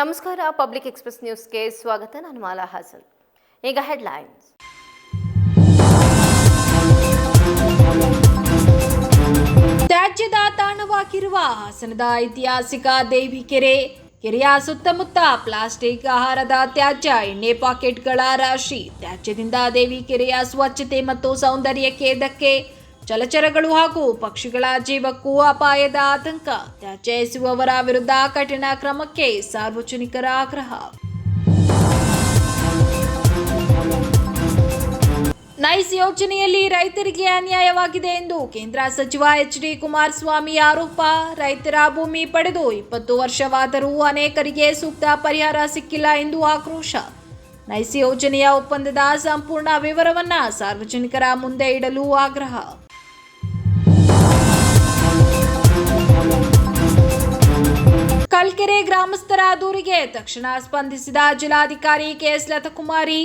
ನಮಸ್ಕಾರ. Public express ನ್ಯೂಸ್ಗೆ ಸ್ವಾಗತ. ನಾನು ಮಾಲಾ ಹಾಸನ್. ಈಗ ಹೆಡ್ಲೈನ್ಸ್. ತ್ಯಾಜ್ಯದ ತಾಣವಾಗಿರುವ ಹಾಸನದ ಐತಿಹಾಸಿಕ ದೇವಿಕೆರೆ ಕೆರೆಯ ಸುತ್ತಮುತ್ತ ಪ್ಲಾಸ್ಟಿಕ್ ಆಹಾರದ ತ್ಯಾಜ್ಯ, ಎಣ್ಣೆ ಪಾಕೆಟ್ಗಳ ರಾಶಿ. ತ್ಯಾಜ್ಯದಿಂದ ದೇವಿಕೆರೆಯ ಸ್ವಚ್ಛತೆ ಮತ್ತು ಸೌಂದರ್ಯಕ್ಕೆ ಧಕ್ಕೆ. ಜಲಚರಗಳು ಹಾಗೂ ಪಕ್ಷಿಗಳ ಜೀವಕ್ಕೂ ಅಪಾಯದ ಆತಂಕ. ತ್ಯಾಜ್ಯ ಎಸೆಯುವವರ ವಿರುದ್ಧ ಕಠಿಣ ಕ್ರಮಕ್ಕೆ ಸಾರ್ವಜನಿಕರ ಆಗ್ರಹ. ನೈಸ್ ಯೋಜನೆಯಲ್ಲಿ ರೈತರಿಗೆ ಅನ್ಯಾಯವಾಗಿದೆ ಎಂದು ಕೇಂದ್ರ ಸಚಿವ ಎಚ್.ಡಿ. ಕುಮಾರಸ್ವಾಮಿ ಆರೋಪ. ರೈತರ ಭೂಮಿ ಪಡೆದು 20 ವರ್ಷವಾದರೂ ಅನೇಕರಿಗೆ ಸೂಕ್ತ ಪರಿಹಾರ ಸಿಕ್ಕಿಲ್ಲ ಎಂದು ಆಕ್ರೋಶ. ನೈಸ್ ಯೋಜನೆಯ ಒಪ್ಪಂದದ ಸಂಪೂರ್ಣ ವಿವರವನ್ನು ಸಾರ್ವಜನಿಕರ ಮುಂದೆ ಇಡಲು ಆಗ್ರಹ. ಕಲ್ಕೆರೆ ಗ್ರಾಮಸ್ಥರ ದೂರಿಗೆ ತಕ್ಷಣ ಸ್ಪಂದಿಸಿದ ಜಿಲ್ಲಾಧಿಕಾರಿ ಕೆ.ಎಸ್. ಲತಾಕುಮಾರಿ.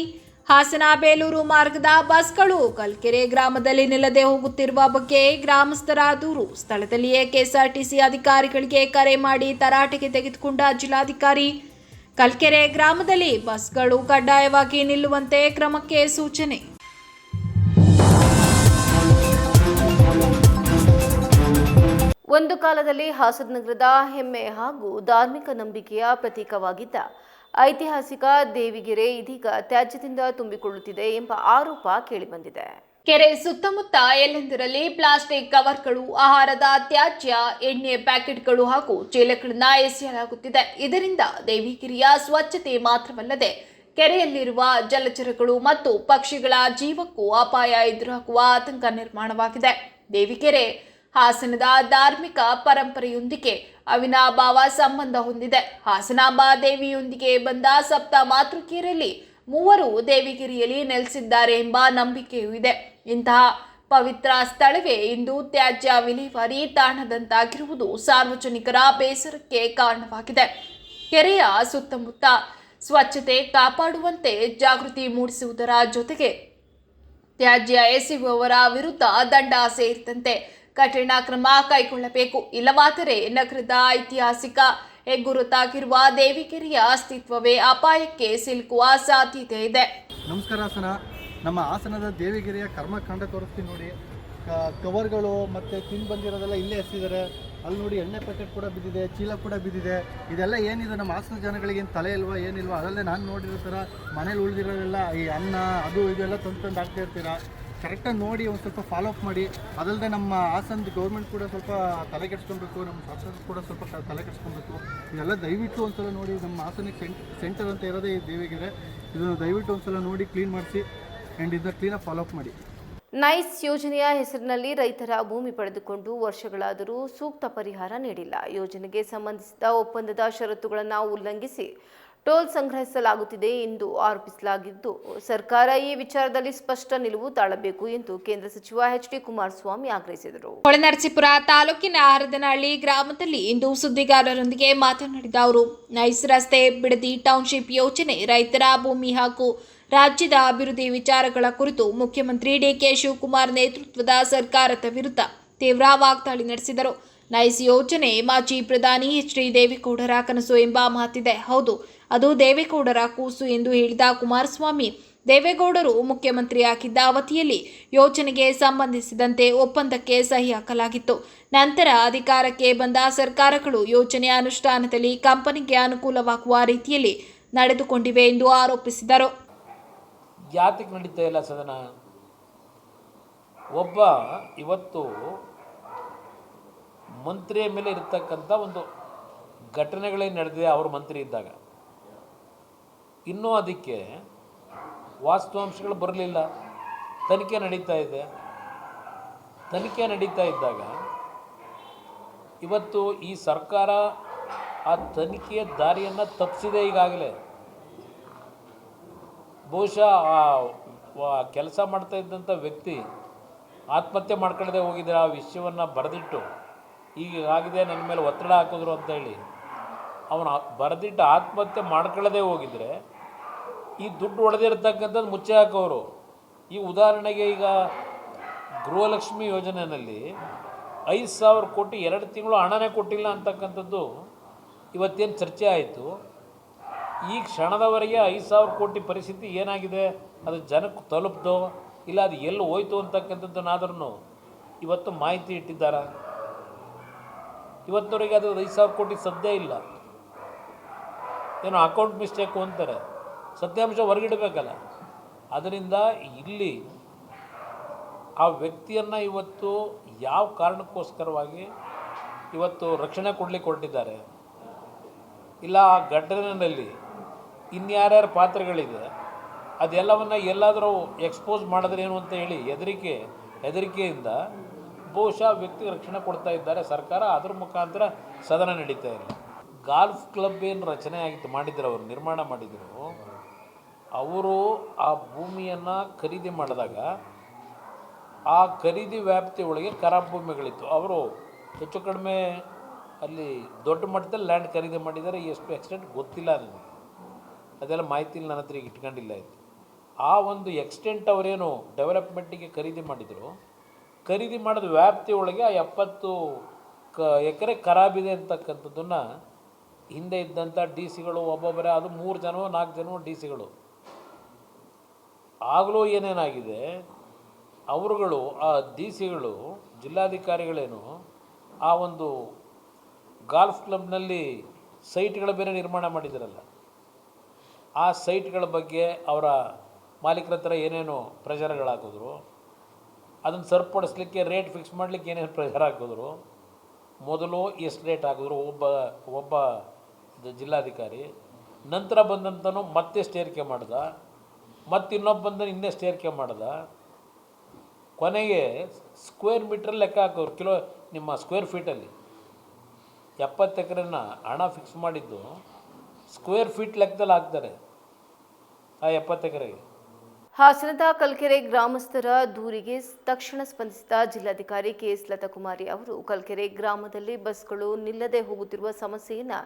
ಹಾಸನ ಬೇಲೂರು ಮಾರ್ಗದ ಬಸ್ಗಳು ಕಲ್ಕೆರೆ ಗ್ರಾಮದಲ್ಲಿ ನಿಲ್ಲದೆ ಹೋಗುತ್ತಿರುವ ಬಗ್ಗೆ ಗ್ರಾಮಸ್ಥರ ದೂರು. ಸ್ಥಳದಲ್ಲಿಯೇ ಕೆಎಸ್ಆರ್ಟಿಸಿ ಅಧಿಕಾರಿಗಳಿಗೆ ಕರೆ ಮಾಡಿ ತರಾಟೆಗೆ ತೆಗೆದುಕೊಂಡ ಜಿಲ್ಲಾಧಿಕಾರಿ. ಕಲ್ಕೆರೆ ಗ್ರಾಮದಲ್ಲಿ ಬಸ್ಗಳು ಕಡ್ಡಾಯವಾಗಿ ನಿಲ್ಲುವಂತೆ ಕ್ರಮಕ್ಕೆ ಸೂಚನೆ. ಒಂದು ಕಾಲದಲ್ಲಿ ಹಾಸನ ನಗರದ ಹೆಮ್ಮೆ ಹಾಗೂ ಧಾರ್ಮಿಕ ನಂಬಿಕೆಯ ಪ್ರತೀಕವಾಗಿದ್ದ ಐತಿಹಾಸಿಕ ದೇವಿಗೆರೆ ಇದೀಗ ತ್ಯಾಜ್ಯದಿಂದ ತುಂಬಿಕೊಳ್ಳುತ್ತಿದೆ ಎಂಬ ಆರೋಪ ಕೇಳಿಬಂದಿದೆ. ಕೆರೆ ಸುತ್ತಮುತ್ತ ಎಲ್ಲೆಂದರಲ್ಲಿ ಪ್ಲಾಸ್ಟಿಕ್ ಕವರ್ಗಳು, ಆಹಾರದ ತ್ಯಾಜ್ಯ, ಎಣ್ಣೆ ಪ್ಯಾಕೆಟ್ಗಳು ಹಾಗೂ ಚೀಲಗಳನ್ನ ಎಸೆಯಲಾಗುತ್ತಿದೆ. ಇದರಿಂದ ದೇವಿಗೆರೆಯ ಸ್ವಚ್ಛತೆ ಮಾತ್ರವಲ್ಲದೆ ಕೆರೆಯಲ್ಲಿರುವ ಜಲಚರಗಳು ಮತ್ತು ಪಕ್ಷಿಗಳ ಜೀವಕ್ಕೂ ಅಪಾಯ ಎದುರಾಗುವ ಆತಂಕ ನಿರ್ಮಾಣವಾಗಿದೆ. ದೇವಿಗೆರೆ ಹಾಸನದ ಧಾರ್ಮಿಕ ಪರಂಪರೆಯೊಂದಿಗೆ ಅವಿನಾಭಾವ ಸಂಬಂಧ ಹೊಂದಿದೆ. ಹಾಸನಾಂಬ ದೇವಿಯೊಂದಿಗೆ ಬಂದ ಸಪ್ತ ಮಾತೃಕೆಯರಲ್ಲಿ 3 ದೇವಿಗೆರೆಯಲ್ಲಿ ನೆಲೆಸಿದ್ದಾರೆ ಎಂಬ ನಂಬಿಕೆಯೂ ಇದೆ. ಇಂತಹ ಪವಿತ್ರ ಸ್ಥಳವೇ ಇಂದು ತ್ಯಾಜ್ಯ ವಿಲೇವಾರಿ ತಾಣದಂತಾಗಿರುವುದು ಸಾರ್ವಜನಿಕರ ಬೇಸರಕ್ಕೆ ಕಾರಣವಾಗಿದೆ. ಕೆರೆಯ ಸುತ್ತಮುತ್ತ ಸ್ವಚ್ಛತೆ ಕಾಪಾಡುವಂತೆ ಜಾಗೃತಿ ಮೂಡಿಸುವುದರ ಜೊತೆಗೆ ತ್ಯಾಜ್ಯ ಎಸೆಯುವವರ ವಿರುದ್ಧ ದಂಡ ಸೇರಿದಂತೆ ಕಠಿಣ ಕ್ರಮ ಕೈಗೊಳ್ಳಬೇಕು. ಇಲ್ಲವಾದರೆ ನಗರದ ಐತಿಹಾಸಿಕ ಹೆಗ್ಗುರುತಾಗಿರುವ ದೇವಿಗೆರೆಯ ಅಸ್ತಿತ್ವವೇ ಅಪಾಯಕ್ಕೆ ಸಿಲುಕುವ ಸಾಧ್ಯತೆ ಇದೆ. ನಮಸ್ಕಾರ ಹಾಸನ. ನಮ್ಮ ಹಾಸನದ ದೇವಿಗೆರೆಯ ಕರ್ಮಕಾಂಡ ತೋರಿಸ್ತೀನಿ ನೋಡಿ. ಕವರ್ಗಳು ಮತ್ತು ತಿಂದು ಬಂದಿರೋದೆಲ್ಲ ಇಲ್ಲೇ ಎಸೆದಿದ್ದಾರೆ. ಅಲ್ಲಿ ನೋಡಿ ಎಣ್ಣೆ ಪ್ಯಾಕೆಟ್ ಕೂಡ ಬಿದ್ದಿದೆ, ಚೀಲ ಕೂಡ ಬಿದ್ದಿದೆ. ಇದೆಲ್ಲ ಏನಿದೆ, ನಮ್ಮ ಹಾಸನ ಜನಗಳಿಗೆ ಏನು ತಲೆ ಇಲ್ವಾ ಏನಿಲ್ವಾ? ಅದಲ್ಲದೆ ನಾನು ನೋಡಿರೋ ಥರ ಮನೇಲಿ ಉಳಿದಿರೋದೆಲ್ಲ ಈ ಅನ್ನ ಅದು ಇದೆಲ್ಲ ತಂದು ಹಾಕ್ತಾ ಇರ್ತೀರಾ. ಕರೆಕ್ಟಾಗಿ ನೋಡಿ ಒಂದು ಸ್ವಲ್ಪ ಫಾಲೋ ಅಪ್ ಮಾಡಿ. ಅದಲ್ಲದೆ ನಮ್ಮ ಹಾಸನದ ಗೌರ್ಮೆಂಟ್ ಕೂಡ ಸ್ವಲ್ಪ ತಲೆ ಕೆಡಿಸ್ಕೊಬೇಕು, ನಮ್ಮ ಶಾಸಕರು ಕೂಡ ಸ್ವಲ್ಪ ತಲೆ ಕೆಡಿಸ್ಕೊಬೇಕು. ಇದೆಲ್ಲ ದಯವಿಟ್ಟು ಒಂದ್ಸಲ ನೋಡಿ. ನಮ್ಮ ಹಾಸನಕ್ಕೆ ಸೆಂಟರ್ ಅಂತ ಇರೋದೇ ಈ ದೇವಿಗೆರೆ. ಇದನ್ನು ದಯವಿಟ್ಟು ಒಂದ್ಸಲ ನೋಡಿ ಕ್ಲೀನ್ ಮಾಡಿಸಿ ಆ್ಯಂಡ್ ಇದನ್ನ ಕ್ಲೀನಾಗಿ ಫಾಲೋ ಅಪ್ ಮಾಡಿ. ನೈಸ್ ಯೋಜನೆಯ ಹೆಸರಿನಲ್ಲಿ ರೈತರ ಭೂಮಿ ಪಡೆದುಕೊಂಡು ವರ್ಷಗಳಾದರೂ ಸೂಕ್ತ ಪರಿಹಾರ ನೀಡಿಲ್ಲ. ಯೋಜನೆಗೆ ಸಂಬಂಧಿಸಿದ ಒಪ್ಪಂದದ ಷರತ್ತುಗಳನ್ನು ಉಲ್ಲಂಘಿಸಿ ಟೋಲ್ ಸಂಗ್ರಹಿಸಲಾಗುತ್ತಿದೆ ಎಂದು ಆರೋಪಿಸಲಾಗಿದ್ದು, ಸರ್ಕಾರ ಈ ವಿಚಾರದಲ್ಲಿ ಸ್ಪಷ್ಟ ನಿಲುವು ತಾಳಬೇಕು ಎಂದು ಕೇಂದ್ರ ಸಚಿವ ಎಚ್.ಡಿ. ಕುಮಾರಸ್ವಾಮಿ ಆಗ್ರಹಿಸಿದರು. ಹೊಳೆನರಸೀಪುರ ತಾಲೂಕಿನ ಹರದನಹಳ್ಳಿ ಗ್ರಾಮದಲ್ಲಿ ಇಂದು ಸುದ್ದಿಗಾರರೊಂದಿಗೆ ಮಾತನಾಡಿದ ಅವರು, ನೈಸ್ ರಸ್ತೆ, ಬಿಡದಿ ಟೌನ್ಶಿಪ್ ಯೋಜನೆ, ರೈತರ ಭೂಮಿ ಹಾಗೂ ರಾಜ್ಯದ ಅಭಿವೃದ್ಧಿ ವಿಚಾರಗಳ ಕುರಿತು ಮುಖ್ಯಮಂತ್ರಿ ಡಿ.ಕೆ. ಶಿವಕುಮಾರ್ ನೇತೃತ್ವದ ಸರ್ಕಾರದ ವಿರುದ್ಧ ತೀವ್ರ ವಾಗ್ದಾಳಿ ನಡೆಸಿದರು. ನೈಸ್ ಯೋಜನೆ ಮಾಜಿ ಪ್ರಧಾನಿ ಎಚ್.ಡಿ. ದೇವೇಗೌಡರ ಕನಸು ಎಂಬ ಮಾತಿದೆ. ಹೌದು, ಅದು ದೇವೇಗೌಡರ ಕೂಸು ಎಂದು ಹೇಳಿದ ಕುಮಾರಸ್ವಾಮಿ, ದೇವೇಗೌಡರು ಮುಖ್ಯಮಂತ್ರಿಯಾಗಿದ್ದ ಅವಧಿಯಲ್ಲಿ ಯೋಜನೆಗೆ ಸಂಬಂಧಿಸಿದಂತೆ ಒಪ್ಪಂದಕ್ಕೆ ಸಹಿ ಹಾಕಲಾಗಿತ್ತು. ನಂತರ ಅಧಿಕಾರಕ್ಕೆ ಬಂದ ಸರ್ಕಾರಗಳು ಯೋಜನೆ ಅನುಷ್ಠಾನದಲ್ಲಿ ಕಂಪನಿಗೆ ಅನುಕೂಲವಾಗುವ ರೀತಿಯಲ್ಲಿ ನಡೆದುಕೊಂಡಿವೆ ಎಂದು ಆರೋಪಿಸಿದರು. ಯಾತಕ್ಕೆ ನಡೀತಾ ಇಲ್ಲ ಸದನ? ಒಬ್ಬ ಇವತ್ತು ಮಂತ್ರಿಯ ಮೇಲೆ ಇರತಕ್ಕಂಥ ಒಂದು ಘಟನೆಗಳೇ ನಡೆದಿದೆ ಅವರು ಮಂತ್ರಿ ಇದ್ದಾಗ. ಇನ್ನೂ ಅದಕ್ಕೆ ವಾಸ್ತವಾಂಶಗಳು ಬರಲಿಲ್ಲ. ತನಿಖೆ ನಡೀತಾ ಇದೆ. ತನಿಖೆ ನಡೀತಾ ಇದ್ದಾಗ ಇವತ್ತು ಈ ಸರ್ಕಾರ ಆ ತನಿಖೆಯ ದಾರಿಯನ್ನು ತಪ್ಪಿಸಿದೆ. ಈಗಾಗಲೇ ಬಹುಶಃ ಕೆಲಸ ಮಾಡ್ತಾ ಇದ್ದಂಥ ವ್ಯಕ್ತಿ ಆತ್ಮಹತ್ಯೆ ಮಾಡ್ಕೊಳ್ಳದೆ ಹೋಗಿದ್ದಾರೆ. ಆ ವಿಷಯವನ್ನು ಬರೆದಿಟ್ಟು ಹೀಗಾಗಿದೆ, ನನ್ನ ಮೇಲೆ ಒತ್ತಡ ಹಾಕಿದ್ರು ಅಂತ ಹೇಳಿ ಅವನು ಬರೆದಿಟ್ಟು ಆತ್ಮಹತ್ಯೆ ಮಾಡ್ಕೊಳ್ಳದೆ ಹೋಗಿದ್ರೆ ಈ ದುಡ್ಡು ಹೊಡೆದಿರ್ತಕ್ಕಂಥದ್ದು ಮುಚ್ಚೆ ಹಾಕೋರು. ಈ ಉದಾಹರಣೆಗೆ ಈಗ ಗೃಹಲಕ್ಷ್ಮಿ ಯೋಜನೆಯಲ್ಲಿ 5,000 ಕೋಟಿ 2 ತಿಂಗಳು ಹಣನೇ ಕೊಟ್ಟಿಲ್ಲ ಅಂತಕ್ಕಂಥದ್ದು ಇವತ್ತೇನು ಚರ್ಚೆ ಆಯಿತು. ಈ ಕ್ಷಣದವರೆಗೆ 5,000 ಕೋಟಿ ಪರಿಸ್ಥಿತಿ ಏನಾಗಿದೆ, ಅದು ಜನಕ್ಕೆ ತಲುಪ್ದೋ ಇಲ್ಲ ಅದು ಎಲ್ಲಿ ಹೋಯ್ತು ಅಂತಕ್ಕಂಥದ್ದನ್ನಾದ್ರೂ ಇವತ್ತು ಮಾಹಿತಿ ಇಟ್ಟಿದ್ದಾರೆ. ಇವತ್ತವರೆಗೆ ಅದು 5,000 ಕೋಟಿ ಸದ್ಯ ಇಲ್ಲ, ಏನೋ ಅಕೌಂಟ್ ಮಿಸ್ಟೇಕು ಅಂತಾರೆ, ಸತ್ಯಾಂಶ ಹೊರಗಿಡಬೇಕಲ್ಲ. ಅದರಿಂದ ಇಲ್ಲಿ ಆ ವ್ಯಕ್ತಿಯನ್ನು ಇವತ್ತು ಯಾವ ಕಾರಣಕ್ಕೋಸ್ಕರವಾಗಿ ಇವತ್ತು ರಕ್ಷಣೆ ಕೊಡಲಿಕ್ಕೆ ಹೊರಟಿದ್ದಾರೆ, ಇಲ್ಲ ಆ ಘಟನೆಯಲ್ಲಿ ಇನ್ಯಾರ್ಯಾರ ಪಾತ್ರಗಳಿದೆ ಅದೆಲ್ಲವನ್ನು ಎಲ್ಲಾದರೂ ಎಕ್ಸ್ಪೋಸ್ ಮಾಡಿದ್ರೇನು ಅಂತ ಹೇಳಿ ಹೆದರಿಕೆಯಿಂದ ಬಹುಶಃ ವ್ಯಕ್ತಿಗೆ ರಕ್ಷಣೆ ಕೊಡ್ತಾ ಇದ್ದಾರೆ ಸರ್ಕಾರ. ಅದ್ರ ಮುಖಾಂತರ ಸದನ ನಡೀತಾ ಇಲ್ಲ. ಗಾಲ್ಫ್ ಕ್ಲಬ್ ಏನು ರಚನೆ ಆಗಿತ್ತು ಮಾಡಿದ್ರು, ಅವರು ನಿರ್ಮಾಣ ಮಾಡಿದರು, ಅವರು ಆ ಭೂಮಿಯನ್ನು ಖರೀದಿ ಮಾಡಿದಾಗ ಆ ಖರೀದಿ ವ್ಯಾಪ್ತಿ ಒಳಗೆ ಖರಾಬ್ ಭೂಮಿಗಳಿತ್ತು. ಅವರು ಹೆಚ್ಚು ಕಡಿಮೆ ಅಲ್ಲಿ ದೊಡ್ಡ ಮಟ್ಟದಲ್ಲಿ ಲ್ಯಾಂಡ್ ಖರೀದಿ ಮಾಡಿದ್ದಾರೆ. ಎಷ್ಟು ಎಕ್ಸ್ಟೆಂಟ್ ಗೊತ್ತಿಲ್ಲ ನನಗೆ, ಅದೆಲ್ಲ ಮಾಹಿತಿ ನನ್ನ ಹತ್ರ ಈಗ ಇಟ್ಕೊಂಡಿಲ್ಲ ಇತ್ತು. ಆ ಒಂದು ಎಕ್ಸ್ಟೆಂಟ್ ಅವರೇನು ಡೆವಲಪ್ಮೆಂಟಿಗೆ ಖರೀದಿ ಮಾಡಿದರು, ಖರೀದಿ ಮಾಡಿದ ವ್ಯಾಪ್ತಿ ಒಳಗೆ ಆ 70 ಎಕರೆ ಖರಾಬಿದೆ ಅಂತಕ್ಕಂಥದ್ದನ್ನು ಹಿಂದೆ ಇದ್ದಂಥ ಡಿ ಸಿಗಳು ಒಬ್ಬೊಬ್ಬರೇ, ಅದು 3 ಜನವೋ 4 ಜನವೋ ಡಿ ಸಿಗಳು. ಆಗಲೂ ಏನೇನಾಗಿದೆ, ಅವರುಗಳು ಆ ಡಿ ಸಿಗಳು ಜಿಲ್ಲಾಧಿಕಾರಿಗಳೇನು ಆ ಒಂದು ಗಾಲ್ಫ್ ಕ್ಲಬ್ನಲ್ಲಿ ಸೈಟ್ಗಳ ಬೇರೆ ನಿರ್ಮಾಣ ಮಾಡಿದ್ದಾರಲ್ಲ, ಆ ಸೈಟ್ಗಳ ಬಗ್ಗೆ ಅವರ ಮಾಲೀಕರ ಹತ್ರ ಏನೇನು ಪ್ರೆಷರ್ಗಳಾಕಿದ್ರು, ಅದನ್ನು ಸರಿಪಡಿಸ್ಲಿಕ್ಕೆ ರೇಟ್ ಫಿಕ್ಸ್ ಮಾಡಲಿಕ್ಕೆ ಏನೇನು ಪ್ರೆಷರ್ ಹಾಕಿದ್ರು, ಮೊದಲು ಎಷ್ಟು ರೇಟ್ ಹಾಕಿದ್ರು ಒಬ್ಬ ಜಿಲ್ಲಾಧಿಕಾರಿ, ನಂತರ ಬಂದಂತನೂ ಮತ್ತೆ ಏರಿಕೆ ಮಾಡ್ದ, ಮತ್ತು ಇನ್ನೊಬ್ಬ ಬಂದ ಇನ್ನೆಷ್ಟು ಏರಿಕೆ ಮಾಡ್ದ, ಕೊನೆಗೆ ಸ್ಕ್ವೇರ್ ಮೀಟ್ರಲ್ಲಿ ಲೆಕ್ಕ ಹಾಕೋರು. ನಿಮ್ಮ ಸ್ಕ್ವೇರ್ ಫೀಟಲ್ಲಿ 70 ಎಕರೆನ ಹಣ ಫಿಕ್ಸ್ ಮಾಡಿದ್ದು ಸ್ಕ್ವೇರ್ ಫೀಟ್ ಲೆಕ್ಕದಲ್ಲಿ ಹಾಕ್ತಾರೆ ಆ 70 ಎಕರೆಗೆ. ಹಾಸನದ ಕಲ್ಕೆರೆ ಗ್ರಾಮಸ್ಥರ ದೂರಿಗೆ ತಕ್ಷಣ ಸ್ಪಂದಿಸಿದ ಜಿಲ್ಲಾಧಿಕಾರಿ ಕೆಎಸ್ ಲತಾಕುಮಾರಿ ಅವರು ಕಲ್ಕೆರೆ ಗ್ರಾಮದಲ್ಲಿ ಬಸ್ಗಳು ನಿಲ್ಲದೆ ಹೋಗುತ್ತಿರುವ ಸಮಸ್ಯೆಯನ್ನು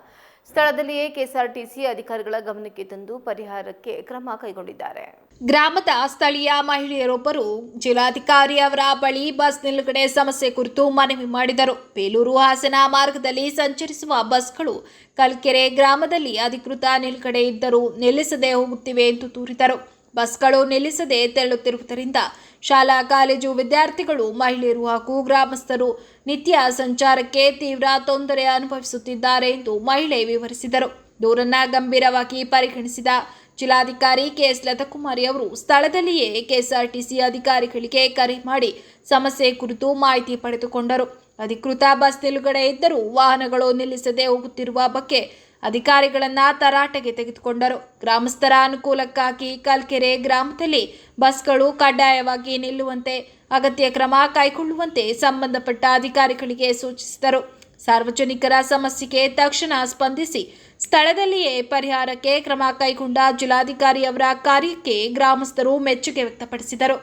ಸ್ಥಳದಲ್ಲಿಯೇ ಕೆಎಸ್ಆರ್ಟಿಸಿ ಅಧಿಕಾರಿಗಳ ಗಮನಕ್ಕೆ ತಂದು ಪರಿಹಾರಕ್ಕೆ ಕ್ರಮ ಕೈಗೊಂಡಿದ್ದಾರೆ. ಗ್ರಾಮದ ಸ್ಥಳೀಯ ಮಹಿಳೆಯರೊಬ್ಬರು ಜಿಲ್ಲಾಧಿಕಾರಿ ಅವರ ಬಳಿ ಬಸ್ ನಿಲುಗಡೆ ಸಮಸ್ಯೆ ಕುರಿತು ಮನವಿ ಮಾಡಿದರು. ಬೇಲೂರು ಹಾಸನ ಮಾರ್ಗದಲ್ಲಿ ಸಂಚರಿಸುವ ಬಸ್ಗಳು ಕಲ್ಕೆರೆ ಗ್ರಾಮದಲ್ಲಿ ಅಧಿಕೃತ ನಿಲುಗಡೆ ಇದ್ದರೂ ನಿಲ್ಲಿಸದೆ ಹೋಗುತ್ತಿವೆ ಎಂದು ದೂರಿದರು. ಬಸ್ಗಳು ನಿಲ್ಲಿಸದೆ ತೆರಳುತ್ತಿರುವುದರಿಂದ ಶಾಲಾ ಕಾಲೇಜು ವಿದ್ಯಾರ್ಥಿಗಳು, ಮಹಿಳೆಯರು ಹಾಗೂ ಗ್ರಾಮಸ್ಥರು ನಿತ್ಯ ಸಂಚಾರಕ್ಕೆ ತೀವ್ರ ತೊಂದರೆ ಅನುಭವಿಸುತ್ತಿದ್ದಾರೆ ಎಂದು ಮಹಿಳೆ ವಿವರಿಸಿದರು. ದೂರನ್ನ ಗಂಭೀರವಾಗಿ ಪರಿಗಣಿಸಿದ ಜಿಲ್ಲಾಧಿಕಾರಿ ಕೆಎಸ್ ಲತಾಕುಮಾರಿ ಅವರು ಸ್ಥಳದಲ್ಲಿಯೇ ಕೆಎಸ್ಆರ್ಟಿಸಿ ಅಧಿಕಾರಿಗಳಿಗೆ ಕರೆ ಮಾಡಿ ಸಮಸ್ಯೆ ಕುರಿತು ಮಾಹಿತಿ ಪಡೆದುಕೊಂಡರು. ಅಧಿಕೃತ ಬಸ್ ನಿಲುಗಡೆ ಇದ್ದರೂ ವಾಹನಗಳು ನಿಲ್ಲಿಸದೆ ಹೋಗುತ್ತಿರುವ ಬಗ್ಗೆ ಅಧಿಕಾರಿಗಳನ್ನ ತರಾಟೆಗೆ ತೆಗೆದುಕೊಂಡರು. ಗ್ರಾಮಸ್ಥರ ಅನುಕೂಲಕ್ಕಾಗಿ ಕಲ್ಕೆರೆ ಗ್ರಾಮದಲ್ಲಿ ಬಸ್ಗಳು ಕಡ್ಡಾಯವಾಗಿ ನಿಲ್ಲುವಂತೆ ಅಗತ್ಯ ಕ್ರಮ ಕೈಗೊಳ್ಳುವಂತೆ ಸಂಬಂಧಪಟ್ಟ ಅಧಿಕಾರಿಗಳಿಗೆ ಸೂಚಿಸಿದರು. ಸಾರ್ವಜನಿಕರ ಸಮಸ್ಯೆಗೆ ತಕ್ಷಣ ಸ್ಪಂದಿಸಿ ಸ್ಥಳದಲ್ಲಿಯೇ ಪರಿಹಾರಕ್ಕೆ ಕ್ರಮ ಕೈಗೊಂಡ ಜಿಲ್ಲಾಧಿಕಾರಿ ಅವರ ಕಾರ್ಯಕ್ಕೆ ಗ್ರಾಮಸ್ಥರು ಮೆಚ್ಚುಗೆ ವ್ಯಕ್ತಪಡಿಸಿದರು.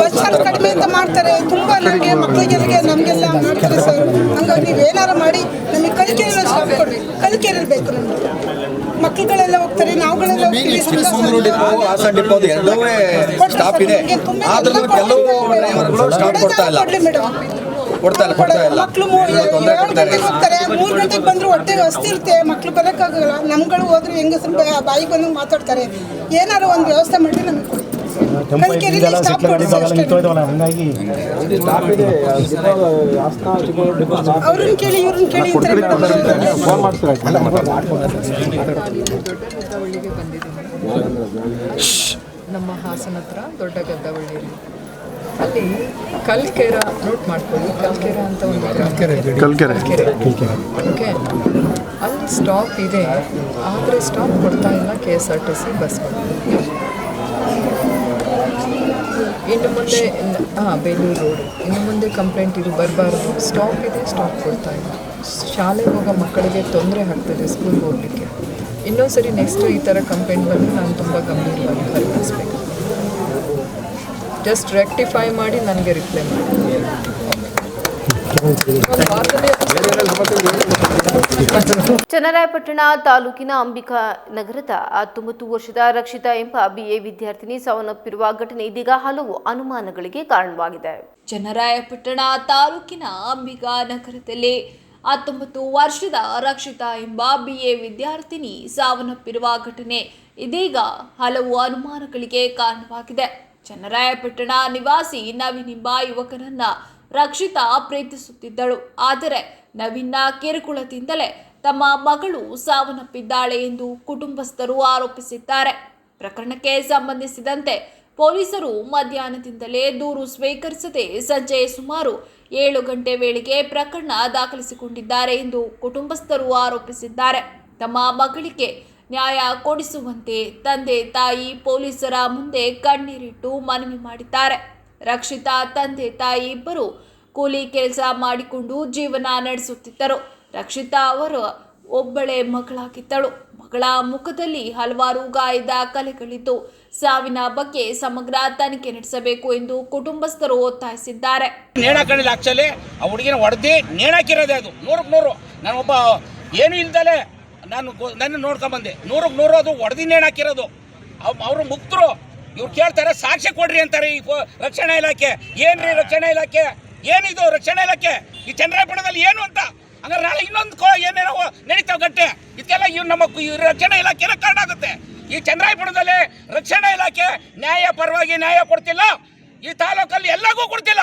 ಬಸ್ ಚಾರ್ಜ್ ಕಡಿಮೆ ಅಂತ ಮಾಡ್ತಾರೆ, ತುಂಬಾ ನಮಗೆ ಮಕ್ಕಳಿಗೆ ನಮಗೆಲ್ಲ ಮಾಡ್ತಾರೆ ಸರ್. ಹಂಗಾಗಿ ನೀವೇನಾರು ಮಾಡಿ ನಮಗೆ ಕಲಿಕೆಯಲ್ಲಿ ಸ್ಟಾಪ್ ಕೊಡಬೇಕು, ಕಲಿಕೆಯಲ್ಲಿ ಬೇಕು ನಮಗೆ. ಮಕ್ಕಳುಗಳೆಲ್ಲ ಹೋಗ್ತಾರೆ, ನಾವುಗಳೆಲ್ಲ ಹೋಗ್ತೀವಿ. ಮಕ್ಕಳು 7 ಗಂಟೆಗೆ ಹೋಗ್ತಾರೆ, 3 ಗಂಟೆಗೆ ಬಂದ್ರು ಹೊಟ್ಟೆಗೆ ಹಸ್ತಿ ಇರುತ್ತೆ, ಮಕ್ಕಳು ಬರೋಕ್ಕಾಗಲ್ಲ. ನಮ್ಗಳು ಹೋದ್ರೆ ಹೆಂಗಸರು ಬಾಯಿಗೆ ಬಂದಂಗೆ ಮಾತಾಡ್ತಾರೆ. ಏನಾರು ಒಂದು ವ್ಯವಸ್ಥೆ ಮಾಡಿ ನಮಗೆ ಕೊಡಿ. ಅವ್ರನ್ನ ಕೇಳಿ ಇವ್ರನ್ನ ಕೇಳಿ ನಮ್ಮ ಹಾಸನ ಹತ್ರ ದೊಡ್ಡ ಗದ್ದವಳ್ಳಿಯಲ್ಲಿ ಅಲ್ಲಿ ಕಲ್ಕೆರ ನೋಟ್ ಮಾಡ್ಕೊಳ್ಳಿ. ಕಲ್ಕೆರ ಅಂತ ಒಂದು ಓಕೆ, ಅಲ್ಲಿ ಸ್ಟಾಪ್ ಇದೆ, ಆದರೆ ಸ್ಟಾಪ್ ಕೊಡ್ತಾ ಇಲ್ಲ KSRTC ಬಸ್ಗಳು. ಇನ್ನು ಮುಂದೆ ಬೇಲೂರು ರೋಡು ಇನ್ನು ಮುಂದೆ ಕಂಪ್ಲೇಂಟ್ ಇದು ಬರಬಾರ್ದು. ಸ್ಟಾಪ್ ಇದೆ, ಸ್ಟಾಪ್ ಕೊಡ್ತಾ ಇಲ್ಲ. ಶಾಲೆಗೆ ಹೋಗೋ ಮಕ್ಕಳಿಗೆ ತೊಂದರೆ ಆಗ್ತದೆ ಸ್ಕೂಲ್ಗೆ ಹೋಗಲಿಕ್ಕೆ. ಇನ್ನೊಂದು ಸರಿ ನೆಕ್ಸ್ಟ್ ಈ ಥರ ಕಂಪ್ಲೇಂಟ್ ಬಂದು ನಾನು ತುಂಬ ಗಂಭೀರವಾಗಿ ಪರಿಗಣಿಸಬೇಕು. ಜಸ್ಟ್ ರೆಕ್ಟಿಫೈ ಮಾಡಿ ನನಗೆ ರಿಪ್ಲೈ ಮಾಡಿ. ಚನ್ನರಾಯಪಟ್ಟಣ ತಾಲೂಕಿನ ಅಂಬಿಕಾ ನಗರದ 19 ವರ್ಷದ ರಕ್ಷಿತಾ ಎಂಬ BA ವಿದ್ಯಾರ್ಥಿನಿ ಸಾವನ್ನಪ್ಪಿರುವ ಘಟನೆ ಇದೀಗ ಹಲವು ಅನುಮಾನಗಳಿಗೆ ಕಾರಣವಾಗಿದೆ. ಚನ್ನರಾಯಪಟ್ಟಣ ತಾಲೂಕಿನ ಅಂಬಿಕಾ ನಗರದಲ್ಲಿ 19 ವರ್ಷದ ರಕ್ಷಿತಾ ಎಂಬ BA ವಿದ್ಯಾರ್ಥಿನಿ ಸಾವನ್ನಪ್ಪಿರುವ ಘಟನೆ ಇದೀಗ ಹಲವು ಅನುಮಾನಗಳಿಗೆ ಕಾರಣವಾಗಿದೆ. ಚನ್ನರಾಯಪಟ್ಟಣ ನಿವಾಸಿ ನವೀನ್ ಎಂಬ ಯುವಕನನ್ನ ರಕ್ಷಿತಾ ಪ್ರೀತಿಸುತ್ತಿದ್ದಳು. ಆದರೆ ನವೀನ್ನ ಕಿರುಕುಳದಿಂದಲೇ ತಮ್ಮ ಮಗಳು ಸಾವನ್ನಪ್ಪಿದ್ದಾಳೆ ಎಂದು ಕುಟುಂಬಸ್ಥರು ಆರೋಪಿಸಿದ್ದಾರೆ. ಪ್ರಕರಣಕ್ಕೆ ಸಂಬಂಧಿಸಿದಂತೆ ಪೊಲೀಸರು ಮಧ್ಯಾಹ್ನದಿಂದಲೇ ದೂರು ಸ್ವೀಕರಿಸದೆ ಸಂಜೆ ಸುಮಾರು 7 ಗಂಟೆ ವೇಳೆಗೆ ಪ್ರಕರಣ ದಾಖಲಿಸಿಕೊಂಡಿದ್ದಾರೆ ಎಂದು ಕುಟುಂಬಸ್ಥರು ಆರೋಪಿಸಿದ್ದಾರೆ. ತಮ್ಮ ಮಗಳಿಗೆ ನ್ಯಾಯ ಕೊಡಿಸುವಂತೆ ತಂದೆ ತಾಯಿ ಪೊಲೀಸರ ಮುಂದೆ ಕಣ್ಣೀರಿಟ್ಟು ಮನವಿ ಮಾಡಿದ್ದಾರೆ. ರಕ್ಷಿತಾ ತಂದೆ ತಾಯಿ ಇಬ್ಬರು ಕೂಲಿ ಕೆಲಸ ಮಾಡಿಕೊಂಡು ಜೀವನ ನಡೆಸುತ್ತಿದ್ದರು. ರಕ್ಷಿತಾ ಅವರು ಒಬ್ಬಳೇ ಮಗಳಾಗಿದ್ದಳು. ಮಗಳ ಮುಖದಲ್ಲಿ ಹಲವಾರು ಗಾಯದ ಕಲೆಗಳಿದ್ದು ಸಾವಿನ ಬಗ್ಗೆ ಸಮಗ್ರ ತನಿಖೆ ನಡೆಸಬೇಕು ಎಂದು ಕುಟುಂಬಸ್ಥರು ಒತ್ತಾಯಿಸಿದ್ದಾರೆ. ನೇಣಾಕಣಿಲ್ಲ, ಆಕ್ಚುಲಿ ಆ ಹುಡುಗಿನ ಹೊಡೆದಿ ನೇಣಾಕಿರೋದೇ ಅದು 100% ನಾನು ಒಬ್ಬ ಏನು ಇಲ್ದಲೆ ನನ್ನ ನೋಡ್ಕೊಂಬಂದೆ 100% ಅದು ಹೊಡೆದಿ ನೇಣಾಕಿರೋದು. ಅವರು ಮುಕ್ತರು, ಇವ್ರು ಕೇಳ್ತಾರೆ ಸಾಕ್ಷ್ಯ ಕೊಡ್ರಿ ಅಂತಾರೆ ಈ ರಕ್ಷಣಾ ಇಲಾಖೆ. ಏನ್ರಿ ರಕ್ಷಣಾ ಇಲಾಖೆ, ಏನಿದು ರಕ್ಷಣಾ ಇಲಾಖೆ? ಈ ಚನ್ನರಾಯಪಟ್ಟಣದಲ್ಲಿ ಏನು ಅಂತ ಹಂಗಾರೆ ನಾಳೆ ಇನ್ನೊಂದು ಏನೇನೋ ನಡೀತಾವೆ ಗಟ್ಟೆ. ಇದಕ್ಕೆಲ್ಲ ಇವ್ರು ನಮ್ಮ ರಕ್ಷಣಾ ಇಲಾಖೆನ ಕಾರಣ ಆಗುತ್ತೆ. ಈ ಚನ್ನರಾಯಪಟ್ಟಣದಲ್ಲಿ ರಕ್ಷಣಾ ಇಲಾಖೆ ನ್ಯಾಯ ಪರವಾಗಿ ನ್ಯಾಯ ಕೊಡ್ತಿಲ್ಲ, ಈ ತಾಲೂಕಲ್ಲಿ ಎಲ್ಲರಿಗೂ ಕೊಡ್ತಿಲ್ಲ.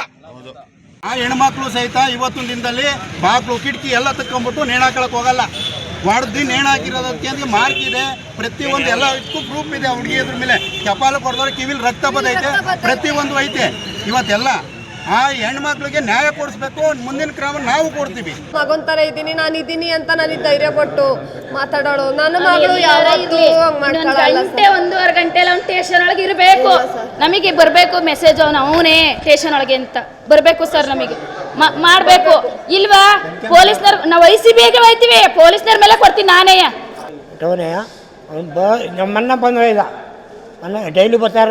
ಆ ಹೆಣ್ಮಕ್ಳು ಸಹಿತ ಇವತ್ತಿನ ದಿನದಲ್ಲಿ ಬಾಗ್ಲು ಕಿಟಕಿ ಎಲ್ಲ ತಕ್ಕೊಂಡ್ಬಿಟ್ಟು ನೇಣಾಕಳಕ್ಕೆ ಹೋಗಲ್ಲ. ಹೊಡೆದು ನೇಣಾಕಿರೋದಕ್ಕೆ ಅಂತ ಮಾರ್ಕ್ ಇದೆ, ಪ್ರತಿಯೊಂದು ಎಲ್ಲ ಇದಕ್ಕೂ ಪ್ರೂಫ್ ಇದೆ. ಹುಡುಗಿ ಅದ್ರ ಮೇಲೆ ಚಪಾಲು ಕೊಡ್ದವ್ರೆ, ಕಿವಿಲಿ ರಕ್ತ ಬದೈತೆ, ಪ್ರತಿಯೊಂದು ಐತೆ. ಇವತ್ತೆಲ್ಲ ಆ ಹೆಣ್ಮಕ್ಳಿಗೆ ನ್ಯಾಯ ಕೊಡಿಸ್ಬೇಕು. ಮುಂದಿನ ಕ್ರಮ ನಾವು ಕೊಡ್ತೀವಿ. ಮಗನ್ ತರ ಇದ್ದೀನಿ, ನಾನು ಇದ್ದೀನಿ ಅಂತ ನನಗೆ ಧೈರ್ಯ ಕೊಟ್ಟು ಮಾತಾಡೋಳು. ನನ್ನ ಮಗಳು ಯಾವತ್ತೂ ಗಂಟೆ 1.5 ಗಂಟೆ ಅವ್ನು ಸ್ಟೇಷನ್ ಒಳಗೆ ಇರಬೇಕು. ನಮಗೆ ಬರಬೇಕು ಮೆಸೇಜ್ ಅವನೇ ಸ್ಟೇಷನ್ ಒಳಗೆ ಅಂತ ಬರಬೇಕು ಸರ್. ನಮಗೆ ಮಾಡಬೇಕು ಇಲ್ವಾ? ಪೊಲೀಸ್ನವ್ರು ನಾವು ICBಗೆ ಹೋಯ್ತೀವಿ, ಪೊಲೀಸ್ನವ್ರ ಮೇಲೆ ಕೊಡ್ತೀನಿ ನಾನೇ. ನಮ್ಮನ್ನ ಬಂದು ಇಲ್ಲ ನನ್ನ ಡೈಲಿ ಬರ್ತಾರ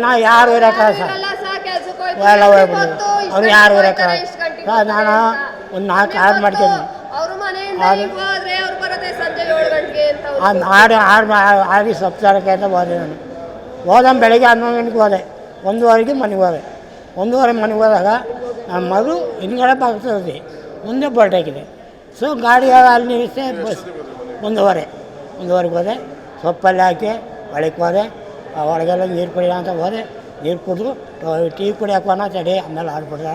ನಾ ಯಾರು ಇರೋಕ್ಕ ಸರ್ ಎಲ್ಲ ಹೋಗ್ಬಿಟ್ಟು ಅವ್ರು ಯಾರು ಇರೋಕ್ಕ. ನಾನು ಒಂದು 4 ಆರು ಮಾಡ್ತೀನಿ. ಆಡಿ ಸಪ್ತಾರಕ್ಕೆ ಅಂತ ಹೋದೆ. ನಾನು ಹೋದ ಬೆಳಗ್ಗೆ 11 ಗಂಟೆಗೆ ಹೋದೆ, 1:15 ಮನೆಗೆ ಹೋದೆ. 1:15 ಮನೆಗೆ ಹೋದಾಗ ನಮ್ಮ ಮಗು ಹಿಂದ್ಗಡೆ ಬಾಗ್ತದೆ, ಮುಂದೆ ಬೋಲ್ಟಾಕಿದೆ. ಸೊ ಗಾಡಿ ಅಲ್ಲಿ ನಿಲ್ಲಿಸಿ ಬಸ್ 1:15 ಹೋದೆ. ಸೊಪ್ಪಲ್ಲಿ ಹಾಕಿ ಒಳಗೆ ಹೋದೆ. ಒಳಗೆಲ್ಲ ನೀರು ಕುಡಿಯೋಣ ಅಂತ ಹೋದೆ. ನೀರು ಕುಡಿದು ಟೀ ಕುಡಿಯೋಕೆ ಹೋಗೋಣ ತಡಿ, ಆಮೇಲೆ ಆಡ್ಬಿಡ್ದ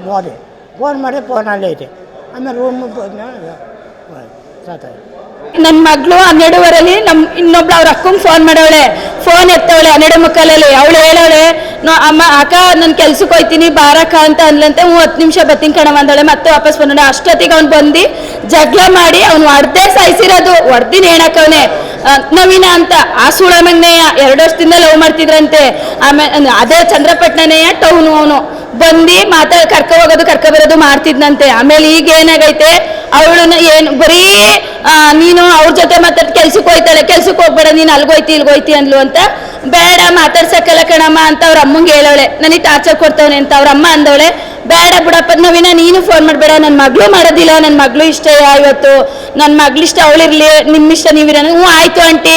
ಹೋದೆ. ಫೋನ್ ಮಾಡಿ ಫೋನಲ್ಲಿ ಐತೆ. ಆಮೇಲೆ ರೂಮ್ ಸಾಕಾಯ್ತು. ನನ್ನ ಮಗಳು 12:15 ಇನ್ನೊಬ್ಳು ಅವ್ರ ಅಕ್ಕಂಗೆ ಫೋನ್ ಮಾಡವಳೆ. ಫೋನ್ ಎತ್ತವಳೆ 12:45. ಅವಳು ಹೇಳವಳೆ, ಅಮ್ಮ ಅಕ್ಕ ನಾನು ಕೆಲ್ಸಕ್ಕೆ ಹೋಗ್ತೀನಿ ಬಾರಕ್ಕ ಅಂತ ಅಂದ್ಲಂತೆ. 30 ನಿಮಿಷ ಬರ್ತೀನಿ ಕಣವ ಅಂದಳೆ. ಮತ್ತೆ ವಾಪಸ್ ಬಂದೋಣ. ಅಷ್ಟೊತ್ತಿಗೆ ಅವ್ನು ಬಂದು ಜಗಳ ಮಾಡಿ ಅವ್ನು ಹೊಡೆದೇ ಸಾಯಿಸಿರೋದು. ಹೊಡೆದಿನ ಹೇಳಕ್ಕವನೆ ನವೀನ ಅಂತ. ಆ ಸುಳಮಂಗನೆಯ 2 ವರ್ಷದಿಂದ ಲವ್ ಮಾಡ್ತಿದ್ರಂತೆ. ಆಮೇಲೆ ಅದೇ ಚಂದ್ರಪಟ್ಟಣನೆಯ ಟೌನು. ಅವನು ಬಂದು ಕರ್ಕೊ ಹೋಗೋದು ಕರ್ಕೊ ಬರೋದು ಮಾಡ್ತಿದ್ನಂತೆ. ಆಮೇಲೆ ಈಗ ಏನಾಗೈತೆ, ಅವಳನ್ನ ಏನು ಬರೀ ನೀನು ಅವ್ರ ಜೊತೆ ಮಾತಾಡಿ ಕೆಲ್ಸಕ್ಕೆ ಹೋಯ್ತಾಳೆ, ಕೆಲ್ಸಕ್ಕೆ ಹೋಗ್ಬೇಡ ನೀನು ಅಲ್ಗೋಯ್ತಿ ಅಂದ್ಲು ಅಂತ. ಬೇಡ ಮಾತಾಡ್ಸಕ್ಕಲ್ಲ ಕಣಮ್ಮ ಅಂತ ಅವ್ರ ಅಮ್ಮಂಗೆ ಹೇಳವಳೆ. ನನಗೆ ಟಾರ್ಚರ್ ಕೊಡ್ತವನೆ ಅಂತ ಅವ್ರ ಅಮ್ಮ ಅಂದವಳೆ. ಬೇಡ ಬಿಡಪ್ಪ ನವೀನ, ನೀನು ಫೋನ್ ಮಾಡಬೇಡ, ನನ್ನ ಮಗಳು ಮಾಡೋದಿಲ್ಲ, ನನ್ನ ಮಗಳು ಇಷ್ಟ ಇವತ್ತು, ನನ್ನ ಮಗಳಿಷ್ಟ ಅವಳಿರ್ಲಿ, ನಿಮ್ಮಿಷ್ಟ ನೀವಿರ. ಆಯ್ತು ಆಂಟಿ,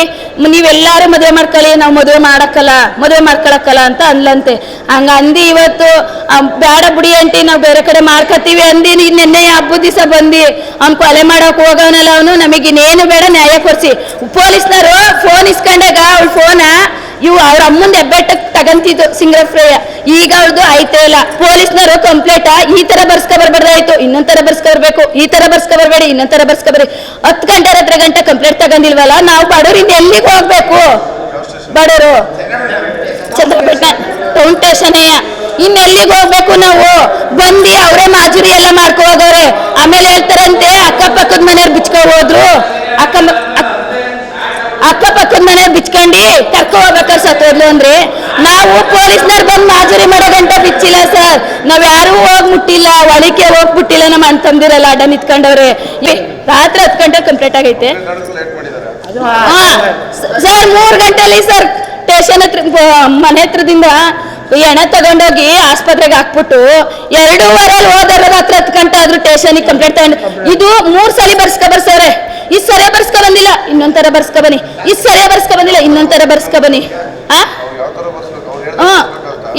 ನೀವೆಲ್ಲರೂ ಮದುವೆ ಮಾಡ್ಕೊಳ್ಳಿ, ನಾವು ಮದುವೆ ಮಾಡ್ಕೊಳಕ್ಕಲ್ಲ ಅಂತ ಅನ್ಲಂತೆ. ಹಂಗ ಅಂದಿ ಇವತ್ತು ಬೇಡ ಬಿಡಿ ಆಂಟಿ ನಾವು ಬೇರೆ ಕಡೆ ಮಾಡ್ಕೊತೀವಿ ಅಂದಿ. ನಿನ್ನೆ ಹಬ್ಬದ ದಿವಸ ಬಂದು ಅವ್ನು ಕೊಲೆ ಮಾಡೋಕೆ ಹೋಗೋನಲ್ಲ, ಅವನು ನಮಗಿನ್ನೇನು ಬೇಡ ನ್ಯಾಯ ಕೊಡಿಸಿ. ಪೊಲೀಸ್ನವರು ಫೋನ್ ಇಸ್ಕೊಂಡಾಗ ಅವಳು ಫೋನ ಅವ್ರ ಅಮ್ಮಂದು ಹೆಬ್ಬೆಟ್ಟಕ್ಕೆ ತಗಂತಿದ್ದು ಸಿಂಗ್ರಫ್ರಯ್ಯ. ಈಗ ಅವ್ರದ್ದು ಆಯ್ತೇ ಇಲ್ಲ. ಪೊಲೀಸ್ನವರು ಕಂಪ್ಲೇಂಟ್ ಈ ತರ ಬರ್ಸ್ಕೊಬರ್ಬಾರ್ದಾಯ್ತು, ಇನ್ನೊಂದ್ ತರ ಬರ್ಸ್ಕೊಬರ್ಬೇಕು, ಈ ತರ ಬರ್ಸ್ಕೊಬರ್ಬೇಡಿ, ಇನ್ನೊಂದ್ ತರ ಬರ್ಸ್ಕೊಬರ್ರಿ. 10 ಗಂಟೆ 12 ಗಂಟೆ ಕಂಪ್ಲೇಂಟ್ ತಗೊಂಡಿಲ್ವಲ್ಲ ನಾವು ಬಡವರಿಂದ ಎಲ್ಲಿಗೆ ಹೋಗ್ಬೇಕು? ಬಡವರು ಚಂದ್ರಪಟ್ಟಣ ಟೌನ್ ಸ್ಟೇಷನ್ ಇನ್ನೆಲ್ಲಿಗೆ ಹೋಗ್ಬೇಕು ನಾವು? ಬಂದು ಅವರೇ ಮಾಜೂರಿ ಎಲ್ಲ ಮಾಡ್ಕೊ ಹೋಗವ್ರೆ. ಆಮೇಲೆ ಹೇಳ್ತಾರಂತೆ ಅಕ್ಕಪಕ್ಕದ ಮನೆಯವ್ರು ಬಿಚ್ಕೊ ಹೋದ್ರು, ಅಕ್ಕಪಕ್ಕದ ಮನೆಯವ್ರು ಬಿಚ್ಕೊಂಡು ಕರ್ಕೊ ಹೋಗ್ಬೇಕಾದ್ರೆ ಸತ್ತೋದ್ಲು ಅಂದ್ರೆ ನಾವು ಪೊಲೀಸ್ನವ್ರು ಬಂದು ಮಾಜೂರಿ ಮಾಡೋ ಗಂಟೆ ಬಿಚ್ಚಿಲ್ಲ ಸರ್. ನಾವ್ ಯಾರು ಮುಟ್ಟಿಲ್ಲ, ಒಳಕ್ಕೆ ಹೋಗ್ಬಿಟ್ಟಿಲ್ಲ. ನಮ್ಮ ಅಣ್ಣ ತಮ್ದಿರಲ್ಲ ಅಡ್ಡ ನಿಂತ್ಕೊಂಡವ್ರೆ. ರಾತ್ರಿ 10 ಗಂಟೆ ಕಂಪ್ಲೀಟ್ ಆಗೈತೆ ಸರ್. 3 ಗಂಟೆಲಿ ಸರ್ ಸ್ಟೇಷನ್ ಹತ್ರ ಮನೆ ಹತ್ರದಿಂದ ಎಣೆ ತಗೊಂಡೋಗಿ ಆಸ್ಪತ್ರೆಗೆ ಹಾಕ್ಬಿಟ್ಟು 2:15 ಹೋದಾರ ರಾತ್ರಿ 10 ಗಂಟೆ ಆದ್ರೂ ಸ್ಟೇಷನ್ಗೆ ಕಂಪ್ಲೇಂಟ್ ತಗೊಂಡು ಇದು 3 ಸರಿ ಬರ್ಸ್ಕೊಬರ್ಸವ್ರೆ. ಈ ಸರಿ ಬರ್ಸ್ಕೊ ಬಂದಿಲ್ಲ, ಇನ್ನೊಂಥರ ಬರ್ಸ್ಕೊ ಬನ್ನಿ. ಈ ಸರಿ ಬರ್ಸ್ಕೊ ಬಂದಿಲ್ಲ, ಇನ್ನೊಂಥರ ಬರ್ಸ್ಕೊ ಬನ್ನಿ.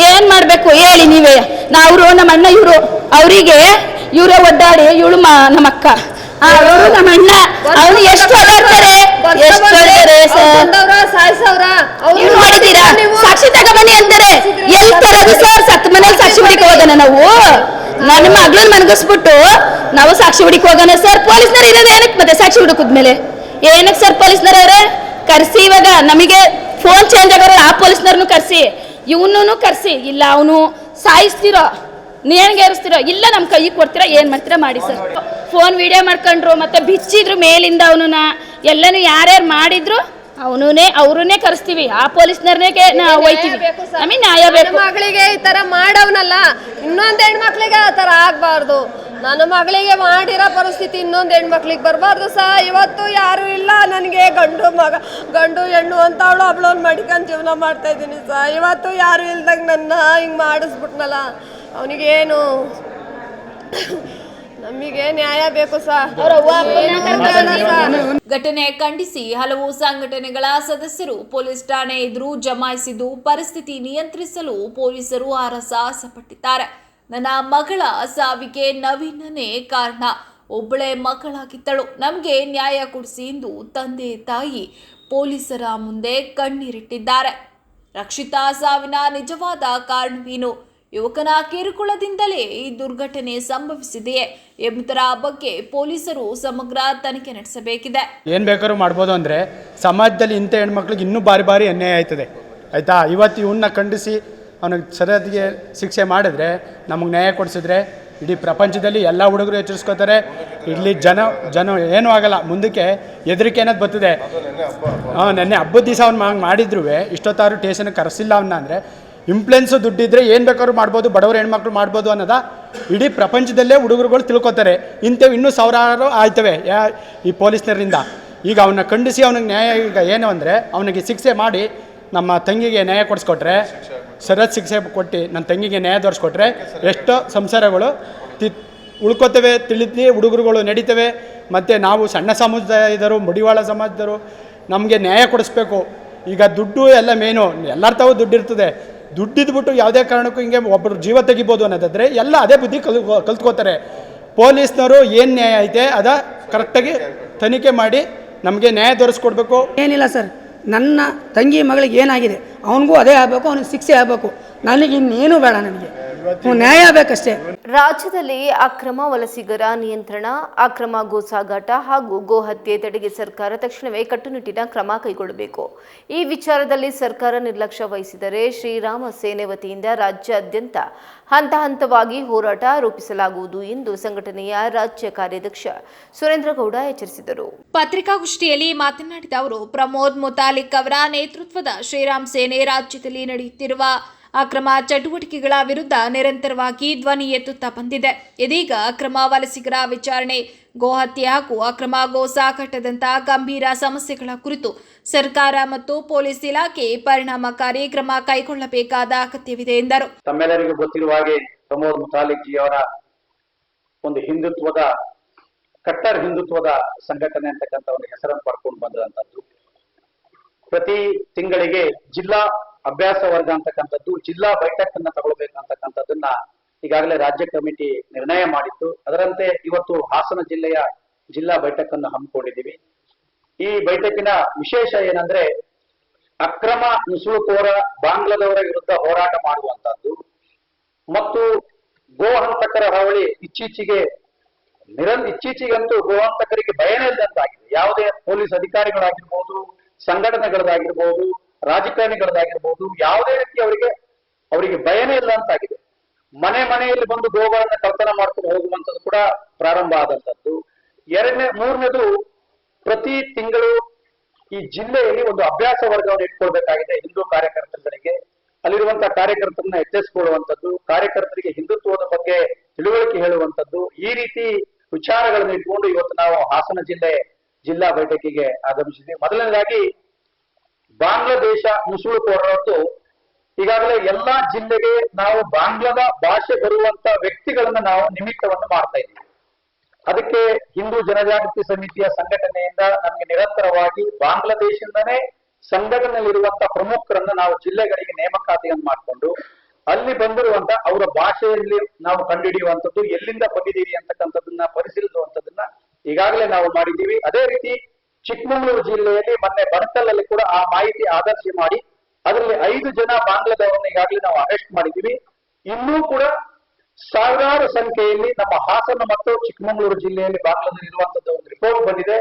ಏನ್ ಮಾಡ್ಬೇಕು ಹೇಳಿ ನೀವೇ? ನಾವು ನಮ್ಮ ಅಣ್ಣ ಇವರು ಅವರಿಗೆ ಇವರೇ ಒಡ್ಡಾಡಿ ಇವಳು ನಮ್ಮ ಅಕ್ಕ ಅವರು ನಮ್ಮ ಅಣ್ಣ ಅವನು ಎಷ್ಟು ಓಡಾಡ್ತಾರೆ ನೀವು ನೋಡಿದ್ದೀರಾ? ಸಾಕ್ಷಿ ತಗೊಬನ್ನಿ ಅಂತಾರೆ. ಎಲ್ಲಿ ತರೋದು ಸರ್? ಸತ್ ಮನೇಲಿ ಸಾಕ್ಷಿ ಹೊಡಿಕ್ ಹೋಗೋಣ ನಾವು? ನನ್ನ ಮಗಳನ್ನ ಮನಗಿಸ್ಬಿಟ್ಟು ನಾವು ಸಾಕ್ಷಿ ಹೊಡಿಕ್ ಹೋಗೋಣ ಸರ್? ಪೊಲೀಸ್ನವ್ರು ಇರೋದು ಏನಕ್ಕೆ ಮತ್ತೆ ಸಾಕ್ಷಿ ಹುಡುಕದ್ಮೇಲೆ ಏನಕ್ಕೆ ಸರ್? ಪೊಲೀಸ್ನವ್ರೆ ಕರ್ಸಿ, ಇವಾಗ ನಮಗೆ ಫೋನ್ ಚೇಂಜ್ ಆಗೋರು ಆ ಪೊಲೀಸ್ನವ್ರನ್ನು ಕರ್ಸಿ, ಇವನು ಕರ್ಸಿ. ಇಲ್ಲ ಅವನು ಸಾಯಿಸ್ತಿರೋ ನೇಣಿಗೆ ಏರಿಸ್ತಿರೋ, ಇಲ್ಲ ನಮ್ಮ ಕೈಗೆ ಕೊಡ್ತೀರಾ, ಏನು ಮಾಡ್ತೀರಾ ಮಾಡಿ ಸರ್. ಫೋನ್ ವಿಡಿಯೋ ಮಾಡ್ಕೊಂಡ್ರು, ಮತ್ತೆ ಬಿಚ್ಚಿದ್ರು ಮೇಲಿಂದ ಅವನನ್ನ. ಎಲ್ಲನೂ ಯಾರ್ಯಾರು ಮಾಡಿದ್ರು ಅವ್ರನ್ನೇ ಕರೆಸ್ತೀವಿ, ಆ ಪೊಲೀಸ್ನವ್ರನ್ನೇ ನಾವು ಹೋಯ್ತೀವಿ. ನಮಗೆ ನ್ಯಾಯ ಬೇಕು. ಮಗಳಿಗೆ ಈ ತರ ಮಾಡವನಲ್ಲ, ಇನ್ನೊಂದು ಹೆಣ್ಮಕ್ಳಿಗೆ ಆ ತರ ಆಗ್ಬಾರ್ದು. ನನ್ನ ಮಗಳಿಗೆ ಮಾಡಿರೋ ಪರಿಸ್ಥಿತಿ ಇನ್ನೊಂದು ಹೆಣ್ಮಕ್ಳಿಗೆ ಬರಬಾರ್ದು ಇವತ್ತು ಯಾರು ಇಲ್ಲ ನನಗೆ, ಗಂಡು ಹೆಣ್ಣು ಅಂತ ಅವಳೊಂದು ಮಡಿಕೊಂಡು ಜೀವನ ಮಾಡ್ತಾ ಇದ್ದೀನಿ ಇವತ್ತು ಯಾರು ಇಲ್ದಂಗೆ ನನ್ನ ಹಿಂಗೆ ಮಾಡಿಸ್ಬಿಟ್ನಲ್ಲ. ಅವನಿಗೇನು ನಮಗೆ ನ್ಯಾಯ ಬೇಕು ಘಟನೆ ಖಂಡಿಸಿ ಹಲವು ಸಂಘಟನೆಗಳ ಸದಸ್ಯರು ಪೊಲೀಸ್ ಠಾಣೆ ಎದುರು ಜಮಾಯಿಸಿದ್ದು ಪರಿಸ್ಥಿತಿ ನಿಯಂತ್ರಿಸಲು ಪೊಲೀಸರು ಹರಸಾಹಸ ಪಟ್ಟಿದ್ದಾರೆ. ನನ್ನ ಮಗಳ ಸಾವಿಗೆ ನವೀನನೇ ಕಾರಣ, ಒಬ್ಬಳೇ ಮಗಳಾಗಿದ್ದಳು, ನಮಗೆ ನ್ಯಾಯ ಕೊಡಿಸಿ ಎಂದು ತಂದೆ ತಾಯಿ ಪೊಲೀಸರ ಮುಂದೆ ಕಣ್ಣೀರಿಟ್ಟಿದ್ದಾರೆ. ರಕ್ಷಿತಾ ಸಾವಿನ ನಿಜವಾದ ಕಾರಣವೇನು? ಯುವಕನ ಕಿರುಕುಳದಿಂದಲೇ ಈ ದುರ್ಘಟನೆ ಸಂಭವಿಸಿದೆಯೇ ಎಂಬುದರ ಬಗ್ಗೆ ಪೊಲೀಸರು ಸಮಗ್ರ ತನಿಖೆ ನಡೆಸಬೇಕಿದೆ. ಏನು ಬೇಕಾದ್ರೂ ಮಾಡ್ಬೋದು ಅಂದರೆ ಸಮಾಜದಲ್ಲಿ ಇಂಥ ಹೆಣ್ಮಕ್ಳಿಗೆ ಇನ್ನೂ ಬಾರಿ ಅನ್ಯಾಯ ಆಯ್ತದೆ ಆಯಿತಾ. ಇವತ್ತು ಇವನ್ನ ಖಂಡಿಸಿ ಅವನಿಗೆ ಸರಿಯಾದಿಗೆ ಶಿಕ್ಷೆ ಮಾಡಿದ್ರೆ, ನಮಗೆ ನ್ಯಾಯ ಕೊಡಿಸಿದ್ರೆ ಇಡೀ ಪ್ರಪಂಚದಲ್ಲಿ ಎಲ್ಲ ಹುಡುಗರು ಎಚ್ಚರಿಸ್ಕೋತಾರೆ. ಇಲ್ಲಿ ಜನ ಏನೂ ಆಗಲ್ಲ, ಮುಂದಕ್ಕೆ ಹೆದರಿಕೆ ಅನ್ನೋದು ಬರ್ತದೆ. ನೆನ್ನೆ ಹಬ್ಬದ ದಿವಸ ಅವ್ನು ಮಾಡಿದ್ರು ಇಷ್ಟೊತ್ತಾರು ಟೇಷನ್ಗೆ ಕರೆಸಿಲ್ಲ ಅವನ್ನ ಅಂದರೆ ಇಂಪ್ಲೆನ್ಸು ದುಡ್ಡಿದ್ರೆ ಏನು ಬೇಕಾದ್ರೂ ಮಾಡ್ಬೋದು, ಬಡವರು ಹೆಣ್ಮಕ್ಳು ಮಾಡ್ಬೋದು ಅನ್ನೋದ ಇಡೀ ಪ್ರಪಂಚದಲ್ಲೇ ಹುಡುಗರುಗಳು ತಿಳ್ಕೊತಾರೆ. ಇಂಥವು ಇನ್ನೂ ಸಾವಿರಾರು ಆಯ್ತವೆ ಈ ಪೊಲೀಸ್ನರಿಂದ. ಈಗ ಅವನ್ನ ಖಂಡಿಸಿ ಅವನಿಗೆ ನ್ಯಾಯ ಈಗ ಏನು ಅಂದರೆ ಅವನಿಗೆ ಶಿಕ್ಷೆ ಮಾಡಿ ನಮ್ಮ ತಂಗಿಗೆ ನ್ಯಾಯ ಕೊಡಿಸ್ಕೊಟ್ರೆ, ಸರಿಯಾದ ಶಿಕ್ಷೆ ಕೊಟ್ಟು ನನ್ನ ತಂಗಿಗೆ ನ್ಯಾಯ ತೋರಿಸ್ಕೊಟ್ರೆ ಎಷ್ಟೋ ಸಂಸಾರಗಳು ಉಳ್ಕೋತವೆ, ತಿಳಿದು ಹುಡುಗರುಗಳು ನಡೀತವೆ. ಮತ್ತು ನಾವು ಸಣ್ಣ ಸಮಾಜದವರು, ಮಡಿವಾಳ ಸಮಾಜದವರು ನಮಗೆ ನ್ಯಾಯ ಕೊಡಿಸ್ಬೇಕು. ಈಗ ದುಡ್ಡು ಎಲ್ಲ ಮೇನು, ಎಲ್ಲರ ತಾವು ದುಡ್ಡು ಇರ್ತದೆ. ದುಡ್ಡಿದ್ಬಿಟ್ಟು ಯಾವುದೇ ಕಾರಣಕ್ಕೂ ಹಿಂಗೆ ಒಬ್ಬರು ಜೀವ ತೆಗಿಬೋದು ಅನ್ನೋದಾದರೆ ಎಲ್ಲ ಅದೇ ಬುದ್ಧಿ ಕಲ್ತ್ಕೋತಾರೆ. ಪೊಲೀಸ್ನವರು ಏನು ನ್ಯಾಯ ಐತೆ ಅದ ಕರೆಕ್ಟಾಗಿ ತನಿಖೆ ಮಾಡಿ ನಮಗೆ ನ್ಯಾಯ ತೋರಿಸ್ಕೊಡ್ಬೇಕು. ಏನಿಲ್ಲ ಸರ್, ನನ್ನ ತಂಗಿ ಮಗಳಿಗೆ ಏನಾಗಿದೆ ಅವನಿಗೂ ಅದೇ ಆಗಬೇಕು, ಅವನಿಗೆ ಶಿಕ್ಷೆ ಆಗಬೇಕು. ನನಗೆ ಇನ್ನೇನು ಬೇಡ, ನನಗೆ ನ್ಯಾಯ ಆಗಬೇಕಷ್ಟೇ. ರಾಜ್ಯದಲ್ಲಿ ಅಕ್ರಮ ವಲಸಿಗರ ನಿಯಂತ್ರಣ, ಅಕ್ರಮ ಗೋಸಾಗಾಟ ಹಾಗೂ ಗೋಹತ್ಯೆ ತಡೆಗೆ ಸರ್ಕಾರ ತಕ್ಷಣವೇ ಕಟ್ಟುನಿಟ್ಟಿನ ಕ್ರಮ ಕೈಗೊಳ್ಳಬೇಕು. ಈ ವಿಚಾರದಲ್ಲಿ ಸರ್ಕಾರ ನಿರ್ಲಕ್ಷ್ಯ ವಹಿಸಿದರೆ ಶ್ರೀರಾಮ ಸೇನೆ ವತಿಯಿಂದ ರಾಜ್ಯಾದ್ಯಂತ ಹಂತ ಹಂತವಾಗಿ ಹೋರಾಟ ರೂಪಿಸಲಾಗುವುದು ಎಂದು ಸಂಘಟನೆಯ ರಾಜ್ಯ ಕಾರ್ಯಾಧ್ಯಕ್ಷ ಸುರೇಂದ್ರಗೌಡ ಎಚ್ಚರಿಸಿದರು. ಪತ್ರಿಕಾಗೋಷ್ಠಿಯಲ್ಲಿ ಮಾತನಾಡಿದ ಅವರು, ಪ್ರಮೋದ್ ಮುತಾಲಿಕ್ ಅವರ ನೇತೃತ್ವದ ಶ್ರೀರಾಮ್ ಸೇನೆ ರಾಜ್ಯದಲ್ಲಿ ನಡೆಯುತ್ತಿರುವ ಅಕ್ರಮ ಚಟುವಟಿಕೆಗಳ ವಿರುದ್ಧ ನಿರಂತರವಾಗಿ ಧ್ವನಿ ಎತ್ತುತ್ತಾ ಬಂದಿದೆ. ಇದೀಗ ಅಕ್ರಮ ವಲಸಿಗರ ವಿಚಾರಣೆ, ಗೋಹತ್ಯೆ ಹಾಗೂ ಅಕ್ರಮ ಗೋಸಾಗಾಟದಂತಹ ಗಂಭೀರ ಸಮಸ್ಯೆಗಳ ಕುರಿತು ಸರ್ಕಾರ ಮತ್ತು ಪೊಲೀಸ್ ಇಲಾಖೆ ಪರಿಣಾಮಕಾರಿ ಕ್ರಮ ಕೈಗೊಳ್ಳಬೇಕಾದ ಅಗತ್ಯವಿದೆ ಎಂದರು. ತಮ್ಮೆಲ್ಲರಿಗೂ ಗೊತ್ತಿರುವ ಹಾಗೆ ಪ್ರಮೋದ್ ಮುತಾಲಿಕ್ ಜಿ ಅವರ ಒಂದು ಹಿಂದುತ್ವದ, ಕಟ್ಟರ್ ಹಿಂದುತ್ವದ ಸಂಘಟನೆ ಅಂತಕ್ಕಂಥ ಒಂದು ಹೆಸರನ್ನು ಪಡ್ಕೊಂಡು ಬಂದಂತದ್ದು. ಪ್ರತಿ ತಿಂಗಳಿಗೆ ಜಿಲ್ಲಾ ಅಭ್ಯಾಸ ವರ್ಗ ಅಂತಕ್ಕಂಥದ್ದು, ಜಿಲ್ಲಾ ಬೈಠಕ್ ಅನ್ನ ತಗೊಳ್ಬೇಕಂತಕ್ಕಂಥದ್ದನ್ನ ಈಗಾಗಲೇ ರಾಜ್ಯ ಕಮಿಟಿ ನಿರ್ಣಯ ಮಾಡಿತ್ತು. ಅದರಂತೆ ಇವತ್ತು ಹಾಸನ ಜಿಲ್ಲೆಯ ಜಿಲ್ಲಾ ಬೈಠಕ್ ಅನ್ನು ಹಮ್ಮಿಕೊಂಡಿದ್ದೀವಿ. ಈ ಬೈಠಕಿನ ವಿಶೇಷ ಏನಂದ್ರೆ, ಅಕ್ರಮ ನುಸುಳುಕೋರ ಬಾಂಗ್ಲಾದವರ ವಿರುದ್ಧ ಹೋರಾಟ ಮಾಡುವಂತದ್ದು ಮತ್ತು ಗೋಹಂತಕರ ಹಾವಳಿ ಇತ್ತೀಚೆಗಂತೂ ಗೋಹಂತಕರಿಗೆ ಭಯನೇ ಇಲ್ಲದಂತಾಗಿದೆ. ಯಾವುದೇ ಪೊಲೀಸ್ ಅಧಿಕಾರಿಗಳಾಗಿರ್ಬೋದು, ಸಂಘಟನೆಗಳದಾಗಿರ್ಬೋದು, ರಾಜಕಾರಣಿಗಳದಾಗಿರ್ಬೋದು, ಯಾವುದೇ ರೀತಿ ಅವರಿಗೆ ಭಯನೇ ಇಲ್ಲ ಅಂತಾಗಿದೆ. ಮನೆಯಲ್ಲಿ ಬಂದು ಗೋಗಳನ್ನ ಕಳ್ತನ ಮಾಡ್ಕೊಂಡು ಹೋಗುವಂಥದ್ದು ಕೂಡ ಪ್ರಾರಂಭ ಆದಂಥದ್ದು. ಮೂರನೇದು, ಪ್ರತಿ ತಿಂಗಳು ಈ ಜಿಲ್ಲೆಯಲ್ಲಿ ಒಂದು ಅಭ್ಯಾಸ ವರ್ಗವನ್ನು ಇಟ್ಕೊಳ್ಬೇಕಾಗಿದೆ ಹಿಂದೂ ಕಾರ್ಯಕರ್ತರಿಗೆ. ಅಲ್ಲಿರುವಂತಹ ಕಾರ್ಯಕರ್ತರನ್ನ ಎಚ್ಚರಿಸಿಕೊಳ್ಳುವಂಥದ್ದು, ಕಾರ್ಯಕರ್ತರಿಗೆ ಹಿಂದುತ್ವದ ಬಗ್ಗೆ ತಿಳುವಳಿಕೆ ಹೇಳುವಂಥದ್ದು, ಈ ರೀತಿ ವಿಚಾರಗಳನ್ನು ಇಟ್ಕೊಂಡು ಇವತ್ತು ನಾವು ಹಾಸನ ಜಿಲ್ಲಾ ಬೈಠಕಿಗೆ ಆಗಮಿಸಿದ್ವಿ. ಮೊದಲನೇದಾಗಿ ಬಾಂಗ್ಲಾದೇಶ ನುಸುಳುಕೋರರದ್ದು ಈಗಾಗಲೇ ಎಲ್ಲಾ ಜಿಲ್ಲೆಗೆ ನಾವು ಬಾಂಗ್ಲಾದ ಭಾಷೆ ಬರುವಂತ ವ್ಯಕ್ತಿಗಳನ್ನ ನಾವು ನಿಮಿತ್ತವನ್ನು ಮಾಡ್ತಾ ಇದ್ದೀವಿ. ಅದಕ್ಕೆ ಹಿಂದೂ ಜನಜಾಗೃತಿ ಸಮಿತಿಯ ಸಂಘಟನೆಯಿಂದ ನಮಗೆ ನಿರಂತರವಾಗಿ ಬಾಂಗ್ಲಾದೇಶದಿಂದನೇ ಸಂಘಟನೆಯಲ್ಲಿರುವಂತಹ ಪ್ರಮುಖರನ್ನ ನಾವು ಜಿಲ್ಲೆಗಳಿಗೆ ನೇಮಕಾತಿಯನ್ನು ಮಾಡಿಕೊಂಡು ಅಲ್ಲಿ ಬಂದಿರುವಂತ ಅವರ ಭಾಷೆಯಲ್ಲಿ ನಾವು ಕಂಡುಹಿಡಿಯುವಂಥದ್ದು, ಎಲ್ಲಿಂದ ಬಂದಿದ್ದೀರಿ ಅಂತಕ್ಕಂಥದ್ದನ್ನ ಪರಿಶೀಲಿಸುವಂಥದ್ದನ್ನ ಈಗಾಗಲೇ ನಾವು ಮಾಡಿದ್ದೀವಿ. ಅದೇ ರೀತಿ ಚಿಕ್ಕಮಗಳೂರು ಜಿಲ್ಲೆಯಲ್ಲಿ ಮೊನ್ನೆ ಬಣಕಲ್ಲಲ್ಲಿ ಕೂಡ ಆ ಮಾಹಿತಿ ಆಧರಿಸಿ ಮಾಡಿ ಅದರಲ್ಲಿ 5 ಜನ ಬಾಂಗ್ಲಾದವರನ್ನ ಈಗಾಗಲೇ ನಾವು ಅರೆಸ್ಟ್ ಮಾಡಿದ್ದೀವಿ. ಇನ್ನೂ ಕೂಡ ಸಾವಿರಾರು ಸಂಖ್ಯೆಯಲ್ಲಿ ನಮ್ಮ ಹಾಸನ ಮತ್ತು ಚಿಕ್ಕಮಗಳೂರು ಜಿಲ್ಲೆಯಲ್ಲಿ ಬಾಂಗ್ಲಾದಲ್ಲಿ ಇರುವಂತದ್ದು ಒಂದು ರಿಪೋರ್ಟ್ ಬಂದಿದೆ.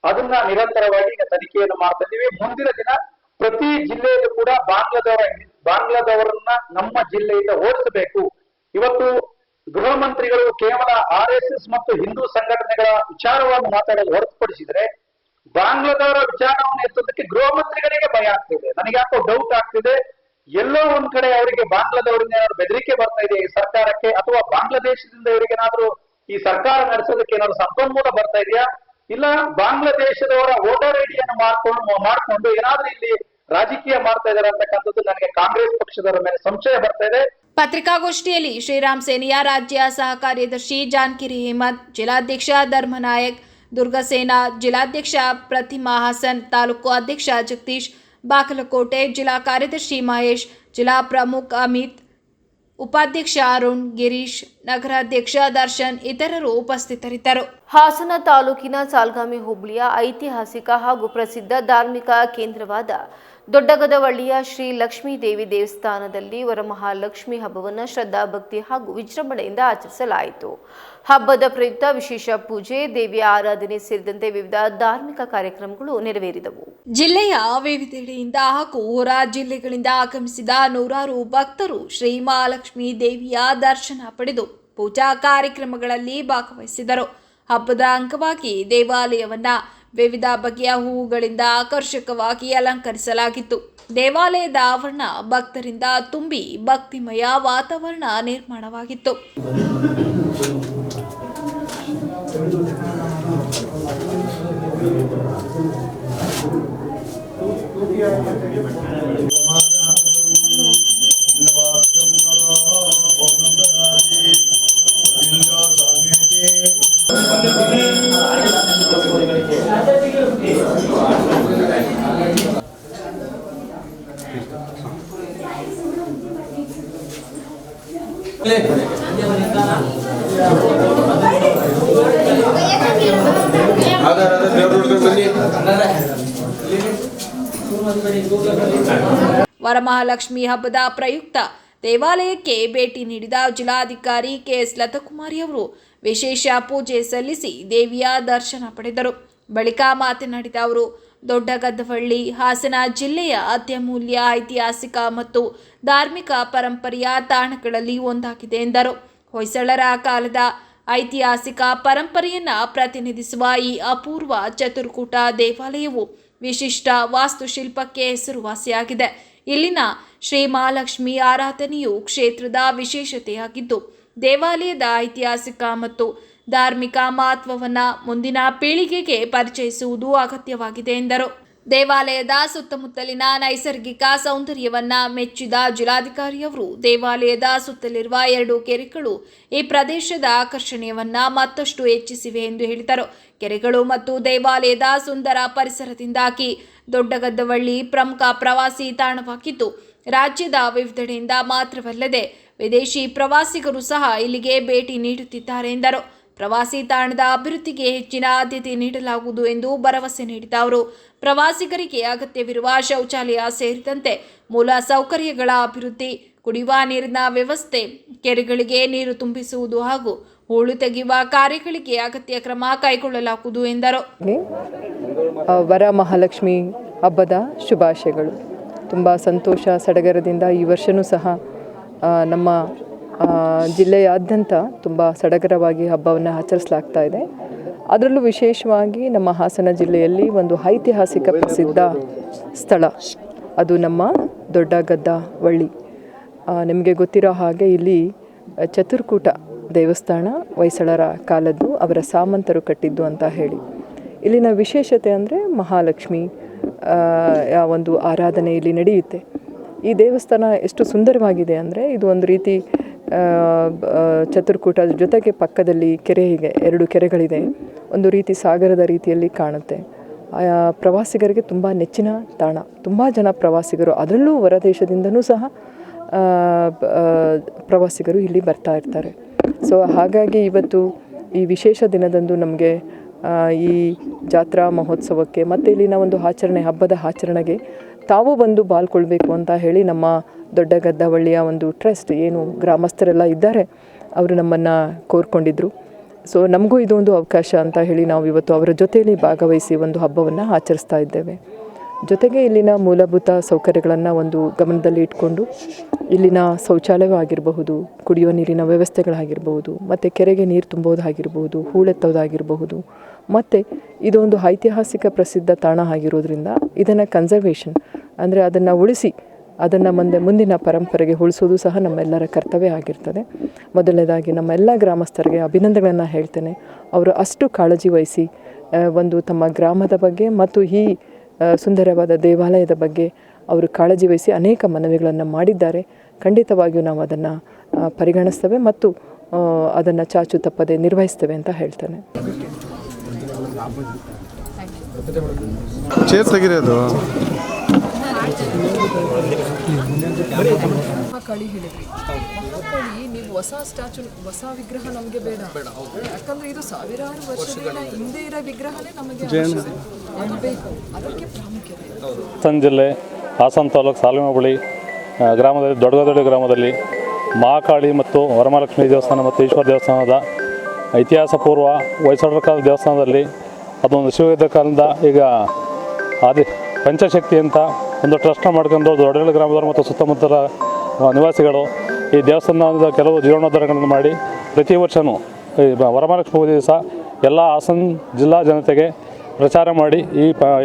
ಅದನ್ನ ನಿರಂತರವಾಗಿ ಈಗ ತನಿಖೆಯನ್ನು ಮಾಡ್ತಾ ಇದ್ದೀವಿ. ಮುಂದಿನ ದಿನ ಪ್ರತಿ ಜಿಲ್ಲೆಯಲ್ಲೂ ಕೂಡ ಬಾಂಗ್ಲಾದವರನ್ನ ನಮ್ಮ ಜಿಲ್ಲೆಯಿಂದ ಓಡಿಸಬೇಕು. ಇವತ್ತು ಗೃಹ ಮಂತ್ರಿಗಳು ಕೇವಲ RSS ಮತ್ತು ಹಿಂದೂ ಸಂಘಟನೆಗಳ ವಿಚಾರವನ್ನು ಮಾತಾಡಲು ಹೊರತುಪಡಿಸಿದ್ರೆ ಬಾಂಗ್ಲಾದವರ ವಿಚಾರವನ್ನು ಎತ್ತೋದಕ್ಕೆ ಗೃಹ ಮಂತ್ರಿಗಳಿಗೆ ಭಯ ಆಗ್ತಿದೆ. ನನಗೆ ಯಾಕೋ ಡೌಟ್ ಆಗ್ತಿದೆ, ಎಲ್ಲೋ ಒಂದ್ ಕಡೆ ಅವರಿಗೆ ಬಾಂಗ್ಲಾದವರಿಂದ ಏನಾದ್ರು ಬೆದರಿಕೆ ಬರ್ತಾ ಇದೆ ಈ ಸರ್ಕಾರಕ್ಕೆ, ಅಥವಾ ಬಾಂಗ್ಲಾದೇಶದಿಂದ ಇವರಿಗೆ ಏನಾದ್ರು ಈ ಸರ್ಕಾರ ನಡೆಸೋದಕ್ಕೆ ಏನಾದ್ರು ಸಂಪನ್ಮೂಲ ಬರ್ತಾ ಇದೆಯಾ, ಇಲ್ಲ ಬಾಂಗ್ಲಾದೇಶದವರ ವೋಟರ್ ಐಡಿಯನ್ನು ಮಾಡ್ಕೊಂಡು ಏನಾದ್ರೂ ಇಲ್ಲಿ ರಾಜಕೀಯ ಮಾಡ್ತಾ ಇದಾರೆ ಅಂತಕ್ಕಂಥದ್ದು ನನಗೆ ಕಾಂಗ್ರೆಸ್ ಪಕ್ಷದವರ ಮೇಲೆ ಸಂಶಯ ಬರ್ತಾ ಇದೆ. ಪತ್ರಿಕಾಗೋಷ್ಠಿಯಲ್ಲಿ ಶ್ರೀರಾಮ್ ಸೇನೆಯ ರಾಜ್ಯ ಸಹ ಕಾರ್ಯದರ್ಶಿ ಜಾನ್ಕಿರಿ ಅಹಮದ್, ಜಿಲ್ಲಾಧ್ಯಕ್ಷ ಧರ್ಮನಾಯಕ್, ದುರ್ಗಸೇನಾ ಜಿಲ್ಲಾಧ್ಯಕ್ಷ ಪ್ರತಿಮಾ ಹಾಸನ್, ತಾಲೂಕು ಅಧ್ಯಕ್ಷ ಜಗದೀಶ್, ಬಾಗಲಕೋಟೆ ಜಿಲ್ಲಾ ಕಾರ್ಯದರ್ಶಿ ಮಹೇಶ್, ಜಿಲ್ಲಾ ಪ್ರಮುಖ ಅಮಿತ್, ಉಪಾಧ್ಯಕ್ಷ ಅರುಣ್, ಗಿರೀಶ್, ನಗರಾಧ್ಯಕ್ಷ ದರ್ಶನ್ ಇತರರು ಉಪಸ್ಥಿತರಿದ್ದರು. ಹಾಸನ ತಾಲೂಕಿನ ಸಾಲ್ಗಾಮಿ ಹೋಬಳಿಯ ಐತಿಹಾಸಿಕ ಹಾಗೂ ಪ್ರಸಿದ್ಧ ಧಾರ್ಮಿಕ ಕೇಂದ್ರವಾದ ದೊಡ್ಡಗದವಳ್ಳಿಯ ಶ್ರೀ ಲಕ್ಷ್ಮೀ ದೇವಿ ದೇವಸ್ಥಾನದಲ್ಲಿ ವರಮಹಾಲಕ್ಷ್ಮಿ ಹಬ್ಬವನ್ನು ಶ್ರದ್ಧಾಭಕ್ತಿ ಹಾಗೂ ವಿಜೃಂಭಣೆಯಿಂದ ಆಚರಿಸಲಾಯಿತು. ಹಬ್ಬದ ಪ್ರಯುಕ್ತ ವಿಶೇಷ ಪೂಜೆ, ದೇವಿಯ ಆರಾಧನೆ ಸೇರಿದಂತೆ ವಿವಿಧ ಧಾರ್ಮಿಕ ಕಾರ್ಯಕ್ರಮಗಳು ನೆರವೇರಿದವು. ಜಿಲ್ಲೆಯ ವಿವಿಧೆಡೆಯಿಂದ ಹಾಗೂ ಹೊರ ಜಿಲ್ಲೆಗಳಿಂದ ಆಗಮಿಸಿದ ನೂರಾರು ಭಕ್ತರು ಶ್ರೀ ಮಹಾಲಕ್ಷ್ಮಿ ದೇವಿಯ ದರ್ಶನ ಪಡೆದು ಪೂಜಾ ಕಾರ್ಯಕ್ರಮಗಳಲ್ಲಿ ಭಾಗವಹಿಸಿದರು. ಹಬ್ಬದ ಅಂಗವಾಗಿ ದೇವಾಲಯವನ್ನ ವಿವಿಧ ಬಗೆಯ ಹೂವುಗಳಿಂದ ಆಕರ್ಷಕವಾಗಿ ಅಲಂಕರಿಸಲಾಗಿತ್ತು. ದೇವಾಲಯದ ಆವರಣ ಭಕ್ತರಿಂದ ತುಂಬಿ ಭಕ್ತಿಮಯ ವಾತಾವರಣ ನಿರ್ಮಾಣವಾಗಿತ್ತು. ವರಮಹಾಲಕ್ಷ್ಮಿ ಹಬ್ಬದ ಪ್ರಯುಕ್ತ ದೇವಾಲಯಕ್ಕೆ ಭೇಟಿ ನೀಡಿದ ಜಿಲ್ಲಾಧಿಕಾರಿ KS ಲತಾಕುಮಾರಿ ಅವರು ವಿಶೇಷ ಪೂಜೆ ಸಲ್ಲಿಸಿ ದೇವಿಯ ದರ್ಶನ ಪಡೆದರು. ಬಳಿಕ ಮಾತನಾಡಿದ ಅವರು, ದೊಡ್ಡಗದ್ದವಳ್ಳಿ ಹಾಸನ ಜಿಲ್ಲೆಯ ಅತ್ಯಮೂಲ್ಯ ಐತಿಹಾಸಿಕ ಮತ್ತು ಧಾರ್ಮಿಕ ಪರಂಪರೆಯ ತಾಣಗಳಲ್ಲಿ ಒಂದಾಗಿದೆ ಎಂದರು. ಹೊಯ್ಸಳರ ಕಾಲದ ಐತಿಹಾಸಿಕ ಪರಂಪರೆಯನ್ನು ಪ್ರತಿನಿಧಿಸುವ ಈ ಅಪೂರ್ವ ಚತುರ್ಕೂಟ ದೇವಾಲಯವು ವಿಶಿಷ್ಟ ವಾಸ್ತುಶಿಲ್ಪಕ್ಕೆ ಹೆಸರುವಾಸಿಯಾಗಿದೆ. ಇಲ್ಲಿನ ಶ್ರೀ ಮಹಾಲಕ್ಷ್ಮಿ ಆರಾಧನೆಯು ಕ್ಷೇತ್ರದ ವಿಶೇಷತೆಯಾಗಿದ್ದು, ದೇವಾಲಯದ ಐತಿಹಾಸಿಕ ಮತ್ತು ಧಾರ್ಮಿಕ ಮಹತ್ವವನ್ನು ಮುಂದಿನ ಪೀಳಿಗೆಗೆ ಪರಿಚಯಿಸುವುದು ಅಗತ್ಯವಾಗಿದೆ ಎಂದರು. ದೇವಾಲಯದ ಸುತ್ತಮುತ್ತಲಿನ ನೈಸರ್ಗಿಕ ಸೌಂದರ್ಯವನ್ನ ಮೆಚ್ಚಿದ ಜಿಲ್ಲಾಧಿಕಾರಿಯವರು ದೇವಾಲಯದ ಸುತ್ತಲಿರುವ 2 ಕೆರೆಗಳು ಈ ಪ್ರದೇಶದ ಆಕರ್ಷಣೆಯನ್ನ ಮತ್ತಷ್ಟು ಹೆಚ್ಚಿಸಿವೆ ಎಂದು ಹೇಳಿದರು. ಕೆರೆಗಳು ಮತ್ತು ದೇವಾಲಯದ ಸುಂದರ ಪರಿಸರದಿಂದಾಗಿ ದೊಡ್ಡಗದ್ದವಳ್ಳಿ ಪ್ರಮುಖ ಪ್ರವಾಸಿ ತಾಣವಾಗಿದ್ದು, ರಾಜ್ಯದ ವಿವಿಧೆಡೆಯಿಂದ ಮಾತ್ರವಲ್ಲದೆ ವಿದೇಶಿ ಪ್ರವಾಸಿಗರು ಸಹ ಇಲ್ಲಿಗೆ ಭೇಟಿ ನೀಡುತ್ತಿದ್ದಾರೆ ಎಂದರು. ಪ್ರವಾಸಿ ತಾಣದ ಅಭಿವೃದ್ಧಿಗೆ ಹೆಚ್ಚಿನ ಆದ್ಯತೆ ನೀಡಲಾಗುವುದು ಎಂದು ಭರವಸೆ ನೀಡಿದ ಅವರು, ಪ್ರವಾಸಿಗರಿಗೆ ಅಗತ್ಯವಿರುವ ಶೌಚಾಲಯ ಸೇರಿದಂತೆ ಮೂಲ ಸೌಕರ್ಯಗಳ ಅಭಿವೃದ್ಧಿ, ಕುಡಿಯುವ ನೀರಿನ ವ್ಯವಸ್ಥೆ, ಕೆರೆಗಳಿಗೆ ನೀರು ತುಂಬಿಸುವುದು ಹಾಗೂ ಹೂಳು ತೆಗೆಯುವ ಕಾರ್ಯಗಳಿಗೆ ಅಗತ್ಯ ಕ್ರಮ ಕೈಗೊಳ್ಳಲಾಗುವುದು ಎಂದರು. ವರಮಹಾಲಕ್ಷ್ಮಿ ಹಬ್ಬದ ಶುಭಾಶಯಗಳು. ತುಂಬ ಸಂತೋಷ, ಸಡಗರದಿಂದ ಈ ವರ್ಷವೂ ಸಹ ನಮ್ಮ ಜಿಲ್ಲೆಯಾದ್ಯಂತ ತುಂಬ ಸಡಗರವಾಗಿ ಹಬ್ಬವನ್ನು ಆಚರಿಸಲಾಗ್ತಾ ಇದೆ. ಅದರಲ್ಲೂ ವಿಶೇಷವಾಗಿ ನಮ್ಮ ಹಾಸನ ಜಿಲ್ಲೆಯಲ್ಲಿ ಒಂದು ಐತಿಹಾಸಿಕ ಪ್ರಸಿದ್ಧ ಸ್ಥಳ, ಅದು ನಮ್ಮ ದೊಡ್ಡಗದ್ದವಳ್ಳಿ. ನಿಮಗೆ ಗೊತ್ತಿರೋ ಹಾಗೆ ಇಲ್ಲಿ ಚತುರ್ಕೂಟ ದೇವಸ್ಥಾನ ಹೊಯ್ಸಳರ ಕಾಲದ್ದು, ಅವರ ಸಾಮಂತರು ಕಟ್ಟಿದ್ದು ಅಂತ ಹೇಳಿ. ಇಲ್ಲಿನ ವಿಶೇಷತೆ ಅಂದರೆ ಮಹಾಲಕ್ಷ್ಮಿ ಒಂದು ಆರಾಧನೆ ಇಲ್ಲಿ ನಡೆಯುತ್ತೆ. ಈ ದೇವಸ್ಥಾನ ಎಷ್ಟು ಸುಂದರವಾಗಿದೆ ಅಂದರೆ, ಇದು ಒಂದು ರೀತಿ ಚತುರ್ಕೂಟದ ಜೊತೆಗೆ ಪಕ್ಕದಲ್ಲಿ ಕೆರೆ, ಹೀಗೆ 2 ಕೆರೆಗಳಿದೆ, ಒಂದು ರೀತಿ ಸಾಗರದ ರೀತಿಯಲ್ಲಿ ಕಾಣುತ್ತೆ. ಪ್ರವಾಸಿಗರಿಗೆ ತುಂಬ ನೆಚ್ಚಿನ ತಾಣ. ತುಂಬ ಜನ ಪ್ರವಾಸಿಗರು, ಅದರಲ್ಲೂ ಹೊರದೇಶದಿಂದನೂ ಸಹ ಪ್ರವಾಸಿಗರು ಇಲ್ಲಿ ಬರ್ತಾ ಇರ್ತಾರೆ. ಸೊ ಹಾಗಾಗಿ ಇವತ್ತು ಈ ವಿಶೇಷ ದಿನದಂದು ನಮಗೆ ಈ ಜಾತ್ರಾ ಮಹೋತ್ಸವಕ್ಕೆ ಮತ್ತು ಇಲ್ಲಿನ ಒಂದು ಹಬ್ಬದ ಆಚರಣೆಗೆ ತಾವು ಬಂದು ಪಾಲ್ಗೊಳ್ಬೇಕು ಅಂತ ಹೇಳಿ ನಮ್ಮ ದೊಡ್ಡಗದ್ದವಳ್ಳಿಯ ಒಂದು ಟ್ರಸ್ಟ್ ಏನು ಗ್ರಾಮಸ್ಥರೆಲ್ಲ ಇದ್ದಾರೆ ಅವರು ನಮ್ಮನ್ನು ಕೋರ್ಕೊಂಡಿದ್ರು. ಸೊ ನಮಗೂ ಇದೊಂದು ಅವಕಾಶ ಅಂತ ಹೇಳಿ ನಾವು ಇವತ್ತು ಅವರ ಜೊತೆಯಲ್ಲಿ ಭಾಗವಹಿಸಿ ಒಂದು ಹಬ್ಬವನ್ನು ಆಚರಿಸ್ತಾ ಇದ್ದೇವೆ. ಜೊತೆಗೆ ಇಲ್ಲಿನ ಮೂಲಭೂತ ಸೌಕರ್ಯಗಳನ್ನು ಒಂದು ಗಮನದಲ್ಲಿ ಇಟ್ಕೊಂಡು ಇಲ್ಲಿನ ಶೌಚಾಲಯವಾಗಿರಬಹುದು, ಕುಡಿಯುವ ನೀರಿನ ವ್ಯವಸ್ಥೆಗಳಾಗಿರ್ಬೋದು, ಮತ್ತು ಕೆರೆಗೆ ನೀರು ತುಂಬೋದಾಗಿರ್ಬೋದು, ಹೂಳೆತ್ತೋದಾಗಿರಬಹುದು, ಮತ್ತು ಇದೊಂದು ಐತಿಹಾಸಿಕ ಪ್ರಸಿದ್ಧ ತಾಣ ಆಗಿರೋದ್ರಿಂದ ಇದನ್ನು ಕನ್ಸರ್ವೇಷನ್ ಅಂದರೆ ಅದನ್ನು ಉಳಿಸಿ ಅದನ್ನು ಮುಂದಿನ ಪರಂಪರೆಗೆ ಉಳಿಸೋದು ಸಹ ನಮ್ಮೆಲ್ಲರ ಕರ್ತವ್ಯ ಆಗಿರ್ತದೆ. ಮೊದಲನೇದಾಗಿ ನಮ್ಮೆಲ್ಲ ಗ್ರಾಮಸ್ಥರಿಗೆ ಅಭಿನಂದನೆಗಳನ್ನು ಹೇಳ್ತೇನೆ. ಅವರು ಅಷ್ಟು ಕಾಳಜಿ ವಹಿಸಿ ಒಂದು ತಮ್ಮ ಗ್ರಾಮದ ಬಗ್ಗೆ ಮತ್ತು ಈ ಸುಂದರವಾದ ದೇವಾಲಯದ ಬಗ್ಗೆ ಅವರು ಕಾಳಜಿ ವಹಿಸಿ ಅನೇಕ ಮನವಿಗಳನ್ನು ಮಾಡಿದ್ದಾರೆ. ಖಂಡಿತವಾಗಿಯೂ ನಾವು ಅದನ್ನು ಪರಿಗಣಿಸ್ತೇವೆ ಮತ್ತು ಅದನ್ನು ಚಾಚು ತಪ್ಪದೆ ನಿರ್ವಹಿಸ್ತೇವೆ ಅಂತ ಹೇಳ್ತೇನೆ. ಚೇರ್ ತೆಗಿರೋದು ಮಹಾಕಾಳಿ ಹೇಳಿದ್ರಿ. ಮಹಾಕಾಳಿ ನೀವು ಹೊಸ ಸ್ಟ್ಯಾಚು, ಹೊಸ ವಿಗ್ರಹ ನಮಗೆ ಬೇಡ. ಯಾಕಂದ್ರೆ ಇದು ಸಾವಿರಾರು ವರ್ಷಗಳ ಹಿಂದೆ ಇರೋ ವಿಗ್ರಹನೇ ನಮಗೆ ಬೇಕು. ಅದಕ್ಕೆ ಪ್ರಾಮುಖ್ಯತೆ. ಹಾಸನ ಜಿಲ್ಲೆ ಹಾಸನ ತಾಲೂಕು ಸಾಲಿಮ ಬಳಿ ಗ್ರಾಮದಲ್ಲಿ ದೊಡ್ಡಗದಳ್ಳಿ ಗ್ರಾಮದಲ್ಲಿ ಮಹಾಕಾಳಿ ಮತ್ತು ವರಮಹಾಲಕ್ಷ್ಮಿ ದೇವಸ್ಥಾನ ಮತ್ತು ಈಶ್ವರ ದೇವಸ್ಥಾನದ ಇತಿಹಾಸ ಪೂರ್ವ ಹೊಯ್ಸಳರ ಕಾಲದ ದೇವಸ್ಥಾನದಲ್ಲಿ ಅದೊಂದು ಶಿವಯುದ್ಧ ಕಾಲದಿಂದ ಈಗ ಪಂಚಶಕ್ತಿ ಅಂತ ಒಂದು ಟ್ರಸ್ಟ್ನ ಮಾಡ್ಕೊಂಡು ದೊಡ್ಡಗಳ್ಳಿ ಗ್ರಾಮದವರು ಮತ್ತು ಸುತ್ತಮುತ್ತಲ ನಿವಾಸಿಗಳು ಈ ದೇವಸ್ಥಾನದ ಕೆಲವು ಜೀರ್ಣೋದ್ಧಾರಗಳನ್ನು ಮಾಡಿ ಪ್ರತಿ ವರ್ಷವೂ ವರಮಹಾಲಕ್ಷ್ಮಿ ಪೂಜೆ ದಿವಸ ಎಲ್ಲ ಹಾಸನ ಜಿಲ್ಲಾ ಜನತೆಗೆ ಪ್ರಚಾರ ಮಾಡಿ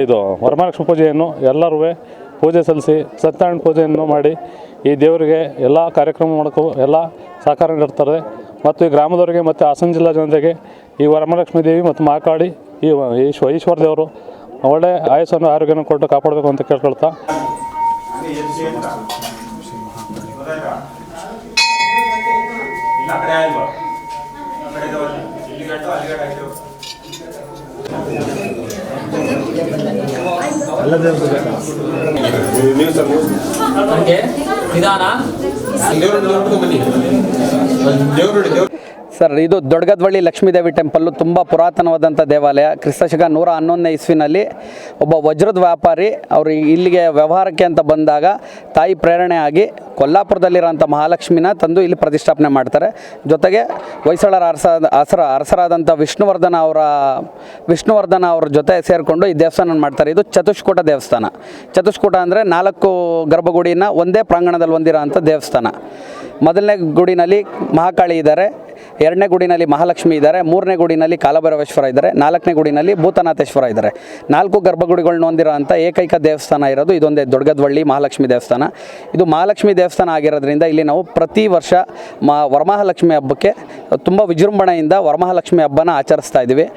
ಇದು ವರಮಹಾಲಕ್ಷ್ಮಿ ಪೂಜೆಯನ್ನು ಎಲ್ಲರೂ ಪೂಜೆ ಸಲ್ಲಿಸಿ ಸತ್ಯನಾರಾಯಣ ಪೂಜೆಯನ್ನು ಮಾಡಿ ಈ ದೇವರಿಗೆ ಎಲ್ಲ ಕಾರ್ಯಕ್ರಮ ಮಾಡೋಕ್ಕೂ ಎಲ್ಲ ಸಹಕಾರ ನೀಡ್ತಾರೆ. ಮತ್ತು ಈ ಗ್ರಾಮದವರಿಗೆ ಮತ್ತು ಹಾಸನ ಜಿಲ್ಲಾ ಜನತೆಗೆ ಈ ವರಮಹಾಲಕ್ಷ್ಮಿ ದೇವಿ ಮತ್ತು ಮಹಾಕಾಳಿ ಈ ಈಶ್ವರ ದೇವರು ಒಳ್ಳೆ ಆಯಸ್ಸನ್ನು ಆರೋಗ್ಯವನ್ನು ಕೊಟ್ಟು ಕಾಪಾಡಬೇಕು ಅಂತ ಕೇಳ್ಕೊಳ್ತಾ ಸರ್, ಇದು ದೊಡ್ಡಗದವಳ್ಳಿ ಲಕ್ಷ್ಮೀದೇವಿ ಟೆಂಪಲ್ಲು ತುಂಬ ಪುರಾತನವಾದಂಥ ದೇವಾಲಯ. ಕ್ರಿಸ್ತಶಕ 111ನೇ ಇಸ್ವಿನಲ್ಲಿ ಒಬ್ಬ ವಜ್ರದ ವ್ಯಾಪಾರಿ ಅವರು ಇಲ್ಲಿಗೆ ವ್ಯವಹಾರಕ್ಕೆ ಅಂತ ಬಂದಾಗ ತಾಯಿ ಪ್ರೇರಣೆ ಆಗಿ ಕೊಲ್ಲಾಪುರದಲ್ಲಿರೋಂಥ ಮಹಾಲಕ್ಷ್ಮಿನ ತಂದು ಇಲ್ಲಿ ಪ್ರತಿಷ್ಠಾಪನೆ ಮಾಡ್ತಾರೆ. ಜೊತೆಗೆ ಹೊಯ್ಸಳರ ಅರಸರಾದಂಥ ವಿಷ್ಣುವರ್ಧನ ಅವರ ಜೊತೆ ಸೇರಿಕೊಂಡು ಈ ದೇವಸ್ಥಾನ ಮಾಡ್ತಾರೆ. ಇದು ಚತುಷ್ಕೂಟ ದೇವಸ್ಥಾನ. ಚತುಷ್ಕೂಟ ಅಂದರೆ 4 ಗರ್ಭಗುಡಿನ ಒಂದೇ ಪ್ರಾಂಗಣದಲ್ಲಿ ಹೊಂದಿರೋ ಅಂಥ ದೇವಸ್ಥಾನ. ಮೊದಲನೇ ಗುಡಿನಲ್ಲಿ ಮಹಾಕಾಳಿ ಇದ್ದಾರೆ, 2ನೇ ಗುಡಿನಲ್ಲಿ ಮಹಾಲಕ್ಷ್ಮಿ ಇದ್ದಾರೆ, 3ನೇ ಗುಡಿನಲ್ಲಿ ಕಾಲಭೈರವೇಶ್ವರ ಇದ್ದಾರೆ, 4ನೇ ಗುಡಿನಲ್ಲಿ ಭೂತನಾಥೇಶ್ವರ ಇದ್ದಾರೆ. 4 ಗರ್ಭಗುಡಿಗಳನ್ನ ಹೊಂದಿರೋ ಅಂಥ ಏಕೈಕ ದೇವಸ್ಥಾನ ಇರೋದು ಇದೊಂದೇ ದೊಡ್ಡಗದವಳ್ಳಿ ಮಹಾಲಕ್ಷ್ಮಿ ದೇವಸ್ಥಾನ. ಇದು ಮಹಾಲಕ್ಷ್ಮಿ ದೇವಸ್ಥಾನ ಆಗಿರೋದ್ರಿಂದ ಇಲ್ಲಿ ನಾವು ಪ್ರತಿ ವರ್ಷ ವರಮಹಾಲಕ್ಷ್ಮಿ ಹಬ್ಬಕ್ಕೆ ತುಂಬ ವಿಜೃಂಭಣೆಯಿಂದ ವರಮಹಾಲಕ್ಷ್ಮಿ ಹಬ್ಬನ ಆಚರಿಸ್ತಾ ಇದ್ದೀವಿ.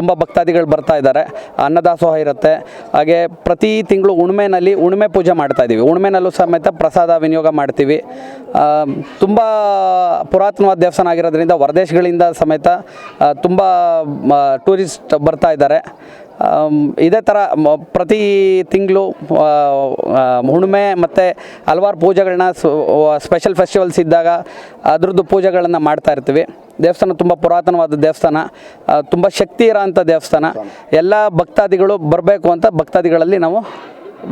ತುಂಬ ಭಕ್ತಾದಿಗಳು ಬರ್ತಾ ಇದ್ದಾರೆ. ಅನ್ನದಾಸೋಹ ಇರುತ್ತೆ. ಹಾಗೆ ಪ್ರತಿ ತಿಂಗಳು ಹುಣ್ಮೆ ಪೂಜೆ ಮಾಡ್ತಾ ಇದ್ದೀವಿ. ಹುಣ್ಮೆನಲ್ಲೂ ಸಮೇತ ಪ್ರಸಾದ ವಿನಿಯೋಗ ಮಾಡ್ತೀವಿ. ತುಂಬ ಪುರಾತನವಾದ ದೇವಸ್ಥಾನ ಆಗಿರೋದ್ರಿಂದ ಹೊರದೇಶಗಳಿಂದ ಸಮೇತ ತುಂಬ ಟೂರಿಸ್ಟ್ ಬರ್ತಾ ಇದ್ದಾರೆ. ಇದೇ ಥರ ಪ್ರತಿ ತಿಂಗಳು ಹುಣ್ಮೆ ಮತ್ತು ಹಲವಾರು ಪೂಜೆಗಳನ್ನ ಸ್ಪೆಷಲ್ ಫೆಸ್ಟಿವಲ್ಸ್ ಇದ್ದಾಗ ಅದರದ್ದು ಪೂಜೆಗಳನ್ನು ಮಾಡ್ತಾ ಇರ್ತೀವಿ. ದೇವಸ್ಥಾನ ತುಂಬ ಪುರಾತನವಾದ ದೇವಸ್ಥಾನ, ತುಂಬ ಶಕ್ತಿ ಇರೋಂಥ ದೇವಸ್ಥಾನ. ಎಲ್ಲ ಭಕ್ತಾದಿಗಳು ಬರಬೇಕು ಅಂತ ಭಕ್ತಾದಿಗಳಲ್ಲಿ ನಾವು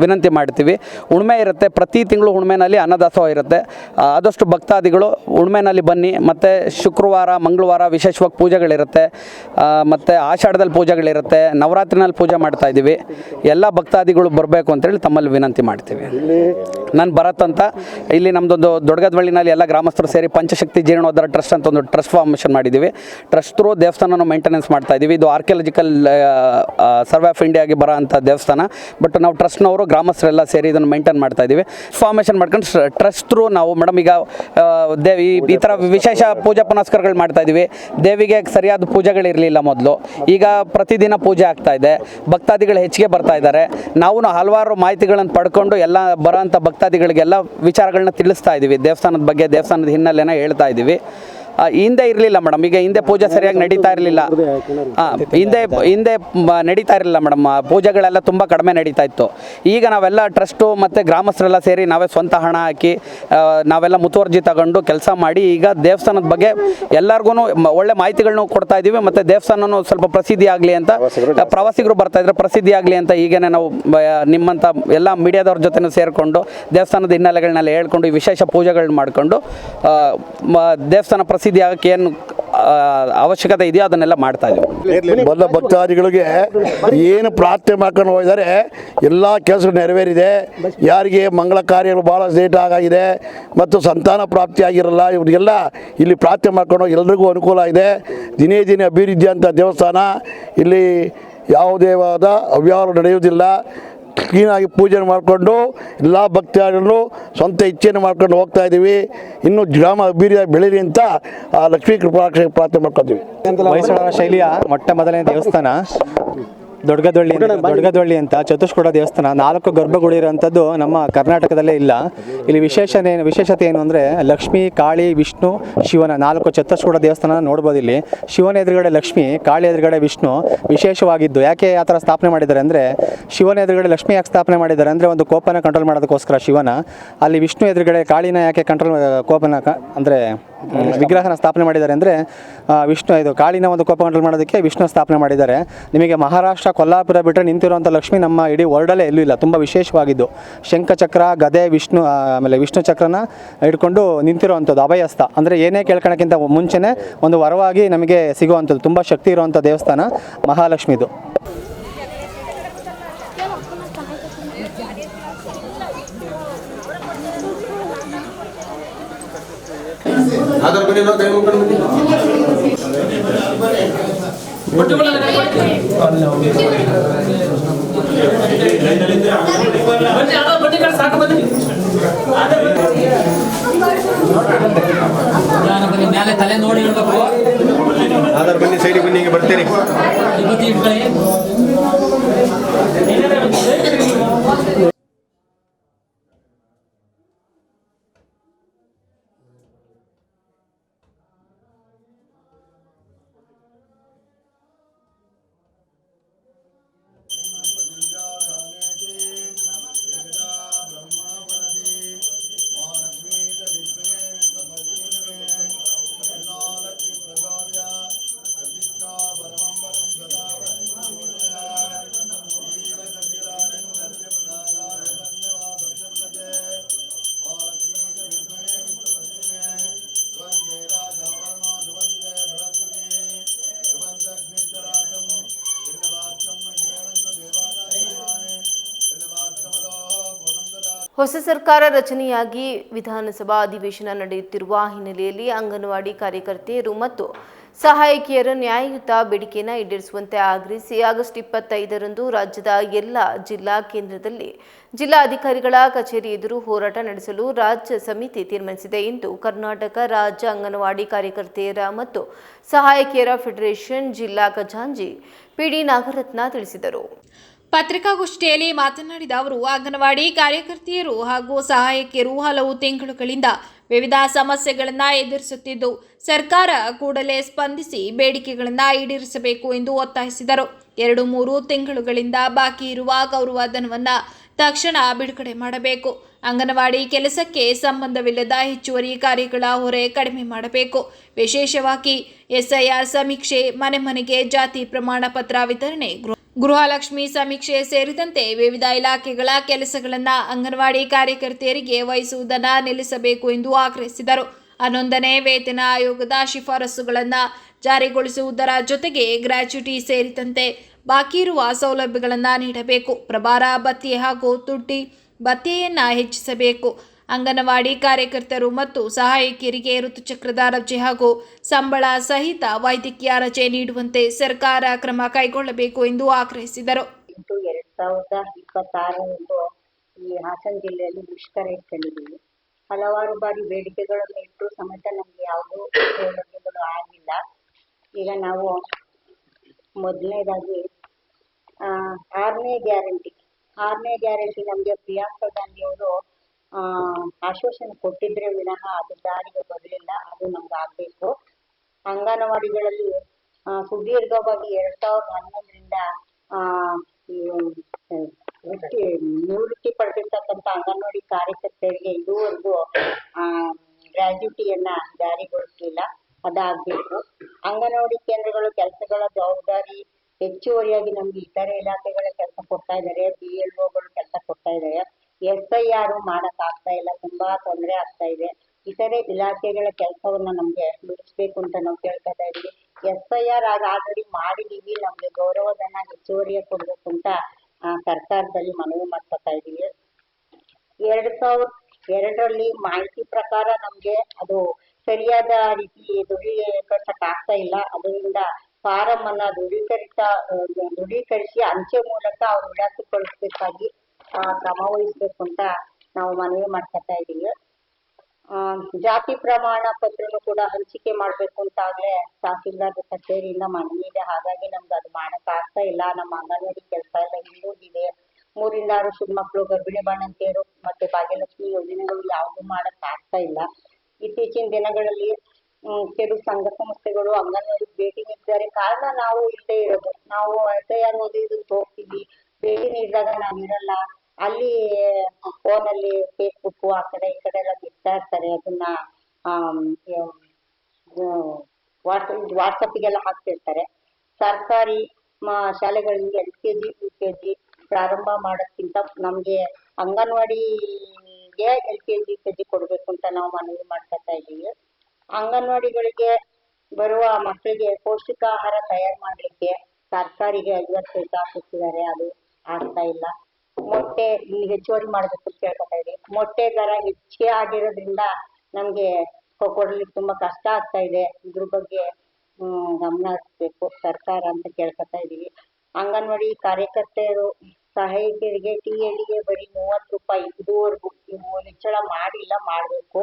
ವಿನಂತಿ ಮಾಡ್ತೀವಿ. ಹುಣ್ಮೆ ಇರುತ್ತೆ, ಪ್ರತಿ ತಿಂಗಳು ಹುಣ್ಮೆನಲ್ಲಿ ಅನ್ನದಾಸೋಹ ಇರುತ್ತೆ. ಆದಷ್ಟು ಭಕ್ತಾದಿಗಳು ಹುಣ್ಮೆನಲ್ಲಿ ಬನ್ನಿ. ಮತ್ತು ಶುಕ್ರವಾರ ಮಂಗಳವಾರ ವಿಶೇಷವಾಗಿ ಪೂಜೆಗಳಿರುತ್ತೆ. ಮತ್ತು ಆಷಾಢದಲ್ಲಿ ಪೂಜೆಗಳಿರುತ್ತೆ. ನವರಾತ್ರಿನಲ್ಲಿ ಪೂಜೆ ಮಾಡ್ತಾ ಇದ್ದೀವಿ. ಎಲ್ಲ ಭಕ್ತಾದಿಗಳು ಬರಬೇಕು ಅಂತೇಳಿ ತಮ್ಮಲ್ಲಿ ವಿನಂತಿ ಮಾಡ್ತೀವಿ. ನಾನು ಭರತ್ ಅಂತ, ಇಲ್ಲಿ ನಮ್ಮದೊಂದು ದೊಡ್ಡಗದವಳ್ಳಿನಲ್ಲಿ ಎಲ್ಲ ಗ್ರಾಮಸ್ಥರು ಸೇರಿ ಪಂಚಶಕ್ತಿ ಜೀರ್ಣೋದ್ಧಾರ ಟ್ರಸ್ಟ್ ಅಂತ ಒಂದು ಟ್ರಸ್ಟ್ ಫಾರ್ಮೇಷನ್ ಮಾಡಿದ್ದೀವಿ. ಟ್ರಸ್ಟ್ ಥ್ರೂ ದೇವಸ್ಥಾನ ಮೇಂಟೆನೆನ್ಸ್ ಮಾಡ್ತಾ ಇದ್ದೀವಿ. ಇದು ಆರ್ಕಿಯಾಲಜಿಕಲ್ ಸರ್ವೆ ಆಫ್ ಇಂಡಿಯಾಗೆ ಬರೋ ಅಂಥ ದೇವಸ್ಥಾನ. ಬಟ್ ನಾವು ಟ್ರಸ್ಟ್ನವರು ಗ್ರಾಮಸ್ಥರೆಲ್ಲ ಸೇರಿ ಇದನ್ನು ಮೇಂಟೈನ್ ಮಾಡ್ತಾ ಇದ್ದೀವಿ. ಫಾರ್ಮೇಷನ್ ಮಾಡ್ಕೊಂಡು ಟ್ರಸ್ಟ್ ಥ್ರೂ ನಾವು ಮೇಡಮ್ ಈಗ ದೇವಿ ಈ ಥರ ವಿಶೇಷ ಪೂಜಾ ಪುನಸ್ಕಾರಗಳು ಮಾಡ್ತಾ ಇದ್ದೀವಿ. ದೇವಿಗೆ ಸರಿಯಾದ ಪೂಜೆಗಳಿರಲಿಲ್ಲ ಮೊದಲು. ಈಗ ಪ್ರತಿದಿನ ಪೂಜೆ ಆಗ್ತಾ ಇದೆ. ಭಕ್ತಾದಿಗಳು ಹೆಚ್ಚಿಗೆ ಬರ್ತಾ ಇದ್ದಾರೆ. ನಾವು ಹಲವಾರು ಮಾಹಿತಿಗಳನ್ನು ಪಡ್ಕೊಂಡು ಎಲ್ಲ ಬರೋಂಥ ಭಕ್ತಾದಿಗಳಿಗೆಲ್ಲ ವಿಚಾರಗಳನ್ನ ತಿಳಿಸ್ತಾ ಇದ್ದೀವಿ. ದೇವಸ್ಥಾನದ ಬಗ್ಗೆ, ದೇವಸ್ಥಾನದ ಹಿನ್ನೆಲೆನ ಹೇಳ್ತಾ ಇದ್ದೀವಿ. ಹಿಂದೆ ಇರಲಿಲ್ಲ ಮೇಡಮ್. ಈಗ ಹಿಂದೆ ಪೂಜೆ ಸರಿಯಾಗಿ ನಡೀತಾ ಇರಲಿಲ್ಲ. ಹಿಂದೆ ನಡೀತಾ ಇರಲಿಲ್ಲ ಮೇಡಮ್. ಪೂಜೆಗಳೆಲ್ಲ ತುಂಬ ಕಡಿಮೆ ನಡೀತಾ ಇತ್ತು. ಈಗ ನಾವೆಲ್ಲ ಟ್ರಸ್ಟು ಮತ್ತು ಗ್ರಾಮಸ್ಥರೆಲ್ಲ ಸೇರಿ ನಾವೇ ಸ್ವಂತ ಹಣ ಹಾಕಿ ನಾವೆಲ್ಲ ಮುತುವರ್ಜಿ ತಗೊಂಡು ಕೆಲಸ ಮಾಡಿ ಈಗ ದೇವಸ್ಥಾನದ ಬಗ್ಗೆ ಎಲ್ಲರಿಗೂ ಒಳ್ಳೆ ಮಾಹಿತಿಗಳನ್ನೂ ಕೊಡ್ತಾ ಇದ್ದೀವಿ. ಮತ್ತು ದೇವಸ್ಥಾನನೂ ಸ್ವಲ್ಪ ಪ್ರಸಿದ್ಧಿ ಆಗಲಿ ಅಂತ, ಪ್ರವಾಸಿಗರು ಬರ್ತಾ ಇದ್ರೆ ಪ್ರಸಿದ್ಧಿ ಆಗಲಿ ಅಂತ ಈಗೇನೆ ನಾವು ನಿಮ್ಮಂಥ ಎಲ್ಲ ಮೀಡಿಯಾದವ್ರ ಜೊತೆನೂ ಸೇರಿಕೊಂಡು ದೇವಸ್ಥಾನದ ಹಿನ್ನೆಲೆಗಳನ್ನೆಲ್ಲ ಹೇಳ್ಕೊಂಡು ವಿಶೇಷ ಪೂಜೆಗಳನ್ನ ಮಾಡಿಕೊಂಡು ದೇವಸ್ಥಾನ ಪ್ರಸಿದ್ಧಿ ಆಗೋಕ್ಕೆ ಏನು ಅವಶ್ಯಕತೆ ಇದೆಯೋ ಅದನ್ನೆಲ್ಲ ಮಾಡ್ತಾ ಇದ್ದೀವಿ. ಬಂದ ಭಕ್ತಾದಿಗಳಿಗೆ ಏನು ಪ್ರಾರ್ಥನೆ ಮಾಡ್ಕೊಂಡು ಹೋಗಿದ್ದಾರೆ ಎಲ್ಲ ಕೆಲಸಗಳು ನೆರವೇರಿದೆ. ಯಾರಿಗೆ ಮಂಗಳ ಕಾರ್ಯಗಳು ಭಾಳ ಲೇಟ್ ಆಗಿದೆ ಮತ್ತು ಸಂತಾನ ಪ್ರಾಪ್ತಿ ಆಗಿರಲ್ಲ, ಇವರಿಗೆಲ್ಲ ಇಲ್ಲಿ ಪ್ರಾರ್ಥನೆ ಮಾಡ್ಕೊಂಡು ಎಲ್ರಿಗೂ ಅನುಕೂಲ ಇದೆ. ದಿನೇ ದಿನೇ ಅಭಿವೃದ್ಧಿ ಅಂತ ದೇವಸ್ಥಾನ ಇಲ್ಲಿ ಯಾವುದೇ ಅವ್ಯವಹಾರ ನಡೆಯುವುದಿಲ್ಲ. ಕ್ಲೀನಾಗಿ ಪೂಜೆ ಮಾಡಿಕೊಂಡು ಎಲ್ಲ ಭಕ್ತಾದಿಗಳು ಸ್ವಂತ ಇಚ್ಛೆಯನ್ನು ಮಾಡ್ಕೊಂಡು ಹೋಗ್ತಾ ಇದ್ದೀವಿ. ಇನ್ನು ಗ್ರಾಮ ಅಭಿವೃದ್ಧಿ ಬೆಳೀಲಿ ಅಂತ ಲಕ್ಷ್ಮೀ ಕೃಪಾಕ್ಷ ಪ್ರಾರ್ಥನೆ ಮಾಡ್ಕೊತೀವಿ. ಹೊಯ್ಸಳರ ಶೈಲಿಯ ಮೊಟ್ಟ ಮೊದಲನೇ ದೇವಸ್ಥಾನ ದೊಡ್ಡಗದೊಳ್ಳಿ ಅಂತ ಚತುಷ್ಕೋಟ ದೇವಸ್ಥಾನ. 4 ಗರ್ಭಗುಡಿ ಇರೋಂಥದ್ದು ನಮ್ಮ ಕರ್ನಾಟಕದಲ್ಲೇ ಇಲ್ಲ. ಇಲ್ಲಿ ವಿಶೇಷತೆ ಏನು ಅಂದರೆ ಲಕ್ಷ್ಮಿ, ಕಾಳಿ, ವಿಷ್ಣು, ಶಿವನ 4 ಚತುಷ್ಕೋಟ ದೇವಸ್ಥಾನ ನೋಡ್ಬೋದು. ಇಲ್ಲಿ ಶಿವನ ಎದುರುಗಡೆ ಲಕ್ಷ್ಮಿ, ಕಾಳಿ ಎದುರುಗಡೆ ವಿಷ್ಣು ವಿಶೇಷವಾಗಿದ್ದು. ಯಾಕೆ ಆ ಥರ ಸ್ಥಾಪನೆ ಮಾಡಿದ್ದಾರೆ ಅಂದರೆ, ಶಿವನ ಎದುರುಗಡೆ ಲಕ್ಷ್ಮಿ ಯಾಕೆ ಸ್ಥಾಪನೆ ಮಾಡಿದ್ದಾರೆ ಅಂದರೆ ಒಂದು ಕೋಪನ ಕಂಟ್ರೋಲ್ ಮಾಡೋದಕ್ಕೋಸ್ಕರ ಶಿವನ, ಅಲ್ಲಿ ವಿಷ್ಣು ಎದುರುಗಡೆ ಕಾಳಿನ ಯಾಕೆ ಕೋಪನ ಅಂದರೆ ವಿಗ್ರಹನ ಸ್ಥಾಪನೆ ಮಾಡಿದ್ದಾರೆ ಅಂದರೆ ಇದು ಕಾಳಿನ ಒಂದು ಕೋಪ ಕಂಟ್ರೋಲ್ ಮಾಡೋದಕ್ಕೆ ವಿಷ್ಣು ಸ್ಥಾಪನೆ ಮಾಡಿದ್ದಾರೆ. ನಿಮಗೆ ಮಹಾರಾಷ್ಟ್ರ ಕೊಲ್ಲಾಪುರ ಬಿಟ್ಟರೆ ನಿಂತಿರುವಂಥ ಲಕ್ಷ್ಮಿ ನಮ್ಮ ಇಡೀ ವರ್ಲ್ಡಲ್ಲೇ ಎಲ್ಲೂ ಇಲ್ಲ. ತುಂಬ ವಿಶೇಷವಾಗಿದ್ದು ಶಂಖಚಕ್ರ, ಗದೆ, ಆಮೇಲೆ ವಿಷ್ಣು ಚಕ್ರನ ಹಿಡ್ಕೊಂಡು ನಿಂತಿರುವಂಥದ್ದು ಅಭಯಸ್ಥ. ಅಂದರೆ ಏನೇ ಕೇಳ್ಕೊಳ್ಳೋಕ್ಕಿಂತ ಮುಂಚೆನೇ ಒಂದು ವರವಾಗಿ ನಮಗೆ ಸಿಗುವಂಥದ್ದು ತುಂಬ ಶಕ್ತಿ ಇರುವಂಥ ದೇವಸ್ಥಾನ ಮಹಾಲಕ್ಷ್ಮಿದು. ತಲೆ ನೋಡಿ ಹೇಳ್ಬೇಕು. ಆಧಾರ್ ಬನ್ನಿ, ಸೈಡಿಗೆ ಬನ್ನಿ, ಹಿಂಗೆ ಬರ್ತೀರಿ. ಹೊಸ ಸರ್ಕಾರ ರಚನೆಯಾಗಿ ವಿಧಾನಸಭಾ ಅಧಿವೇಶನ ನಡೆಯುತ್ತಿರುವ ಹಿನ್ನೆಲೆಯಲ್ಲಿ ಅಂಗನವಾಡಿ ಕಾರ್ಯಕರ್ತೆಯರು ಮತ್ತು ಸಹಾಯಕಿಯರ ನ್ಯಾಯಯುತ ಬೇಡಿಕೆಯನ್ನು ಈಡೇರಿಸುವಂತೆ ಆಗ್ರಹಿಸಿ ಆಗಸ್ಟ್ 25ರಂದು ರಾಜ್ಯದ ಎಲ್ಲ ಜಿಲ್ಲಾ ಕೇಂದ್ರದಲ್ಲಿ ಜಿಲ್ಲಾಧಿಕಾರಿಗಳ ಕಚೇರಿ ಎದುರು ಹೋರಾಟ ನಡೆಸಲು ರಾಜ್ಯ ಸಮಿತಿ ತೀರ್ಮಾನಿಸಿದೆ ಎಂದು ಕರ್ನಾಟಕ ರಾಜ್ಯ ಅಂಗನವಾಡಿ ಕಾರ್ಯಕರ್ತೆಯರ ಮತ್ತು ಸಹಾಯಕಿಯರ ಫೆಡರೇಷನ್ ಜಿಲ್ಲಾ ಖಜಾಂಚಿ ಪಿಡಿ ನಾಗರತ್ನ ತಿಳಿಸಿದರು. ಪತ್ರಿಕಾಗೋಷ್ಠಿಯಲ್ಲಿ ಮಾತನಾಡಿದ ಅವರು, ಅಂಗನವಾಡಿ ಕಾರ್ಯಕರ್ತೆಯರು ಹಾಗೂ ಸಹಾಯಕಿಯರು ಹಲವು ತಿಂಗಳುಗಳಿಂದ ವಿವಿಧ ಸಮಸ್ಯೆಗಳನ್ನು ಎದುರಿಸುತ್ತಿದ್ದು, ಸರ್ಕಾರ ಕೂಡಲೇ ಸ್ಪಂದಿಸಿ ಬೇಡಿಕೆಗಳನ್ನು ಈಡೇರಿಸಬೇಕು ಎಂದು ಒತ್ತಾಯಿಸಿದರು. 2-3 ತಿಂಗಳುಗಳಿಂದ ಬಾಕಿ ಇರುವ ಗೌರವಧನವನ್ನು ತಕ್ಷಣ ಬಿಡುಗಡೆ ಮಾಡಬೇಕು. ಅಂಗನವಾಡಿ ಕೆಲಸಕ್ಕೆ ಸಂಬಂಧವಿಲ್ಲದ ಹೆಚ್ಚುವರಿ ಕಾರ್ಯಗಳ ಹೊರೆ ಕಡಿಮೆ ಮಾಡಬೇಕು. ವಿಶೇಷವಾಗಿ ಎಸ್ಐಆರ್ ಸಮೀಕ್ಷೆ, ಮನೆ ಮನೆಗೆ ಜಾತಿ ಪ್ರಮಾಣ ಪತ್ರ ವಿತರಣೆ, ಗೃಹಲಕ್ಷ್ಮಿ ಸಮೀಕ್ಷೆ ಸೇರಿದಂತೆ ವಿವಿಧ ಇಲಾಖೆಗಳ ಕೆಲಸಗಳನ್ನು ಅಂಗನವಾಡಿ ಕಾರ್ಯಕರ್ತೆಯರಿಗೆ ವಹಿಸುವುದನ್ನು ನಿಲ್ಲಿಸಬೇಕು ಎಂದು ಆಗ್ರಹಿಸಿದರು. 11ನೇ ವೇತನ ಆಯೋಗದ ಶಿಫಾರಸುಗಳನ್ನು ಜಾರಿಗೊಳಿಸುವುದರ ಜೊತೆಗೆ ಗ್ರ್ಯಾಚ್ಯುಟಿ ಸೇರಿದಂತೆ ಬಾಕಿ ಇರುವ ಸೌಲಭ್ಯಗಳನ್ನು ನೀಡಬೇಕು. ಪ್ರಭಾರ ಭತ್ಯೆ ಹಾಗೂ ತುಟ್ಟಿ ಭತ್ಯೆಯನ್ನು ಹೆಚ್ಚಿಸಬೇಕು. ಅಂಗನವಾಡಿ ಕಾರ್ಯಕರ್ತರು ಮತ್ತು ಸಹಾಯಕಿಯರಿಗೆ ಋತುಚಕ್ರದ ರಜೆ ಹಾಗೂ ಸಂಬಳ ಸಹಿತ ವೈದ್ಯಕೀಯ ರಜೆ ನೀಡುವಂತೆ ಸರ್ಕಾರ ಕ್ರಮ ಕೈಗೊಳ್ಳಬೇಕು ಎಂದು ಆಗ್ರಹಿಸಿದರು. 2026ರಂದು ಈ ಹಾಸನ ಜಿಲ್ಲೆಯಲ್ಲಿ ಮುಷ್ಕರ ಇಟ್ಕೊಂಡಿದ್ದೀವಿ. ಹಲವಾರು ಬಾರಿ ಬೇಡಿಕೆಗಳನ್ನು ಇಟ್ಟು ಸಮೇತ ನಮಗೆ ಯಾವುದೂ ಸೌಲಭ್ಯಗಳು ಆಗಿಲ್ಲ. ಈಗ ನಾವು ಮೊದಲನೇದಾಗಿ 6ನೇ ಗ್ಯಾರಂಟಿ ನಮಗೆ ಪ್ರಿಯಾಂಕಾ ಗಾಂಧಿ ಅವರು ಆಶ್ವಾಸನೆ ಕೊಟ್ಟಿದ್ರೆ ವಿನಃ ಅದು ಜಾರಿಗೆ ಬರಲಿಲ್ಲ. ಅದು ನಮ್ಗೆ ಆಗಬೇಕು. ಅಂಗನವಾಡಿಗಳಲ್ಲಿ ಸುದೀರ್ಘವಾಗಿ 2011ರಿಂದ ನಿವೃತ್ತಿ ಪಡೆದಿರ್ತಕ್ಕಂಥ ಅಂಗನವಾಡಿ ಕಾರ್ಯಕರ್ತೆಯರಿಗೆ ಇದುವರೆಗೂ ಗ್ರ್ಯಾಜುಟಿಯನ್ನ ಜಾರಿಗೊಳಿಸಲಿಲ್ಲ. ಅದಾಗಬೇಕು. ಅಂಗನವಾಡಿ ಕೇಂದ್ರಗಳು ಕೆಲಸಗಳ ಜವಾಬ್ದಾರಿ ಹೆಚ್ಚುವರಿಯಾಗಿ ನಮ್ಗೆ ಇತರೆ ಇಲಾಖೆಗಳ ಕೆಲಸ ಕೊಡ್ತಾ ಇದ್ದಾರೆ. BLOಗಳು ಕೆಲಸ ಕೊಡ್ತಾ ಇದ್ದಾರೆ. SIR ಮಾಡಕ್ ಆಗ್ತಾ ಇಲ್ಲ, ತುಂಬಾ ತೊಂದರೆ ಆಗ್ತಾ ಇದೆ. ಇತರೆ ಇಲಾಖೆಗಳ ಕೆಲಸವನ್ನ ನಮ್ಗೆ ಬಿಡಿಸ್ಬೇಕು ಅಂತ ನಾವು ಕೇಳ್ತಾ ಇದ್ದೀವಿ. SIR ಆಲ್ರೆಡಿ ಮಾಡಿದೀವಿ, ನಮ್ಗೆ ಗೌರವಧನ ಹೆಚ್ಚುವರಿಯಾಗಿ ಕೊಡ್ಬೇಕು ಅಂತ ಸರ್ಕಾರದಲ್ಲಿ ಮನವಿ ಮಾಡ್ತಾ ಇದ್ದೀವಿ. 2002ರಲ್ಲಿ ಮಾಹಿತಿ ಪ್ರಕಾರ ನಮ್ಗೆ ಅದು ಸರಿಯಾದ ರೀತಿ ದೃಢೀಕರಿಸಕ್ ಆಗ್ತಾ ಇಲ್ಲ. ಅದರಿಂದ ಫಾರಂ ಅನ್ನ ದೃಢೀಕರಿಸಿ ಅಂಚೆ ಮೂಲಕ ಅವ್ರ ವಿಳಾಸಕ್ಕೆ ಕಳಿಸ್ಬೇಕಾಗಿ ಕ್ರಮ ವಹಿಸ್ಬೇಕು ಅಂತ ನಾವು ಮನವಿ ಮಾಡ್ತಾ ಇದ್ದೀವಿ. ಜಾತಿ ಪ್ರಮಾಣ ಪತ್ರನು ಕೂಡ ಹಂಚಿಕೆ ಮಾಡ್ಬೇಕು ಅಂತ ಆಗ್ಲೇ ತಹಸೀಲ್ದಾರ್ ಕಚೇರಿಯಿಂದ ಮನವಿ ಇದೆ. ಹಾಗಾಗಿ ನಮ್ಗೆ ಅದು ಮಾಡಕ್ ಆಗ್ತಾ ಇಲ್ಲ. ನಮ್ಮ ಅಂಗನವಾಡಿ ಕೆಲಸ ಎಲ್ಲ ಹಿಂದುಳಿದಿದೆ. 3 ರಿಂದ 6 ವರ್ಷದ ಮಕ್ಕಳು, ಗರ್ಭಿಣಿ ಬಾಣಂತಿಯರು ಮತ್ತೆ ಭಾಗ್ಯಲಕ್ಷ್ಮಿ ಯೋಜನೆಗಳು ಯಾವ್ದು ಮಾಡಕ್ ಆಗ್ತಾ ಇಲ್ಲ. ಇತ್ತೀಚಿನ ದಿನಗಳಲ್ಲಿ ಕೆಲವು ಸಂಘ ಸಂಸ್ಥೆಗಳು ಅಂಗನವಾಡಿ ಭೇಟಿ ನೀಡಿದ್ದಾರೆ. ಕಾರಣ ನಾವು ಇಲ್ಲದೆ ಇರೋದು. ನಾವು SIR ಓದಿದ್ದಕ್ಕೆ ಹೋಗ್ತೀವಿ, ಭೇಟಿ ನೀಡಿದಾಗ ನಾವು ಇರಲ್ಲ. ಅಲ್ಲಿ ಫೋನಲ್ಲಿ ಫೇಸ್ಬುಕ್ ಆ ಕಡೆ ಈ ಕಡೆ ಎಲ್ಲ ಬಿಡ್ತಾ ಇರ್ತಾರೆ. ಅದನ್ನ ವಾಟ್ಸಪ್ಗೆಲ್ಲ ಹಾಕ್ತಿರ್ತಾರೆ. ಸರ್ಕಾರಿ ಶಾಲೆಗಳಲ್ಲಿ LKG UKG ಪ್ರಾರಂಭ ಮಾಡೋಕ್ಕಿಂತ ನಮ್ಗೆ ಅಂಗನವಾಡಿಗೆ LKG UKG ಕೊಡ್ಬೇಕು ಅಂತ ನಾವು ಮನವಿ ಮಾಡ್ತಾ ಇದ್ದೀವಿ. ಅಂಗನವಾಡಿಗಳಿಗೆ ಬರುವ ಮಕ್ಕಳಿಗೆ ಪೌಷ್ಟಿಕಾಹಾರ ತಯಾರು ಮಾಡ್ಲಿಕ್ಕೆ ಸರ್ಕಾರಿಗೆ 50 ಪೈಸೆ ಹಾಕಿದ್ದಾರೆ. ಅದು ಆಗ್ತಾ ಇಲ್ಲ. ಮೊಟ್ಟೆ ಇಲ್ಲಿ ಹೆಚ್ಚುವರಿ ಮಾಡ್ಬೇಕು ಅಂತ ಕೇಳ್ಕೊತಾ ಇದೀವಿ. ಮೊಟ್ಟೆ ದರ ಹೆಚ್ಚಿಗೆ ಆಗಿರೋದ್ರಿಂದ ನಮ್ಗೆ ಕೊಡ್ಲಿಕ್ಕೆ ತುಂಬಾ ಕಷ್ಟ ಆಗ್ತಾ ಇದೆ. ಇದ್ರ ಬಗ್ಗೆ ಗಮನ ಹರಿಸ್ಬೇಕು ಸರ್ಕಾರ ಅಂತ ಕೇಳ್ಕೊತಾ ಇದೀವಿ. ಅಂಗನವಾಡಿ ಕಾರ್ಯಕರ್ತೆಯರು ಸಹಾಯಕಿಯರಿಗೆ TLಗೆ ಬರೀ 30 ರೂಪಾಯಿ ಇದುವರೆಗೂ ನೀವು ಹೆಚ್ಚಳ ಮಾಡಿಲ್ಲ, ಮಾಡಬೇಕು.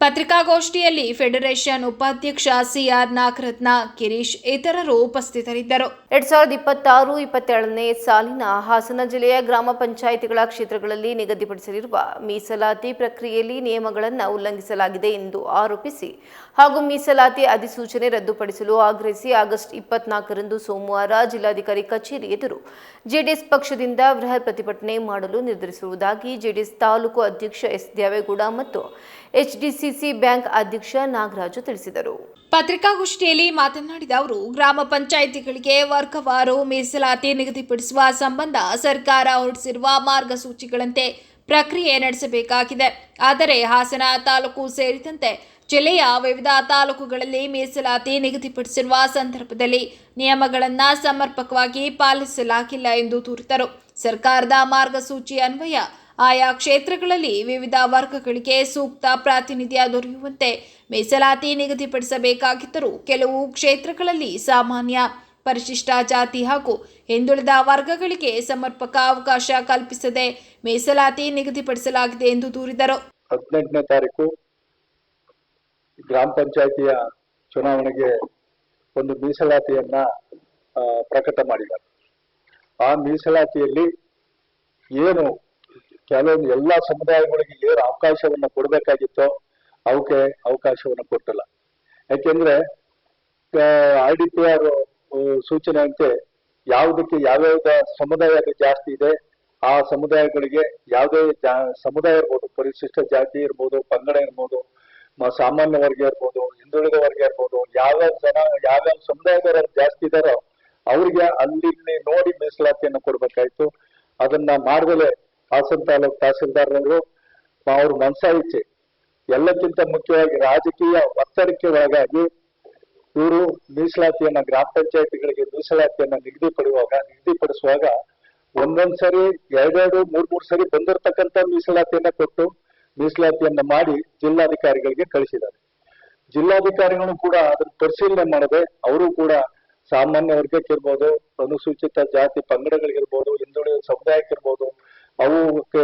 ಪತ್ರಿಕಾಗೋಷ್ಠಿಯಲ್ಲಿ ಫೆಡರೇಷನ್ ಉಪಾಧ್ಯಕ್ಷ CR ನಾಗರತ್ನ, ಗಿರೀಶ್ ಇತರರು ಉಪಸ್ಥಿತರಿದ್ದರು. 2026-27ನೇ ಸಾಲಿನ ಹಾಸನ ಜಿಲ್ಲೆಯ ಗ್ರಾಮ ಪಂಚಾಯಿತಿಗಳ ಕ್ಷೇತ್ರಗಳಲ್ಲಿ ನಿಗದಿಪಡಿಸಿರುವ ಮೀಸಲಾತಿ ಪ್ರಕ್ರಿಯೆಯಲ್ಲಿ ನಿಯಮಗಳನ್ನು ಉಲ್ಲಂಘಿಸಲಾಗಿದೆ ಎಂದು ಆರೋಪಿಸಿ ಹಾಗೂ ಮೀಸಲಾತಿ ಅಧಿಸೂಚನೆ ರದ್ದುಪಡಿಸಲು ಆಗ್ರಹಿಸಿ ಆಗಸ್ಟ್ 24ರಂದು ಸೋಮವಾರ ಜಿಲ್ಲಾಧಿಕಾರಿ ಕಚೇರಿ ಎದುರು ಜೆಡಿಎಸ್ ಪಕ್ಷದಿಂದ ಬೃಹತ್ ಪ್ರತಿಭಟನೆ ಮಾಡಲು ನಿರ್ಧರಿಸಿರುವುದಾಗಿ ಜೆಡಿಎಸ್ ತಾಲೂಕು ಅಧ್ಯಕ್ಷ S ದೇವೇಗೌಡ ಮತ್ತು HDCC ಬ್ಯಾಂಕ್ ಅಧ್ಯಕ್ಷ ನಾಗರಾಜು ತಿಳಿಸಿದರು. ಪತ್ರಿಕಾಗೋಷ್ಠಿಯಲ್ಲಿ ಮಾತನಾಡಿದ ಅವರು, ಗ್ರಾಮ ಪಂಚಾಯಿತಿಗಳಿಗೆ ವರ್ಗವಾರು ಮೀಸಲಾತಿ ನಿಗದಿಪಡಿಸುವ ಸಂಬಂಧ ಸರ್ಕಾರ ಹೊರಡಿಸಿರುವ ಮಾರ್ಗಸೂಚಿಗಳಂತೆ ಪ್ರಕ್ರಿಯೆ ನಡೆಸಬೇಕಾಗಿದೆ. ಆದರೆ ಹಾಸನ ತಾಲೂಕು ಸೇರಿದಂತೆ ಜಿಲ್ಲೆಯ ವಿವಿಧ ತಾಲೂಕುಗಳಲ್ಲಿ ಮೀಸಲಾತಿ ನಿಗದಿಪಡಿಸಿರುವ ಸಂದರ್ಭದಲ್ಲಿ ನಿಯಮಗಳನ್ನು ಸಮರ್ಪಕವಾಗಿ ಪಾಲಿಸಲಾಗಿಲ್ಲ ಎಂದು ದೂರಿದರು. ಸರ್ಕಾರದ ಮಾರ್ಗಸೂಚಿ ಅನ್ವಯ ಆಯಾ ಕ್ಷೇತ್ರಗಳಲ್ಲಿ ವಿವಿಧ ವರ್ಗಗಳಿಗೆ ಸೂಕ್ತ ಪ್ರಾತಿನಿಧ್ಯ ದೊರೆಯುವಂತೆ ಮೀಸಲಾತಿ ನಿಗದಿಪಡಿಸಬೇಕಾಗಿದ್ದರೂ ಕೆಲವು ಕ್ಷೇತ್ರಗಳಲ್ಲಿ ಸಾಮಾನ್ಯ, ಪರಿಶಿಷ್ಟ ಜಾತಿ ಹಾಗೂ ಹಿಂದುಳಿದ ವರ್ಗಗಳಿಗೆ ಸಮರ್ಪಕ ಅವಕಾಶ ಕಲ್ಪಿಸದೆ ಮೀಸಲಾತಿ ನಿಗದಿಪಡಿಸಲಾಗಿದೆ ಎಂದು ದೂರಿದರು. 18ನೇ ತಾರೀಕು ಗ್ರಾಮ ಪಂಚಾಯಿತಿಯ ಚುನಾವಣೆಗೆ ಒಂದು ಮೀಸಲಾತಿಯನ್ನ ಪ್ರಕಟ ಮಾಡಿದ್ದಾರೆ. ಆ ಮೀಸಲಾತಿಯಲ್ಲಿ ಏನು ಕೆಲವೊಂದು ಎಲ್ಲ ಸಮುದಾಯಗಳಿಗೆ ಏನು ಅವಕಾಶವನ್ನ ಕೊಡಬೇಕಾಗಿತ್ತೋ ಅವಕ್ಕೆ ಅವಕಾಶವನ್ನು ಕೊಟ್ಟಿಲ್ಲ. ಯಾಕೆಂದ್ರೆ IDPR ಸೂಚನೆಯಂತೆ ಯಾವುದಕ್ಕೆ ಯಾವ್ಯಾವ ಸಮುದಾಯ ಜಾಸ್ತಿ ಇದೆ ಆ ಸಮುದಾಯಗಳಿಗೆ ಯಾವುದೇ ಸಮುದಾಯ ಇರ್ಬೋದು, ಪರಿಶಿಷ್ಟ ಜಾತಿ ಇರ್ಬೋದು, ಪಂಗಡ ಇರ್ಬೋದು, ಸಾಮಾನ್ಯ ವರ್ಗ ಇರ್ಬೋದು, ಹಿಂದುಳಿದ ವರ್ಗ ಇರ್ಬೋದು, ಯಾವ್ಯಾವ ಜನ ಯಾವ್ಯಾವ ಸಮುದಾಯದವರು ಜಾಸ್ತಿ ಇದ್ದಾರೋ ಅವ್ರಿಗೆ ಅಲ್ಲಿ ನೋಡಿ ಮೀಸಲಾತಿಯನ್ನು ಕೊಡ್ಬೇಕಾಯ್ತು. ಅದನ್ನ ಮಾಡದಲೆ ಹಾಸನ ತಾಲೂಕು ತಹಸೀಲ್ದಾರರು ಅವ್ರ ಮನಸಾ ಇಚ್ಛೆ, ಎಲ್ಲಕ್ಕಿಂತ ಮುಖ್ಯವಾಗಿ ರಾಜಕೀಯ ಒತ್ತಡಕ್ಕೆ ಒಳಗಾಗಿ ಇವರು ಮೀಸಲಾತಿಯನ್ನ ಗ್ರಾಮ ಪಂಚಾಯತಿಗಳಿಗೆ ಮೀಸಲಾತಿಯನ್ನ ನಿಗದಿಪಡಿಸುವಾಗ ಒಂದೊಂದ್ ಸರಿ 2-3 ಸರಿ ಬಂದಿರತಕ್ಕಂತ ಮೀಸಲಾತಿಯನ್ನ ಕೊಟ್ಟು ಮೀಸಲಾತಿಯನ್ನ ಮಾಡಿ ಜಿಲ್ಲಾಧಿಕಾರಿಗಳಿಗೆ ಕಳಿಸಿದ್ದಾರೆ. ಜಿಲ್ಲಾಧಿಕಾರಿಗಳು ಕೂಡ ಅದನ್ನ ಪರಿಶೀಲನೆ ಮಾಡದೆ ಅವರು ಕೂಡ ಸಾಮಾನ್ಯ ವರ್ಗಕ್ಕಿರ್ಬೋದು, ಅನುಸೂಚಿತ ಜಾತಿ ಪಂಗಡಗಳಿಗಿರ್ಬೋದು, ಹಿಂದುಳಿದ ಸಮುದಾಯಕ್ಕಿರ್ಬೋದು, ಅವಕ್ಕೆ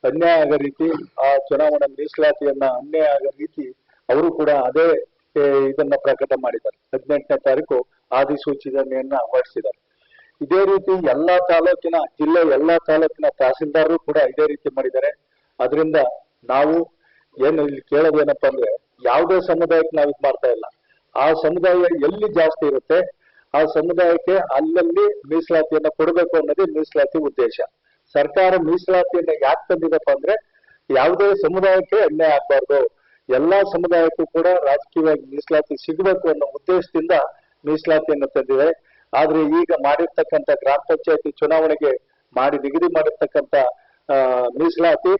ಅನ್ಯಾಯ ಆಗೋ ರೀತಿ ಆ ಚುನಾವಣಾ ಮೀಸಲಾತಿಯನ್ನ ಅನ್ಯಾಯ ಆಗೋ ರೀತಿ ಅವರು ಕೂಡ ಅದೇ ಇದನ್ನ ಪ್ರಕಟ ಮಾಡಿದ್ದಾರೆ. 18ನೇ ತಾರೀಕು ಅಧಿಸೂಚನೆಯನ್ನ ಹೊರಡಿಸಿದ್ದಾರೆ. ಇದೇ ರೀತಿ ಜಿಲ್ಲೆ ಎಲ್ಲಾ ತಾಲೂಕಿನ ತಹಸೀಲ್ದಾರರು ಕೂಡ ಇದೇ ರೀತಿ ಮಾಡಿದ್ದಾರೆ. ಅದರಿಂದ ನಾವು ಏನು ಇಲ್ಲಿ ಕೇಳೋದೇನಪ್ಪ ಅಂದ್ರೆ ಯಾವುದೇ ಸಮುದಾಯಕ್ಕೆ ನಾವು ಇದು ಮಾಡ್ತಾ ಇಲ್ಲ. ಆ ಸಮುದಾಯ ಎಲ್ಲಿ ಜಾಸ್ತಿ ಇರುತ್ತೆ ಆ ಸಮುದಾಯಕ್ಕೆ ಅಲ್ಲಲ್ಲಿ ಮೀಸಲಾತಿಯನ್ನ ಕೊಡಬೇಕು ಅನ್ನೋದೇ ಮೀಸಲಾತಿ ಉದ್ದೇಶ. ಸರ್ಕಾರ ಮೀಸಲಾತಿಯನ್ನ ಯಾಕೆ ತಂದಿದಪ್ಪ ಅಂದ್ರೆ ಯಾವುದೇ ಸಮುದಾಯಕ್ಕೆ ಅನ್ಯಾಯ ಆಗ್ಬಾರ್ದು, ಎಲ್ಲಾ ಸಮುದಾಯಕ್ಕೂ ಕೂಡ ರಾಜಕೀಯವಾಗಿ ಮೀಸಲಾತಿ ಸಿಗಬೇಕು ಅನ್ನೋ ಉದ್ದೇಶದಿಂದ ಮೀಸಲಾತಿಯನ್ನು ತಂದಿದೆ. ಆದ್ರೆ ಈಗ ಮಾಡಿರ್ತಕ್ಕಂಥ ಗ್ರಾಮ ಪಂಚಾಯತಿ ಚುನಾವಣೆಗೆ ನಿಗದಿ ಮಾಡಿರ್ತಕ್ಕಂಥ ಮೀಸಲಾತಿ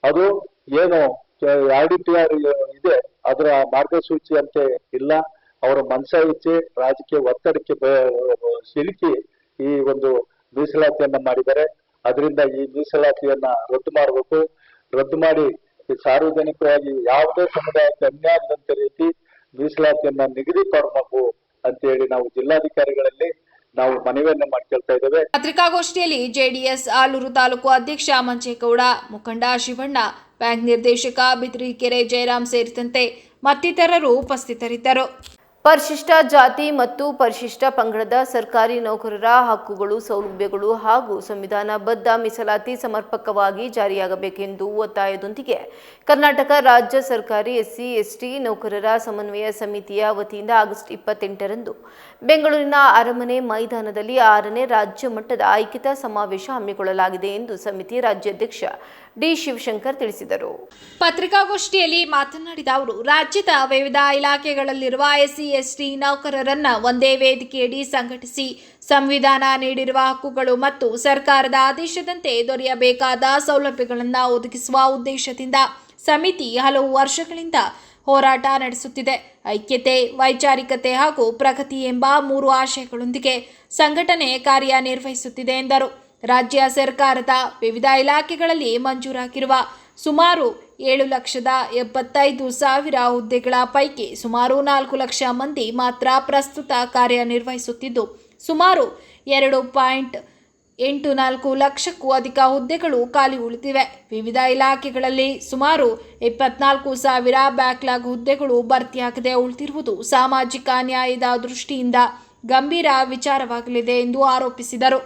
ಅದು ಏನು RDPR ಇದೆ ಅದರ ಮಾರ್ಗಸೂಚಿ ಅಂತ ಇಲ್ಲ. ಅವರ ಮನಸ ಇಚ್ಛೆ ರಾಜಕೀಯ ಒತ್ತಡಕ್ಕೆ ಸಿಲುಕಿ ಈ ಒಂದು ಮೀಸಲಾತಿಯನ್ನ ಮಾಡಿದ್ದಾರೆ. ಅದರಿಂದ ಈ ಮೀಸಲಾತಿಯನ್ನ ರದ್ದು ಮಾಡಬೇಕು. ರದ್ದು ಮಾಡಿ ಸಾರ್ವಜನಿಕವಾಗಿ ಯಾವುದೇ ಸಮುದಾಯಕ್ಕೆ ಅನ್ಯಾಯ ಆಗದಂತ ರೀತಿ ಮೀಸಲಾತಿಯನ್ನ ನಿಗದಿ ಮಾಡಬೇಕು ಅಂತ ಹೇಳಿ ನಾವು ಜಿಲ್ಲಾಧಿಕಾರಿಗಳಲ್ಲಿ ನಾವು ಮನವಿಯನ್ನ ಮಾಡ್ಕೊಳ್ತಾ ಇದ್ದೇವೆ. ಪತ್ರಿಕಾಗೋಷ್ಠಿಯಲ್ಲಿ ಜೆಡಿಎಸ್ ಆಲೂರು ತಾಲೂಕು ಅಧ್ಯಕ್ಷ ಮಂಚೇಗೌಡ, ಮುಖಂಡ ಶಿವಣ್ಣ, ಬ್ಯಾಂಕ್ ನಿರ್ದೇಶಕ ಬಿದ್ರಿಕೆರೆ ಜಯರಾಮ್ ಸೇರಿದಂತೆ ಮತ್ತಿತರರು ಉಪಸ್ಥಿತರಿದ್ದರು. ಪರಿಶಿಷ್ಟ ಜಾತಿ ಮತ್ತು ಪರಿಶಿಷ್ಟ ಪಂಗಡದ ಸರ್ಕಾರಿ ನೌಕರರ ಹಕ್ಕುಗಳು, ಸೌಲಭ್ಯಗಳು ಹಾಗೂ ಸಂವಿಧಾನಬದ್ಧ ಮೀಸಲಾತಿ ಸಮರ್ಪಕವಾಗಿ ಜಾರಿಯಾಗಬೇಕೆಂದು ಒತ್ತಾಯದೊಂದಿಗೆ ಕರ್ನಾಟಕ ರಾಜ್ಯ ಸರ್ಕಾರಿ SC/ST ನೌಕರರ ಸಮನ್ವಯ ಸಮಿತಿಯ ವತಿಯಿಂದ ಆಗಸ್ಟ್ 28ರಂದು ಬೆಂಗಳೂರಿನ ಅರಮನೆ ಮೈದಾನದಲ್ಲಿ 6ನೇ ರಾಜ್ಯ ಮಟ್ಟದ ಐಕ್ಯತಾ ಸಮಾವೇಶ ಹಮ್ಮಿಕೊಳ್ಳಲಾಗಿದೆ ಎಂದು ಸಮಿತಿ ರಾಜ್ಯಾಧ್ಯಕ್ಷ ಡಿ ಶಿವಶಂಕರ್ ತಿಳಿಸಿದರು. ಪತ್ರಿಕಾಗೋಷ್ಠಿಯಲ್ಲಿ ಮಾತನಾಡಿದ ಅವರು, ರಾಜ್ಯದ ವಿವಿಧ ಇಲಾಖೆಗಳಲ್ಲಿರುವ SC/ST ನೌಕರರನ್ನ ಒಂದೇ ವೇದಿಕೆಯಡಿ ಸಂಘಟಿಸಿ ಸಂವಿಧಾನ ನೀಡಿರುವ ಹಕ್ಕುಗಳು ಮತ್ತು ಸರ್ಕಾರದ ಆದೇಶದಂತೆ ದೊರೆಯಬೇಕಾದ ಸೌಲಭ್ಯಗಳನ್ನು ಒದಗಿಸುವ ಉದ್ದೇಶದಿಂದ ಸಮಿತಿ ಹಲವು ವರ್ಷಗಳಿಂದ ಹೋರಾಟ ನಡೆಸುತ್ತಿದೆ. ಐಕ್ಯತೆ, ವೈಚಾರಿಕತೆ ಹಾಗೂ ಪ್ರಗತಿ ಎಂಬ 3 ಆಶಯಗಳೊಂದಿಗೆ ಸಂಘಟನೆ ಕಾರ್ಯನಿರ್ವಹಿಸುತ್ತಿದೆ ಎಂದರು. ರಾಜ್ಯ ಸರ್ಕಾರದ ವಿವಿಧ ಇಲಾಖೆಗಳಲ್ಲಿ ಮಂಜೂರಾಗಿರುವ ಸುಮಾರು 7,75,000 ಹುದ್ದೆಗಳ ಪೈಕಿ ಸುಮಾರು 4 ಲಕ್ಷ ಮಂದಿ ಮಾತ್ರ ಪ್ರಸ್ತುತ ಕಾರ್ಯನಿರ್ವಹಿಸುತ್ತಿದ್ದು, ಸುಮಾರು 2.84 ಲಕ್ಷಕ್ಕೂ ಅಧಿಕ ಹುದ್ದೆಗಳು ಖಾಲಿ ಉಳಿದಿವೆ. ವಿವಿಧ ಇಲಾಖೆಗಳಲ್ಲಿ ಸುಮಾರು 24,000 ಬ್ಯಾಕ್ಲಾಗ್ ಹುದ್ದೆಗಳು ಭರ್ತಿಯಾಗದೆ ಉಳಿದಿರುವುದು ಸಾಮಾಜಿಕ ನ್ಯಾಯದ ದೃಷ್ಟಿಯಿಂದ ಗಂಭೀರ ವಿಚಾರವಾಗಲಿದೆ ಎಂದು ಆರೋಪಿಸಿದರು.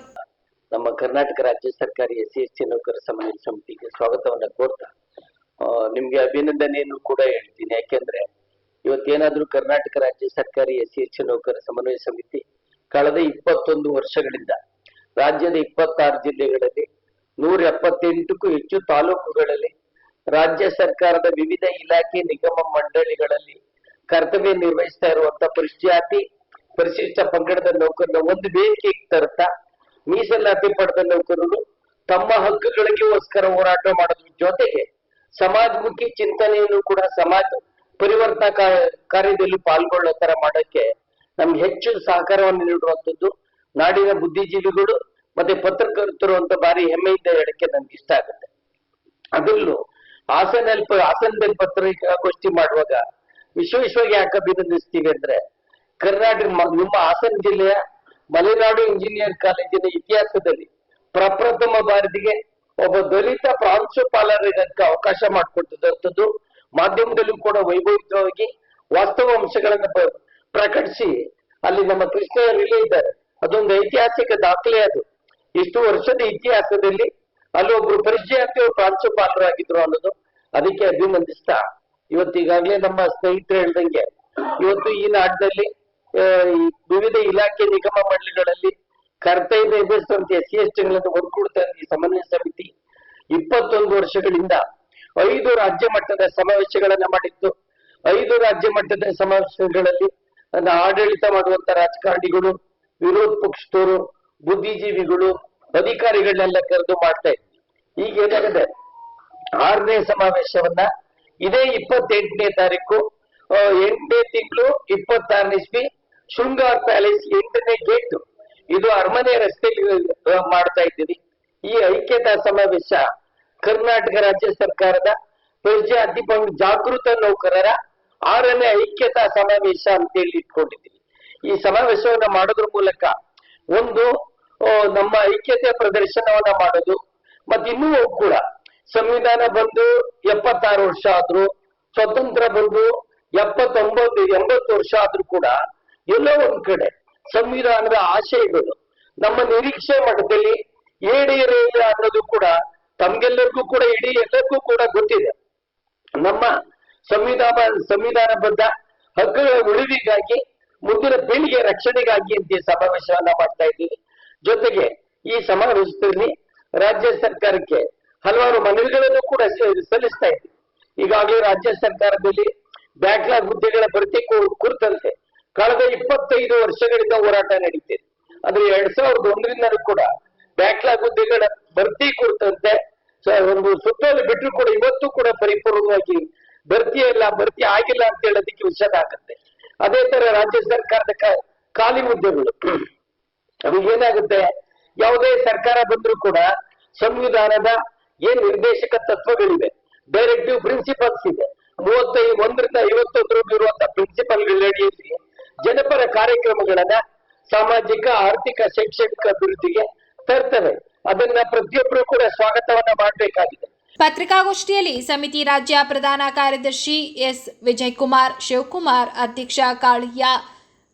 ನಮ್ಮ ಕರ್ನಾಟಕ ರಾಜ್ಯ ಸರ್ಕಾರಿ SC/ST ನೌಕರರ ಸಮನ್ವಯ ಸಮಿತಿಗೆ ಸ್ವಾಗತವನ್ನ ಕೋರ್ತಾ ನಿಮ್ಗೆ ಅಭಿನಂದನೆಯನ್ನು ಕೂಡ ಹೇಳ್ತೀನಿ. ಯಾಕೆಂದ್ರೆ ಇವತ್ತೇನಾದ್ರೂ ಕರ್ನಾಟಕ ರಾಜ್ಯ ಸರ್ಕಾರಿ SC/ST ನೌಕರರ ಸಮನ್ವಯ ಸಮಿತಿ ಕಳೆದ 21 ವರ್ಷಗಳಿಂದ ರಾಜ್ಯದ 26 ಜಿಲ್ಲೆಗಳಲ್ಲಿ 178ಕ್ಕೂ ಹೆಚ್ಚು ತಾಲೂಕುಗಳಲ್ಲಿ ರಾಜ್ಯ ಸರ್ಕಾರದ ವಿವಿಧ ಇಲಾಖೆ ನಿಗಮ ಮಂಡಳಿಗಳಲ್ಲಿ ಕರ್ತವ್ಯ ನಿರ್ವಹಿಸ್ತಾ ಇರುವಂತ ಪರಿಶಿಷ್ಟ ಪಂಗಡದ ನೌಕರರ ಒಂದು ವೇದಿಕೆಗೆ ತರ್ತಾ ಮೀಸಲಾತಿ ಪಡೆದ ನೌಕರರು ತಮ್ಮ ಹಕ್ಕುಗಳಿಗೋಸ್ಕರ ಹೋರಾಟ ಮಾಡೋದ್ರ ಜೊತೆಗೆ ಸಮಾಜಮುಖಿ ಚಿಂತನೆಯನ್ನು ಕೂಡ ಸಮಾಜ ಪರಿವರ್ತನಾ ಕಾರ್ಯದಲ್ಲಿ ಪಾಲ್ಗೊಳ್ಳೋ ತರ ಮಾಡೋಕ್ಕೆ ನಮ್ಗೆ ಹೆಚ್ಚು ಸಹಕಾರವನ್ನು ನೀಡುವಂಥದ್ದು ನಾಡಿನ ಬುದ್ಧಿಜೀವಿಗಳು ಮತ್ತೆ ಪತ್ರಕರ್ತರು ಅಂತ ಭಾರಿ ಹೆಮ್ಮೆಯಿಂದ ಹೇಳಕ್ಕೆ ನನ್ಗೆ ಇಷ್ಟ ಆಗುತ್ತೆ. ಅದರಲ್ಲೂ ಹಾಸನದಲ್ಲಿ ಪತ್ರಿಕಾಗೋಷ್ಠಿ ಮಾಡುವಾಗ ವಿಶ್ವವಾಗಿ ಯಾಕೆ ಅಭಿನಂದಿಸ್ತೀವಿ ಅಂದ್ರೆ ಕರ್ನಾಟಕ ನಿಮ್ಮ ಹಾಸನ ಜಿಲ್ಲೆಯ ಮಲೆನಾಡು ಇಂಜಿನಿಯರ್ ಕಾಲೇಜಿನ ಇತಿಹಾಸದಲ್ಲಿ ಪ್ರಪ್ರಥಮ ಬಾರಿಗೆ ಒಬ್ಬ ದಲಿತ ಪ್ರಾಂಶುಪಾಲರಿಗೆ ಅವಕಾಶ ಮಾಡಿಕೊಟ್ಟಿದಂಥದ್ದು, ಮಾಧ್ಯಮದಲ್ಲೂ ಕೂಡ ವೈಭವಿತವಾಗಿ ವಾಸ್ತವ ಅಂಶಗಳನ್ನ ಪ್ರಕಟಿಸಿ ಅಲ್ಲಿ ನಮ್ಮ ಕೃಷ್ಣ ರಿಲೇ ಇದ್ದಾರೆ. ಅದೊಂದು ಐತಿಹಾಸಿಕ ದಾಖಲೆ. ಅದು ಇಷ್ಟು ವರ್ಷದ ಇತಿಹಾಸದಲ್ಲಿ ಅಲ್ಲಿ ಒಬ್ರು ಪರಿಚಯಾರ್ಥಿ ಪ್ರಾಂಶುಪಾಲರಾಗಿದ್ರು ಅನ್ನೋದು ಅದಕ್ಕೆ ಅಭಿನಂದಿಸ್ತಾ ಇವತ್ತೀಗಾಗಲೇ ನಮ್ಮ ಸ್ನೇಹಿತರು ಹೇಳ್ದಂಗೆ ಇವತ್ತು ಈ ನಾಡಿನಲ್ಲಿ ವಿವಿಧ ಇಲಾಖೆ ನಿಗಮ ಮಂಡಳಿಗಳಲ್ಲಿ ಕರ್ತವ್ಯ ನಿರ್ವಹಿಸುವಂತ SC/STಗಳನ್ನು ಒಗ್ಗೂಡ್ತಾ ಈ ಸಮನ್ವಯ ಸಮಿತಿ 21 ವರ್ಷಗಳಿಂದ 5 ರಾಜ್ಯ ಮಟ್ಟದ ಸಮಾವೇಶಗಳನ್ನ ಮಾಡಿತ್ತು. 5 ರಾಜ್ಯ ಮಟ್ಟದ ಸಮಾವೇಶಗಳಲ್ಲಿ ಆಡಳಿತ ಮಾಡುವಂತ ರಾಜಕಾರಣಿಗಳು, ವಿರೋಧ ಪಕ್ಷದವರು, ಬುದ್ಧಿಜೀವಿಗಳು, ಅಧಿಕಾರಿಗಳನ್ನೆಲ್ಲ ಕರೆದು ಮಾಡ್ತಾ ಇದ್ವಿ. ಈಗ ಏನಾಗಿದೆ, 6ನೇ ಸಮಾವೇಶವನ್ನ ಇದೇ 28ನೇ ತಾರೀಕು 8ನೇ ತಿಂಗಳು 26ನೇ ಇಸ್ವಿ ಶೃಂಗಾರ್ ಪ್ಯಾಲೇಸ್ 8ನೇ ಗೇಟ್ ಇದು ಅರಮನೆ ರಸ್ತೆಯಲ್ಲಿ ಮಾಡ್ತಾ ಇದ್ದೀವಿ. ಈ ಐಕ್ಯತಾ ಸಮಾವೇಶ ಕರ್ನಾಟಕ ರಾಜ್ಯ ಸರ್ಕಾರದ ಪ್ರಜಾತಿ ಜಾಗೃತ ನೌಕರರ 6ನೇ ಐಕ್ಯತಾ ಸಮಾವೇಶ ಅಂತೇಳಿ ಇಟ್ಕೊಂಡಿದ್ದೀವಿ. ಈ ಸಮಾವೇಶವನ್ನ ಮಾಡೋದ್ರ ಮೂಲಕ ಒಂದು ನಮ್ಮ ಐಕ್ಯತೆ ಪ್ರದರ್ಶನವನ್ನ ಮಾಡೋದು, ಮತ್ತೆ ಇನ್ನೂ ಕೂಡ ಸಂವಿಧಾನ ಬಂದು 76 ವರ್ಷ ಆದ್ರೂ, ಸ್ವತಂತ್ರ ಬಂದು 80 ವರ್ಷ ಆದ್ರೂ ಕೂಡ ಎಲ್ಲೋ ಒಂದ್ ಕಡೆ ಸಂವಿಧಾನದ ಆಶಯಗಳು ನಮ್ಮ ನಿರೀಕ್ಷೆ ಮಟ್ಟದಲ್ಲಿ ಈಡೇರಿಲ್ಲ ಅನ್ನೋದು ಕೂಡ ತಮ್ಗೆಲ್ಲರಿಗೂ ಕೂಡ ಎಲ್ಲರಿಗೂ ಕೂಡ ಗೊತ್ತಿದೆ. ನಮ್ಮ ಸಂವಿಧಾನಬದ್ಧ ಹಕ್ಕುಗಳ ಉಳಿವಿಗಾಗಿ ಮುಂದಿನ ಪೀಳಿಗೆ ರಕ್ಷಣೆಗಾಗಿ ಅಂತ ಸಮಾವೇಶವನ್ನ ಮಾಡ್ತಾ ಇದ್ದೀವಿ. ಜೊತೆಗೆ ಈ ಸಮಾವೇಶದಲ್ಲಿ ರಾಜ್ಯ ಸರ್ಕಾರಕ್ಕೆ ಹಲವಾರು ಮನವಿಗಳನ್ನು ಕೂಡ ಸಲ್ಲಿಸ್ತಾ ಇದ್ದೀವಿ. ಈಗಾಗಲೇ ರಾಜ್ಯ ಸರ್ಕಾರದಲ್ಲಿ ಬ್ಯಾಕ್ಲಾಗ್ ಹುದ್ದೆಗಳ ಭರ್ತಿ ಕುರಿತಂತೆ ಕಳೆದ 25 ವರ್ಷಗಳಿಂದ ಹೋರಾಟ ನಡೀತಿದೆ. ಅಂದ್ರೆ 2001ರಿಂದಲೂ ಕೂಡ ಬ್ಯಾಕ್ಲಾಗ್ ಹುದ್ದೆಗಳ ಭರ್ತಿ ಕುರಿತಂತೆ ಒಂದು ಸುತ್ತೋಲೆ ಬಿಟ್ಟರು ಕೂಡ ಇವತ್ತು ಕೂಡ ಪರಿಪೂರ್ಣವಾಗಿ ಭರ್ತಿ ಆಗಿಲ್ಲ ಅಂತ ಹೇಳೋದಕ್ಕೆ ವಿಷಾದ ಆಗುತ್ತೆ. ಅದೇ ತರ ರಾಜ್ಯ ಸರ್ಕಾರದ ಖಾಲಿ ಹುದ್ದೆಗಳು ಅದು ಏನಾಗುತ್ತೆ, ಯಾವುದೇ ಸರ್ಕಾರ ಬಂದ್ರೂ ಕೂಡ ಸಂವಿಧಾನದ ಏನ್ ನಿರ್ದೇಶಕ ತತ್ವಗಳಿವೆ, ಡೈರೆಕ್ಟಿವ್ ಪ್ರಿನ್ಸಿಪಲ್ಸ್ ಇದೆ, 31ರಿಂದ 51 ಇರುವಂತಹ ಪ್ರಿನ್ಸಿಪಲ್ಗಳ ಅಡಿಯಲ್ಲಿ ಜನಪರ ಕಾರ್ಯಕ್ರಮಗಳನ್ನ ಸಾಮಾಜಿಕ, ಆರ್ಥಿಕ, ಶೈಕ್ಷಣಿಕ ಅಭಿವೃದ್ಧಿಗೆ ತರ್ತವೆ. ಅದನ್ನ ಪ್ರತಿಯೊಬ್ಬರು ಕೂಡ ಸ್ವಾಗತವನ್ನ ಮಾಡಬೇಕಾಗಿದೆ. ಪತ್ರಿಕಾಗೋಷ್ಠಿಯಲ್ಲಿ ಸಮಿತಿ ರಾಜ್ಯ ಪ್ರಧಾನ ಕಾರ್ಯದರ್ಶಿ ಎಸ್ ವಿಜಯಕುಮಾರ್, ಶಿವಕುಮಾರ್, ಅಧ್ಯಕ್ಷ ಕಾಳಿಯ,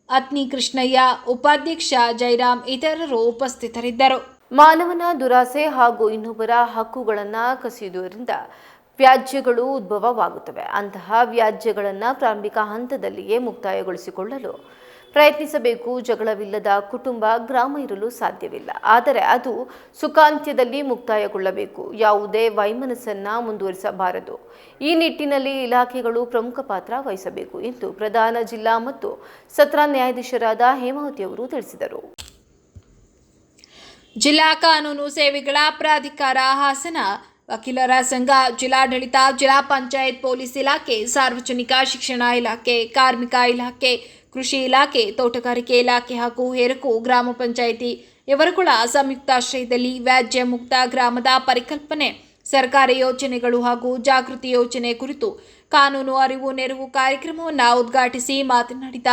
ಅತ್ನಿ ಕೃಷ್ಣಯ್ಯ, ಉಪಾಧ್ಯಕ್ಷ ಜಯರಾಮ್ ಇತರರು ಉಪಸ್ಥಿತರಿದ್ದರು. ಮಾನವನ ದುರಾಸೆ ಹಾಗೂ ಇನ್ನೊಬ್ಬರ ಹಕ್ಕುಗಳನ್ನು ಕಸಿಯುವುದರಿಂದ ವ್ಯಾಜ್ಯಗಳು ಉದ್ಭವವಾಗುತ್ತವೆ. ಅಂತಹ ವ್ಯಾಜ್ಯಗಳನ್ನು ಪ್ರಾರಂಭಿಕ ಹಂತದಲ್ಲಿಯೇ ಮುಕ್ತಾಯಗೊಳಿಸಿಕೊಳ್ಳಲು ಪ್ರಯತ್ನಿಸಬೇಕು. ಜಗಳವಿಲ್ಲದ ಕುಟುಂಬ, ಗ್ರಾಮ ಇರಲು ಸಾಧ್ಯವಿಲ್ಲ. ಆದರೆ ಅದು ಸುಖಾಂತ್ಯದಲ್ಲಿ ಮುಕ್ತಾಯಗೊಳ್ಳಬೇಕು. ಯಾವುದೇ ವೈಮನಸ್ಸನ್ನು ಮುಂದುವರಿಸಬಾರದು. ಈ ನಿಟ್ಟಿನಲ್ಲಿ ಇಲಾಖೆಗಳು ಪ್ರಮುಖ ಪಾತ್ರ ವಹಿಸಬೇಕು ಎಂದು ಪ್ರಧಾನ ಜಿಲ್ಲಾ ಮತ್ತು ಸತ್ರ ನ್ಯಾಯಾಧೀಶರಾದ ಹೇಮಾವತಿ ಅವರು ತಿಳಿಸಿದರು. ಜಿಲ್ಲಾ ಕಾನೂನು ಸೇವೆಗಳ ಪ್ರಾಧಿಕಾರ ಹಾಸನ, ವಕೀಲರ ಸಂಘ, ಜಿಲ್ಲಾಡಳಿತ, ಜಿಲ್ಲಾ ಪಂಚಾಯತ್, ಪೊಲೀಸ್ ಇಲಾಖೆ, ಸಾರ್ವಜನಿಕ ಶಿಕ್ಷಣ ಇಲಾಖೆ, ಕಾರ್ಮಿಕ ಇಲಾಖೆ, ಕೃಷಿ ಇಲಾಖೆ, ತೋಟಗಾರಿಕೆ ಇಲಾಖೆ ಹಾಗೂ ಹೇರಕು ಗ್ರಾಮ ಪಂಚಾಯಿತಿ ಇವರುಗಳ ಸಂಯುಕ್ತಾಶ್ರಯದಲ್ಲಿ ವ್ಯಾಜ್ಯ ಮುಕ್ತ ಗ್ರಾಮದ ಪರಿಕಲ್ಪನೆ, ಸರ್ಕಾರಿ ಯೋಜನೆಗಳು ಹಾಗೂ ಜಾಗೃತಿ ಯೋಜನೆ ಕುರಿತು ಕಾನೂನು ಅರಿವು ನೆರವು ಕಾರ್ಯಕ್ರಮವನ್ನು ಉದ್ಘಾಟಿಸಿ ಮಾತನಾಡಿದ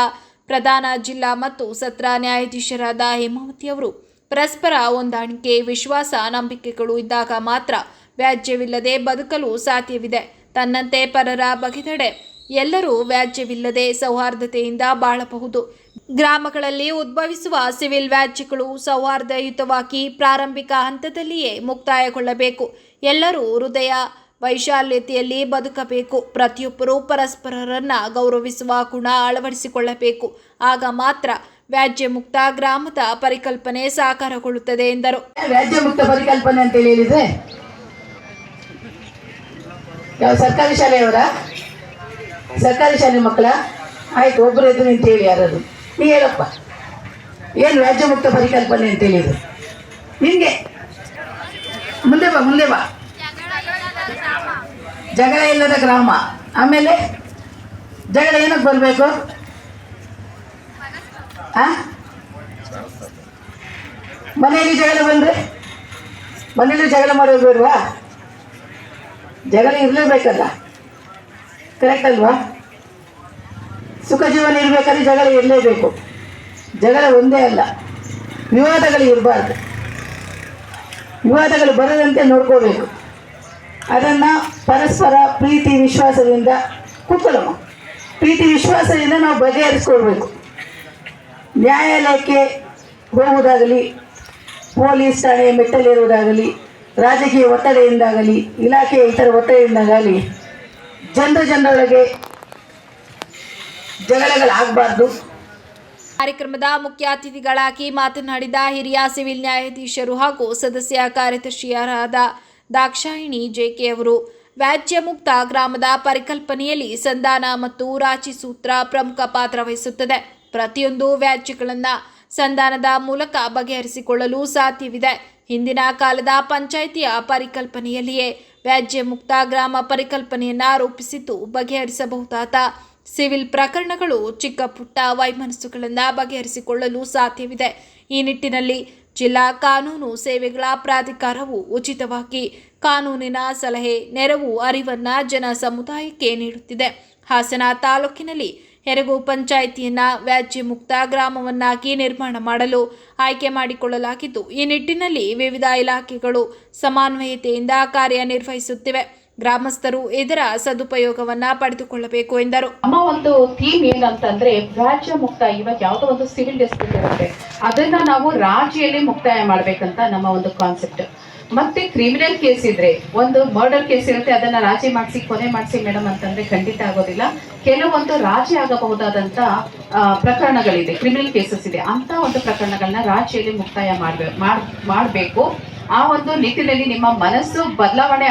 ಪ್ರಧಾನ ಜಿಲ್ಲಾ ಮತ್ತು ಸತ್ರ ನ್ಯಾಯಾಧೀಶರಾದ ಹೇಮಾವತಿ ಅವರು, ಪರಸ್ಪರ ಹೊಂದಾಣಿಕೆ, ವಿಶ್ವಾಸ, ನಂಬಿಕೆಗಳು ಇದ್ದಾಗ ಮಾತ್ರ ವ್ಯಾಜ್ಯವಿಲ್ಲದೆ ಬದುಕಲು ಸಾಧ್ಯವಿದೆ. ತನ್ನಂತೆ ಪರರ ಬಗೆದಡೆ ಎಲ್ಲರೂ ವ್ಯಾಜ್ಯವಿಲ್ಲದೆ ಸೌಹಾರ್ದತೆಯಿಂದ ಬಾಳಬಹುದು. ಗ್ರಾಮಗಳಲ್ಲಿ ಉದ್ಭವಿಸುವ ಸಿವಿಲ್ ವ್ಯಾಜ್ಯಗಳು ಸೌಹಾರ್ದಯುತವಾಗಿ ಪ್ರಾರಂಭಿಕ ಹಂತದಲ್ಲಿಯೇ ಮುಕ್ತಾಯಗೊಳ್ಳಬೇಕು. ಎಲ್ಲರೂ ಹೃದಯ ವೈಶಾಲ್ಯತೆಯಲ್ಲಿ ಬದುಕಬೇಕು. ಪ್ರತಿಯೊಬ್ಬರೂ ಪರಸ್ಪರರನ್ನ ಗೌರವಿಸುವ ಗುಣ ಅಳವಡಿಸಿಕೊಳ್ಳಬೇಕು. ಆಗ ಮಾತ್ರ ವ್ಯಾಜ್ಯ ಮುಕ್ತ ಗ್ರಾಮದ ಪರಿಕಲ್ಪನೆ ಸಾಕಾರಗೊಳ್ಳುತ್ತದೆ ಎಂದರು. ವ್ಯಾಜ್ಯ ಮುಕ್ತ ಪರಿಕಲ್ಪನೆ ಅಂತ ಹೇಳಿದ್ರೆ ಯಾವ ಸರ್ಕಾರಿ ಶಾಲೆಯವರ, ಸರ್ಕಾರಿ ಶಾಲೆ ಮಕ್ಕಳ? ಆಯ್ತು, ಒಬ್ಬರು ಎದ್ದು ನಿಂತು ಹೇಳಿ ಯಾರದು. ನೀ ಹೇಳಪ್ಪ, ಏನು ವ್ಯಾಜ್ಯ ಮುಕ್ತ ಪರಿಕಲ್ಪನೆ ಅಂತ ಹೇಳಿದ್ರು? ನಿನ್ಗೆ ಮುಂದೆ ಬಾ. ಜಗಳ ಇಲ್ಲದ ಗ್ರಾಮ. ಆಮೇಲೆ ಜಗಳ ಏನಕ್ಕೆ ಬರಬೇಕು? ಮನೆಯಲ್ಲಿ ಜಗಳ ಬಂದ್ರೆ ಮನೆಯಲ್ಲಿ ಜಗಳ ಮಾಡೋದು ಬೇಡವಾ? ಜಗಳ ಇರಲೇಬೇಕಲ್ಲ, ಕರೆಕ್ಟ್ ಅಲ್ವಾ? ಸುಖ ಜೀವನ ಇರಬೇಕಾದ್ರೆ ಜಗಳ ಇರಲೇಬೇಕು. ಜಗಳ ಒಂದೇ ಅಲ್ಲ, ವಿವಾದಗಳು ಇರಬಾರ್ದು. ವಿವಾದಗಳು ಬರದಂತೆ ನೋಡ್ಕೋಬೇಕು. ಅದನ್ನು ಪರಸ್ಪರ ಪ್ರೀತಿ ವಿಶ್ವಾಸದಿಂದ ಕೂತ್ಕೊಳ್ಳಮ್ಮ, ಪ್ರೀತಿ ವಿಶ್ವಾಸದಿಂದ ನಾವು ಬಗೆಹರಿಸ್ಕೊಳ್ಬೇಕು. ನ್ಯಾಯಾಲಯಕ್ಕೆ ಹೋಗುವುದಾಗಲಿ, ಪೊಲೀಸ್ ಠಾಣೆ ಮೆಟ್ಟಲೇರುವುದಾಗಲಿ, ರಾಜಕೀಯ ಒತ್ತಡೆಯಿಂದಾಗಲಿ, ಇಲಾಖೆಯ ಇತರ ಒತ್ತಡೆಯಿಂದಾಗಲಿ ಜನರೊಳಗೆ ಜಗಳಗಳಾಗಬಾರ್ದು. ಕಾರ್ಯಕ್ರಮದ ಮುಖ್ಯ ಅತಿಥಿಗಳಾಗಿ ಮಾತನಾಡಿದ ಹಿರಿಯ ಸಿವಿಲ್ ನ್ಯಾಯಾಧೀಶರು ಹಾಗೂ ಸದಸ್ಯ ಕಾರ್ಯದರ್ಶಿಯರಾದ ದಾಕ್ಷಾಯಿಣಿ ಜೆಕೆ ಅವರು, ವ್ಯಾಜ್ಯ ಮುಕ್ತ ಗ್ರಾಮದ ಪರಿಕಲ್ಪನೆಯಲ್ಲಿ ಸಂಧಾನ ಮತ್ತು ರಾಜಿ ಸೂತ್ರ ಪ್ರಮುಖ ಪಾತ್ರ ವಹಿಸುತ್ತದೆ. ಪ್ರತಿಯೊಂದು ವ್ಯಾಜ್ಯಗಳನ್ನು ಸಂಧಾನದ ಮೂಲಕ ಬಗೆಹರಿಸಿಕೊಳ್ಳಲು ಸಾಧ್ಯವಿದೆ. ಹಿಂದಿನ ಕಾಲದ ಪಂಚಾಯಿತಿಯ ಪರಿಕಲ್ಪನೆಯಲ್ಲಿಯೇ ವ್ಯಾಜ್ಯ ಮುಕ್ತ ಗ್ರಾಮ ಪರಿಕಲ್ಪನೆಯನ್ನು ರೂಪಿಸಿದ್ದು ಬಗೆಹರಿಸಬಹುದಾದ ಸಿವಿಲ್ ಪ್ರಕರಣಗಳು, ಚಿಕ್ಕ ಪುಟ್ಟ ವೈಮನಸ್ಸುಗಳನ್ನು ಬಗೆಹರಿಸಿಕೊಳ್ಳಲು ಸಾಧ್ಯವಿದೆ. ಈ ನಿಟ್ಟಿನಲ್ಲಿ ಜಿಲ್ಲಾ ಕಾನೂನು ಸೇವೆಗಳ ಪ್ರಾಧಿಕಾರವು ಉಚಿತವಾಗಿ ಕಾನೂನಿನ ಸಲಹೆ, ನೆರವು, ಅರಿವನ್ನು ಜನ ಸಮುದಾಯಕ್ಕೆ ನೀಡುತ್ತಿದೆ. ಹಾಸನ ತಾಲೂಕಿನಲ್ಲಿ ಹೆರಗು ಪಂಚಾಯಿತಿಯನ್ನು ವ್ಯಾಜ್ಯ ಮುಕ್ತ ಗ್ರಾಮವನ್ನಾಗಿ ನಿರ್ಮಾಣ ಮಾಡಲು ಆಯ್ಕೆ ಮಾಡಿಕೊಳ್ಳಲಾಗಿದ್ದು, ಈ ನಿಟ್ಟಿನಲ್ಲಿ ವಿವಿಧ ಇಲಾಖೆಗಳು ಸಮನ್ವಯತೆಯಿಂದ ಕಾರ್ಯನಿರ್ವಹಿಸುತ್ತಿವೆ. ಗ್ರಾಮಸ್ಥರು ಇದರ ಸದುಪಯೋಗವನ್ನ ಪಡೆದುಕೊಳ್ಳಬೇಕು ಎಂದರು. ನಮ್ಮ ಒಂದು ಥೀಮ್ ಏನಂತಂದ್ರೆ ವ್ಯಾಜ್ಯ ಮುಕ್ತ. ಇವಾಗ ಯಾವುದೋ ಒಂದು ಸಿವಿಲ್ ಡಿಸ್ಪ್ಯೂಟ್ ಇರುತ್ತೆ, ಅದನ್ನ ನಾವು ರಾಜಿಯಲ್ಲಿ ಮುಕ್ತಾಯ ಮಾಡ್ಬೇಕಂತ ನಮ್ಮ ಒಂದು ಕಾನ್ಸೆಪ್ಟ್. ಮತ್ತೆ ಕ್ರಿಮಿನಲ್ ಕೇಸ್ ಇದ್ರೆ, ಒಂದು ಮರ್ಡರ್ ಕೇಸ್ ಇರುತ್ತೆ, ಅದನ್ನ ರಾಜಿ ಮಾಡಿಸಿ ಕೊನೆ ಮಾಡಿಸಿ ಮೇಡಮ್ ಅಂತಂದ್ರೆ ಖಂಡಿತ ಆಗೋದಿಲ್ಲ. ಕೆಲವೊಂದು ರಾಜಿ ಆಗಬಹುದಾದಂತ ಪ್ರಕರಣಗಳಿದೆ, ಕ್ರಿಮಿನಲ್ ಕೇಸಸ್ ಇದೆ. ಅಂತ ಒಂದು ಪ್ರಕರಣಗಳನ್ನ ರಾಜಿಯಲ್ಲಿ ಮುಕ್ತಾಯ ಮಾಡಬೇಕು. ಆ ಒಂದು ನಿಟ್ಟಿನಲ್ಲಿ ನಿಮ್ಮ ಮನಸ್ಸು ಬದಲಾವಣೆ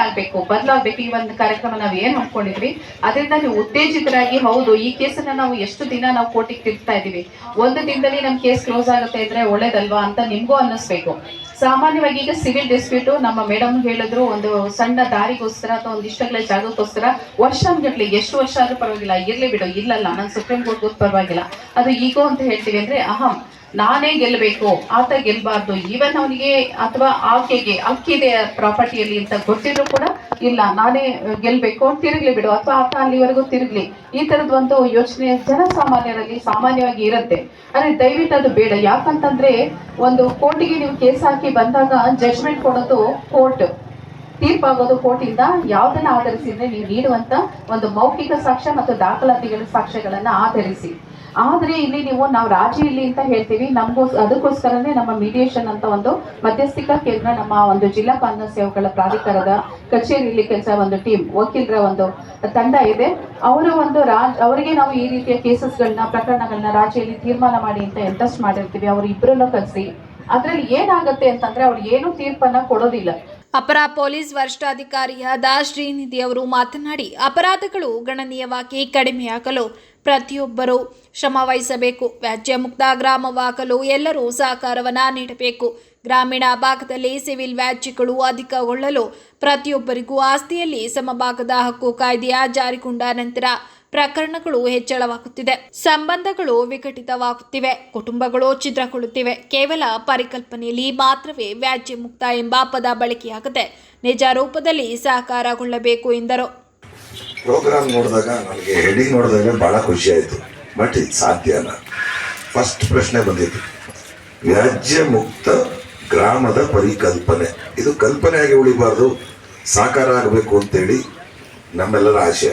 ಬದಲಾಗಬೇಕು. ಈ ಒಂದು ಕಾರ್ಯಕ್ರಮ ನಾವು ಏನ್ ಹಮ್ಮಿಕೊಂಡಿದ್ವಿ ಅದರಿಂದ ನೀವು ಉತ್ತೇಜಿತರಾಗಿ, ಹೌದು ಈ ಕೇಸನ್ನ ನಾವು ಎಷ್ಟು ದಿನ ನಾವು ಕೋರ್ಟಿಗೆ ತಿರ್ತಾ ಇದೀವಿ, ಒಂದು ದಿನದಲ್ಲಿ ನಮ್ ಕೇಸ್ ಕ್ಲೋಸ್ ಆಗುತ್ತೆ ಇದ್ರೆ ಒಳ್ಳೇದಲ್ವಾ ಅಂತ ನಿಮ್ಗೂ ಅನ್ನಿಸ್ಬೇಕು. ಸಾಮಾನ್ಯವಾಗಿ ಈಗ ಸಿವಿಲ್ ಡಿಸ್ಪ್ಯೂಟ್ ನಮ್ಮ ಮೇಡಮ್ ಹೇಳಿದ್ರು, ಒಂದು ಸಣ್ಣ ದಾರಿಗೋಸ್ಕರ ಅಥವಾ ಒಂದು ಇಷ್ಟಗಳ ಜಾಗಕ್ಕೋಸ್ಕರ ವರ್ಷಾನ್ಗಟ್ಲೆ, ಎಷ್ಟು ವರ್ಷ ಆದ್ರೂ ಪರವಾಗಿಲ್ಲ, ಇರ್ಲಿ ಬಿಡು, ಇಲ್ಲಲ್ಲ ನಾನು ಸುಪ್ರೀಂ ಕೋರ್ಟ್ ಹೋದ್ ಪರವಾಗಿಲ್ಲ, ಅದು ಈಗೋ ಅಂತ ಹೇಳ್ತೀವಿ ಅಂದ್ರೆ ಅಹಂ, ನಾನೇ ಗೆಲ್ಲಬೇಕು, ಆತ ಗೆಲ್ಬಾರ್ದು. ಈವನ್ ಅವನಿಗೆ ಅಥವಾ ಆಕೆಗೆ ಅಕ್ಕಿದೆ ಪ್ರಾಪರ್ಟಿಯಲ್ಲಿ ಅಂತ ಗೊತ್ತಿದ್ರು ಕೂಡ ಇಲ್ಲ ನಾನೇ ಗೆಲ್ಬೇಕು, ತಿರುಗ್ಲಿ ಬಿಡು, ಅಥವಾ ಆತ ಅಲ್ಲಿವರೆಗೂ ತಿರುಗ್ಲಿ, ಈ ತರದ ಒಂದು ಯೋಚನೆ ಜನಸಾಮಾನ್ಯರಲ್ಲಿ ಸಾಮಾನ್ಯವಾಗಿ ಇರುತ್ತೆ. ಆದ್ರೆ ದಯವಿಟ್ಟು ಅದು ಬೇಡ. ಯಾಕಂತಂದ್ರೆ ಒಂದು ಕೋರ್ಟಿಗೆ ನೀವು ಕೇಸ್ ಹಾಕಿ ಬಂದಾಗ ಜಡ್ಜ್ಮೆಂಟ್ ಕೊಡೋದು ಕೋರ್ಟ್, ತೀರ್ಪಾಗೋದು ಕೋರ್ಟಿಂದ. ಯಾವ್ದನ್ನ ಆಧರಿಸಿದ್ರೆ ನೀವು ನೀಡುವಂತ ಒಂದು ಮೌಖಿಕ ಸಾಕ್ಷ್ಯ ಮತ್ತು ದಾಖಲಾತಿಗಳ ಸಾಕ್ಷ್ಯಗಳನ್ನ ಆಧರಿಸಿ. ಆದ್ರೆ ಇಲ್ಲಿ ನಾವು ರಾಜಿ ಇಲ್ಲಿ ಅಂತ ಹೇಳ್ತೀವಿ, ಅದಕ್ಕೋಸ್ಕರನೇ ನಮ್ಮ ಮೀಡಿಯೇಷನ್ ಅಂತ ಒಂದು ಮಧ್ಯಸ್ಥಿಕಾ ಕೇಂದ್ರ ನಮ್ಮ ಒಂದು ಜಿಲ್ಲಾ ಕಾನೂನು ಸೇವೆಗಳ ಪ್ರಾಧಿಕಾರದ ಕಚೇರಿಯಲ್ಲಿ ಒಂದು ಟೀಮ್ ವಕೀಲರ ಒಂದು ತಂಡ ಇದೆ. ಅವರು ಅವರಿಗೆ ನಾವು ಈ ರೀತಿಯ ಕೇಸಸ್ಗಳನ್ನ ಪ್ರಕರಣಗಳನ್ನ ರಾಜಿಯಲ್ಲಿ ತೀರ್ಮಾನ ಮಾಡಿ ಅಂತ ಎಂಟಸ್ಟ್ ಮಾಡಿರ್ತೀವಿ. ಅವರು ಇಬ್ಬರನ್ನು ಕರೆಸಿ ಅದ್ರಲ್ಲಿ ಏನಾಗುತ್ತೆ ಅಂತಂದ್ರೆ ಅವ್ರು ಏನು ತೀರ್ಪನ್ನ ಕೊಡೋದಿಲ್ಲ. ಅಪರ ಪೊಲೀಸ್ ವರಿಷ್ಠಾಧಿಕಾರಿಯಾದ ಶ್ರೀನಿಧಿ ಅವರು ಮಾತನಾಡಿ, ಅಪರಾಧಗಳು ಗಣನೀಯವಾಗಿ ಕಡಿಮೆಯಾಗಲು ಪ್ರತಿಯೊಬ್ಬರೂ ಶ್ರಮ ವಹಿಸಬೇಕು. ವ್ಯಾಜ್ಯ ಮುಕ್ತ ಗ್ರಾಮವಾಗಲು ಎಲ್ಲರೂ ಸಹಕಾರವನ್ನು ನೀಡಬೇಕು. ಗ್ರಾಮೀಣ ಭಾಗದಲ್ಲಿ ಸಿವಿಲ್ ವ್ಯಾಜ್ಯಗಳು ಅಧಿಕಗೊಳ್ಳಲು ಪ್ರತಿಯೊಬ್ಬರಿಗೂ ಆಸ್ತಿಯಲ್ಲಿ ಸಮಭಾಗದ ಹಕ್ಕು ಕಾಯ್ದೆಯ ಜಾರಿಗೊಂಡ ನಂತರ ಪ್ರಕರಣಗಳು ಹೆಚ್ಚಳವಾಗುತ್ತಿದೆ, ಸಂಬಂಧಗಳು ವಿಘಟಿತವಾಗುತ್ತಿವೆ, ಕುಟುಂಬಗಳು ಛಿದ್ರಗೊಳ್ಳುತ್ತಿವೆ. ಕೇವಲ ಪರಿಕಲ್ಪನೆಯಲ್ಲಿ ಮಾತ್ರವೇ ವ್ಯಾಜ್ಯ ಮುಕ್ತ ಎಂಬ ಪದ ಬಳಕೆಯಾಗದೆ ನಿಜ ರೂಪದಲ್ಲಿ ಸಾಕಾರಗೊಳ್ಳಬೇಕು ಎಂದರು. ಪ್ರೋಗ್ರಾಮ್ ನೋಡಿದಾಗ ನನಗೆ ಹೆಡಿಂಗ್ ನೋಡಿದಾಗ ಬಹಳ ಖುಷಿ ಆಯಿತು. ಬಟ್ ಇದು ಸಾಧ್ಯನಾ? ಫಸ್ಟ್ ಪ್ರಶ್ನೆ ಬಂದಿತ್ತು, ವ್ಯಾಜ್ಯ ಮುಕ್ತ ಗ್ರಾಮದ ಪರಿಕಲ್ಪನೆ. ಇದು ಕಲ್ಪನೆಯಾಗಿ ಉಳಿಬಾರ್ದು, ಸಾಕಾರ ಆಗಬೇಕು ಅಂತೇಳಿ ನಮ್ಮೆಲ್ಲರ ಆಶಯ.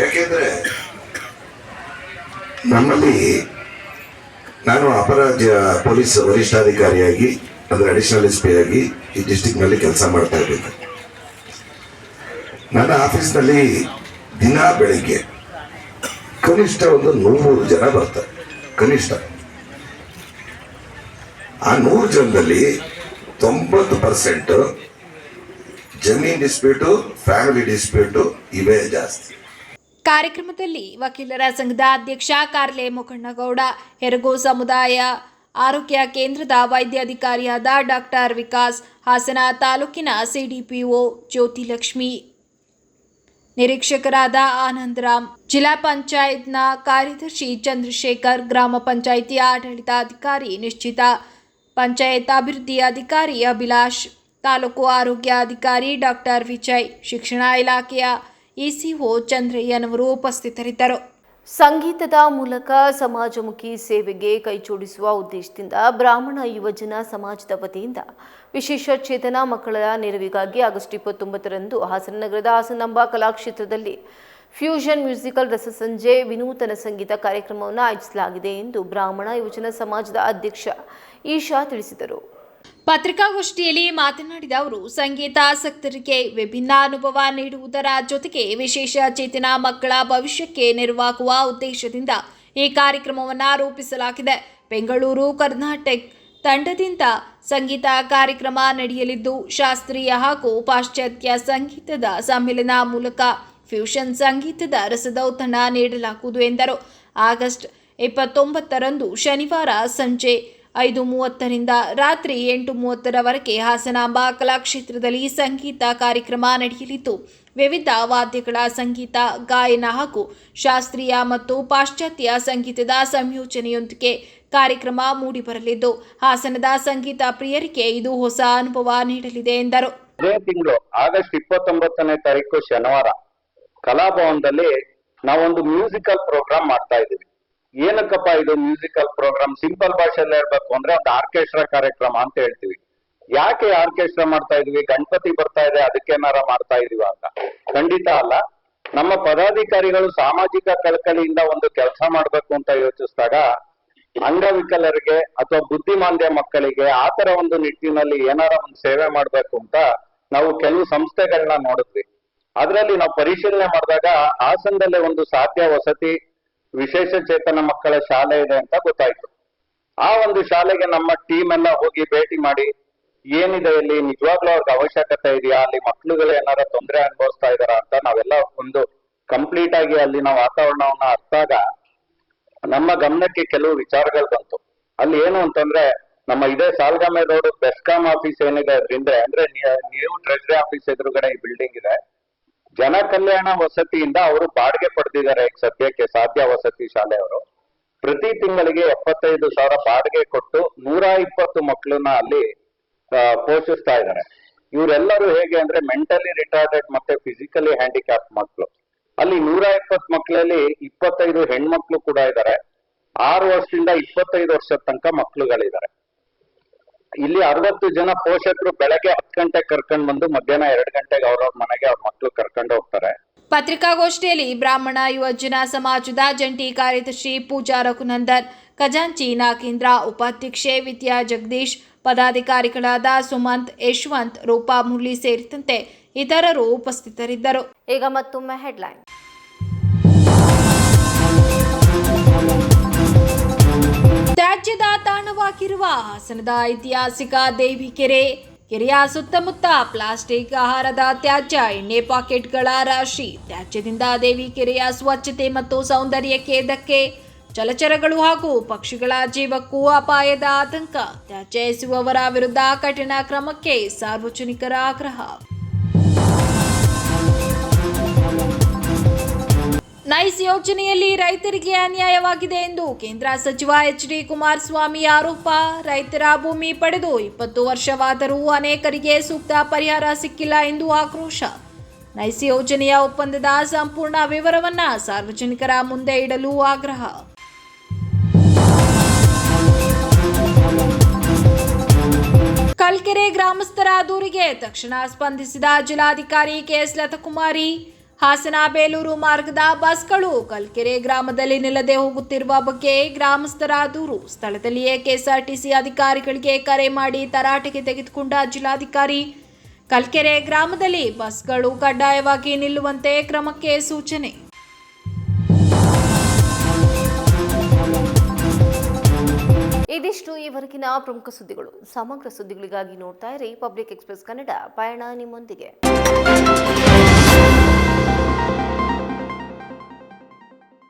ಯಾಕೆಂದರೆ ನಮ್ಮಲ್ಲಿ ನಾನು ಅಪರ ಪೊಲೀಸ್ ವರಿಷ್ಠಾಧಿಕಾರಿಯಾಗಿ ಅಂದರೆ ಅಡಿಷನಲ್ SP ಆಗಿ ಈ ಡಿಸ್ಟಿಕ್ನಲ್ಲಿ ಕೆಲಸ ಮಾಡ್ತಾ ಇದ್ದೇನೆ. ನನ್ನ ಆಫೀಸ್ನಲ್ಲಿ ದಿನ ಬೆಳಿಗ್ಗೆ ಕನಿಷ್ಠ ಒಂದು 100 ಜನ ಬರ್ತಾರೆ, ಕನಿಷ್ಠ. ಆ 100 ಜನದಲ್ಲಿ 90% ಜಮೀನ್ ಡಿಸ್ಪ್ಯೂಟು, ಫ್ಯಾಮಿಲಿ ಡಿಸ್ಪ್ಯೂಟು ಇವೇ ಜಾಸ್ತಿ. ಕಾರ್ಯಕ್ರಮದಲ್ಲಿ ವಕೀಲರ ಸಂಘದ ಅಧ್ಯಕ್ಷ ಕಾರ್ಲೆ ಮುಖಣ್ಣಗೌಡ, ಹೆರಗು ಸಮುದಾಯ ಆರೋಗ್ಯ ಕೇಂದ್ರದ ವೈದ್ಯಾಧಿಕಾರಿಯಾದ ಡಾಕ್ಟರ್ ವಿಕಾಸ್, ಹಾಸನ ತಾಲೂಕಿನ CDPO ಜ್ಯೋತಿಲಕ್ಷ್ಮಿ, ನಿರೀಕ್ಷಕರಾದ ಆನಂದರಾಮ್, ಜಿಲ್ಲಾ ಪಂಚಾಯತ್ನ ಕಾರ್ಯದರ್ಶಿ ಚಂದ್ರಶೇಖರ್, ಗ್ರಾಮ ಪಂಚಾಯಿತಿ ಆಡಳಿತಾಧಿಕಾರಿ ನಿಶ್ಚಿತ, ಪಂಚಾಯತ್ ಅಭಿವೃದ್ಧಿ ಅಧಿಕಾರಿ ಅಭಿಲಾಷ್, ತಾಲೂಕು ಆರೋಗ್ಯ ಅಧಿಕಾರಿ ಡಾಕ್ಟರ್ ವಿಜಯ್, ಶಿಕ್ಷಣ ಇಲಾಖೆಯ ECO ಚಂದ್ರಯ್ಯನವರು ಉಪಸ್ಥಿತರಿದ್ದರು. ಸಂಗೀತದ ಮೂಲಕ ಸಮಾಜಮುಖಿ ಸೇವೆಗೆ ಕೈಜೋಡಿಸುವ ಉದ್ದೇಶದಿಂದ ಬ್ರಾಹ್ಮಣ ಯುವಜನ ಸಮಾಜದ ವತಿಯಿಂದ ವಿಶೇಷ ಚೇತನ ಮಕ್ಕಳ ನೆರವಿಗಾಗಿ ಆಗಸ್ಟ್ 29ರಂದು ಹಾಸನ ನಗರದ ಹಾಸನಾಂಬ ಕಲಾಕ್ಷೇತ್ರದಲ್ಲಿ ಫ್ಯೂಷನ್ ಮ್ಯೂಸಿಕಲ್ ರಸಸಂಜೆ ವಿನೂತನ ಸಂಗೀತ ಕಾರ್ಯಕ್ರಮವನ್ನು ಆಯೋಜಿಸಲಾಗಿದೆ ಎಂದು ಬ್ರಾಹ್ಮಣ ಯುವಜನ ಸಮಾಜದ ಅಧ್ಯಕ್ಷ ಈಶಾ ತಿಳಿಸಿದರು. ಪತ್ರಿಕಾಗೋಷ್ಠಿಯಲ್ಲಿ ಮಾತನಾಡಿದ ಅವರು, ಸಂಗೀತಾಸಕ್ತರಿಗೆ ವಿಭಿನ್ನ ಅನುಭವ ನೀಡುವುದರ ಜೊತೆಗೆ ವಿಶೇಷ ಚೇತನ ಮಕ್ಕಳ ಭವಿಷ್ಯಕ್ಕೆ ನೆರವಾಗುವ ಉದ್ದೇಶದಿಂದ ಈ ಕಾರ್ಯಕ್ರಮವನ್ನು ರೂಪಿಸಲಾಗಿದೆ. ಬೆಂಗಳೂರು ಕರ್ನಾಟಕ ತಂಡದಿಂದ ಸಂಗೀತ ಕಾರ್ಯಕ್ರಮ ನಡೆಯಲಿದ್ದು, ಶಾಸ್ತ್ರೀಯ ಹಾಗೂ ಪಾಶ್ಚಾತ್ಯ ಸಂಗೀತದ ಸಮ್ಮಿಲನ ಮೂಲಕ ಫ್ಯೂಷನ್ ಸಂಗೀತದ ರಸದೌತಣ ನೀಡಲಾಗುವುದು ಎಂದರು. ಆಗಸ್ಟ್ 29ರಂದು ಶನಿವಾರ ಸಂಜೆ 5:30ರಿಂದ ರಾತ್ರಿ 8:30ರವರೆಗೆ ಹಾಸನಾಂಬ ಕಲಾಕ್ಷೇತ್ರದಲ್ಲಿ ಸಂಗೀತ ಕಾರ್ಯಕ್ರಮ ನಡೆಯಲಿದ್ದು, ವಿವಿಧ ವಾದ್ಯಗಳ ಸಂಗೀತ, ಗಾಯನ ಹಾಗೂ ಶಾಸ್ತ್ರೀಯ ಮತ್ತು ಪಾಶ್ಚಾತ್ಯ ಸಂಗೀತದ ಸಂಯೋಜನೆಯೊಂದಿಗೆ ಕಾರ್ಯಕ್ರಮ ಮೂಡಿಬರಲಿದ್ದು, ಹಾಸನದ ಸಂಗೀತ ಪ್ರಿಯರಿಗೆ ಇದು ಹೊಸ ಅನುಭವ ನೀಡಲಿದೆ ಎಂದರು. ಇದೇ ತಿಂಗಳು ಆಗಸ್ಟ್ 29ನೇ ತಾರೀಕು ಶನಿವಾರ ಕಲಾಭವನದಲ್ಲಿ ನಾವೊಂದು ಮ್ಯೂಸಿಕಲ್ ಪ್ರೋಗ್ರಾಮ್ ಮಾಡ್ತಾ ಇದ್ದೀವಿ. ಏನಕ್ಕಪ್ಪ ಇದು ಮ್ಯೂಸಿಕಲ್ ಪ್ರೋಗ್ರಾಮ್? ಸಿಂಪಲ್ ಭಾಷೆಯಲ್ಲಿ ಹೇಳ್ಬೇಕು ಅಂದ್ರೆ ಒಂದು ಆರ್ಕೆಸ್ಟ್ರಾ ಕಾರ್ಯಕ್ರಮ ಅಂತ ಹೇಳ್ತೀವಿ. ಯಾಕೆ ಆರ್ಕೆಸ್ಟ್ರಾ ಮಾಡ್ತಾ ಇದೀವಿ? ಗಣಪತಿ ಬರ್ತಾ ಇದೆ ಅದಕ್ಕೇನಾರ ಮಾಡ್ತಾ ಇದೀವ ಅಂತ? ಖಂಡಿತ ಅಲ್ಲ. ನಮ್ಮ ಪದಾಧಿಕಾರಿಗಳು ಸಾಮಾಜಿಕ ಕಳಕಳಿಯಿಂದ ಒಂದು ಕೆಲಸ ಮಾಡ್ಬೇಕು ಅಂತ ಯೋಚಿಸಿದಾಗ ಅಂಗವಿಕಲರಿಗೆ ಅಥವಾ ಬುದ್ಧಿಮಾಂದ್ಯ ಮಕ್ಕಳಿಗೆ ಆ ತರ ಒಂದು ನಿಟ್ಟಿನಲ್ಲಿ ಏನಾರ ಒಂದು ಸೇವೆ ಮಾಡ್ಬೇಕು ಅಂತ ನಾವು ಕೆಲವು ಸಂಸ್ಥೆಗಳನ್ನ ನೋಡಿದ್ವಿ. ಅದರಲ್ಲಿ ನಾವು ಪರಿಶೀಲನೆ ಮಾಡಿದಾಗ ಹಾಸನದಲ್ಲೇ ಒಂದು ಸಾಧ್ಯ ವಸತಿ ವಿಶೇಷ ಚೇತನ ಮಕ್ಕಳ ಶಾಲೆ ಇದೆ ಅಂತ ಗೊತ್ತಾಯ್ತು. ಆ ಒಂದು ಶಾಲೆಗೆ ನಮ್ಮ ಟೀಮ್ ಎಲ್ಲ ಹೋಗಿ ಭೇಟಿ ಮಾಡಿ ಏನಿದೆ ಇಲ್ಲಿ ನಿಜವಾಗ್ಲೂ ಅವ್ರಿಗೆ ಅವಶ್ಯಕತೆ ಇದೆಯಾ, ಅಲ್ಲಿ ಮಕ್ಳುಗಳು ಏನಾರ ತೊಂದರೆ ಅನುಭವಿಸ್ತಾ ಇದಾರ ಅಂತ ನಾವೆಲ್ಲ ಒಂದು ಕಂಪ್ಲೀಟ್ ಆಗಿ ಅಲ್ಲಿನ ವಾತಾವರಣವನ್ನ ಅರ್ಥಾಗ ನಮ್ಮ ಗಮನಕ್ಕೆ ಕೆಲವು ವಿಚಾರಗಳು ಬಂತು. ಅಲ್ಲಿ ಏನು ಅಂತಂದ್ರೆ ನಮ್ಮ ಇದೇ ಸಾಲ್ಗಾಮೆ ರೋಡ್ ಬೆಸ್ಕಾಂ ಆಫೀಸ್ ಏನಿದೆ ಅದರಿಂದ ಅಂದ್ರೆ ನ್ಯೂ ಟ್ರೆಜರಿ ಆಫೀಸ್ ಎದುರುಗಡೆ ಈ ಬಿಲ್ಡಿಂಗ್ ಇದೆ. ಜನ ಕಲ್ಯಾಣ ವಸತಿಯಿಂದ ಅವರು ಬಾಡಿಗೆ ಪಡೆದಿದ್ದಾರೆ ಈಗ ಸದ್ಯಕ್ಕೆ ಸಾಧ್ಯ ವಸತಿ ಶಾಲೆಯವರು. ಪ್ರತಿ ತಿಂಗಳಿಗೆ 75,000 ಬಾಡಿಗೆ ಕೊಟ್ಟು 120 ಮಕ್ಕಳನ್ನ ಅಲ್ಲಿ ಪೋಷಿಸ್ತಾ ಇದ್ದಾರೆ. ಇವರೆಲ್ಲರೂ ಹೇಗೆ ಅಂದ್ರೆ ಮೆಂಟಲಿ ರಿಟಾರ್ಡೆಡ್ ಮತ್ತೆ ಫಿಸಿಕಲಿ ಹ್ಯಾಂಡಿಕ್ಯಾಪ್ ಮಕ್ಕಳು. ಅಲ್ಲಿ 120 ಮಕ್ಕಳಲ್ಲಿ 25 ಹೆಣ್ಮಕ್ಳು ಕೂಡ ಇದ್ದಾರೆ. 6 ವರ್ಷದಿಂದ 25 ವರ್ಷದ ತನಕ ಮಕ್ಕಳುಗಳಿದ್ದಾರೆ. ಇಲ್ಲಿ 60 ಜನ ಪೋಷಕರು ಬೆಳಗ್ಗೆ 10 ಗಂಟೆಗೆ ಕರ್ಕೊಂಡು ಬಂದು ಮಧ್ಯಾಹ್ನ 2 ಗಂಟೆಗೆ ಅವ್ರವ್ರ ಮನೆಗೆ ಅವ್ರ ಮಕ್ಕಳು ಕರ್ಕೊಂಡು ಹೋಗ್ತಾರೆ. ಪತ್ರಿಕಾಗೋಷ್ಠಿಯಲ್ಲಿ ಬ್ರಾಹ್ಮಣ ಯುವಜನ ಸಮಾಜದ ಜಂಟಿ ಕಾರ್ಯದರ್ಶಿ ಪೂಜಾ ರಘುನಂದನ್, ಖಜಾಂಚಿ ನಾಗೇಂದ್ರ, ಉಪಾಧ್ಯಕ್ಷೆ ವಿದ್ಯಾ ಜಗದೀಶ್, ಪದಾಧಿಕಾರಿಗಳಾದ ಸುಮಂತ್, ಯಶವಂತ್, ರೂಪಾ ಮುರಳಿ ಸೇರಿದಂತೆ ಇತರರು ಉಪಸ್ಥಿತರಿದ್ದರು. ಈಗ ಮತ್ತೊಮ್ಮೆ ಹೆಡ್ಲೈನ್. ತ್ಯಾಜ್ಯದ ತಾಣವಾಗಿರುವ ಹಾಸನದ ಐತಿಹಾಸಿಕ ದೇವಿಕೆರೆ ಕೆರೆಯ ಸುತ್ತಮುತ್ತ ಪ್ಲಾಸ್ಟಿಕ್ ಆಹಾರದ ತ್ಯಾಜ್ಯ, ಎಣ್ಣೆ ಪಾಕೆಟ್ಗಳ ರಾಶಿ. ತ್ಯಾಜ್ಯದಿಂದ ದೇವಿಕೆರೆಯ ಸ್ವಚ್ಛತೆ ಮತ್ತು ಸೌಂದರ್ಯಕ್ಕೆ ಧಕ್ಕೆ, ಜಲಚರಗಳು ಹಾಗೂ ಪಕ್ಷಿಗಳ ಜೀವಕ್ಕೂ ಅಪಾಯದ ಆತಂಕ. ತ್ಯಾಜ್ಯ ಎಸೆಯುವವರ ವಿರುದ್ಧ ಕಠಿಣ ಕ್ರಮಕ್ಕೆ ಸಾರ್ವಜನಿಕರ ಆಗ್ರಹ. ನೈಸ್ ಯೋಜನೆಯಲ್ಲಿ ರೈತರಿಗೆ ಅನ್ಯಾಯವಾಗಿದೆ ಎಂದು ಕೇಂದ್ರ ಸಚಿವ ಎಚ್.ಡಿ. ಕುಮಾರಸ್ವಾಮಿ ಆರೋಪ. ರೈತರ ಭೂಮಿ ಪಡೆದು 20 ವರ್ಷವಾದರೂ ಅನೇಕರಿಗೆ ಸೂಕ್ತ ಪರಿಹಾರ ಸಿಕ್ಕಿಲ್ಲ ಎಂದು ಆಕ್ರೋಶ. ನೈಸ್ ಯೋಜನೆಯ ಒಪ್ಪಂದದ ಸಂಪೂರ್ಣ ವಿವರವನ್ನು ಸಾರ್ವಜನಿಕರ ಮುಂದೆ ಇಡಲು ಆಗ್ರಹ. ಕಲ್ಕೆರೆ ಗ್ರಾಮಸ್ಥರ ದೂರಿಗೆ ತಕ್ಷಣ ಸ್ಪಂದಿಸಿದ ಜಿಲ್ಲಾಧಿಕಾರಿ ಕೆ.ಎಸ್. ಲತಾಕುಮಾರಿ. ಹಾಸನ ಬೇಲೂರು ಮಾರ್ಗದ ಬಸ್ಗಳು ಕಲ್ಕೆರೆ ಗ್ರಾಮದಲ್ಲಿ ನಿಲ್ಲದೆ ಹೋಗುತ್ತಿರುವ ಬಗ್ಗೆ ಗ್ರಾಮಸ್ಥರ ದೂರು. ಸ್ಥಳದಲ್ಲಿಯೇ ಕೆಎಸ್ಆರ್ಟಿಸಿ ಅಧಿಕಾರಿಗಳಿಗೆ ಕರೆ ಮಾಡಿ ತರಾಟೆಗೆ ತೆಗೆದುಕೊಂಡ ಜಿಲ್ಲಾಧಿಕಾರಿ. ಕಲ್ಕೆರೆ ಗ್ರಾಮದಲ್ಲಿ ಬಸ್ಗಳು ಕಡ್ಡಾಯವಾಗಿ ನಿಲ್ಲುವಂತೆ ಕ್ರಮಕ್ಕೆ ಸೂಚನೆ. ಇದಿಷ್ಟು ಈವರೆಗಿನ ಪ್ರಮುಖ ಸುದ್ದಿಗಳು. ಸಮಗ್ರ ಸುದ್ದಿಗಳಿಗಾಗಿ ನೋಡ್ತಾ ಇರಿ ಪಬ್ಲಿಕ್ ಎಕ್ಸ್‌ಪ್ರೆಸ್ ಕನ್ನಡ. ಪಯಣ ನಿಮ್ಮೊಂದಿಗೆ.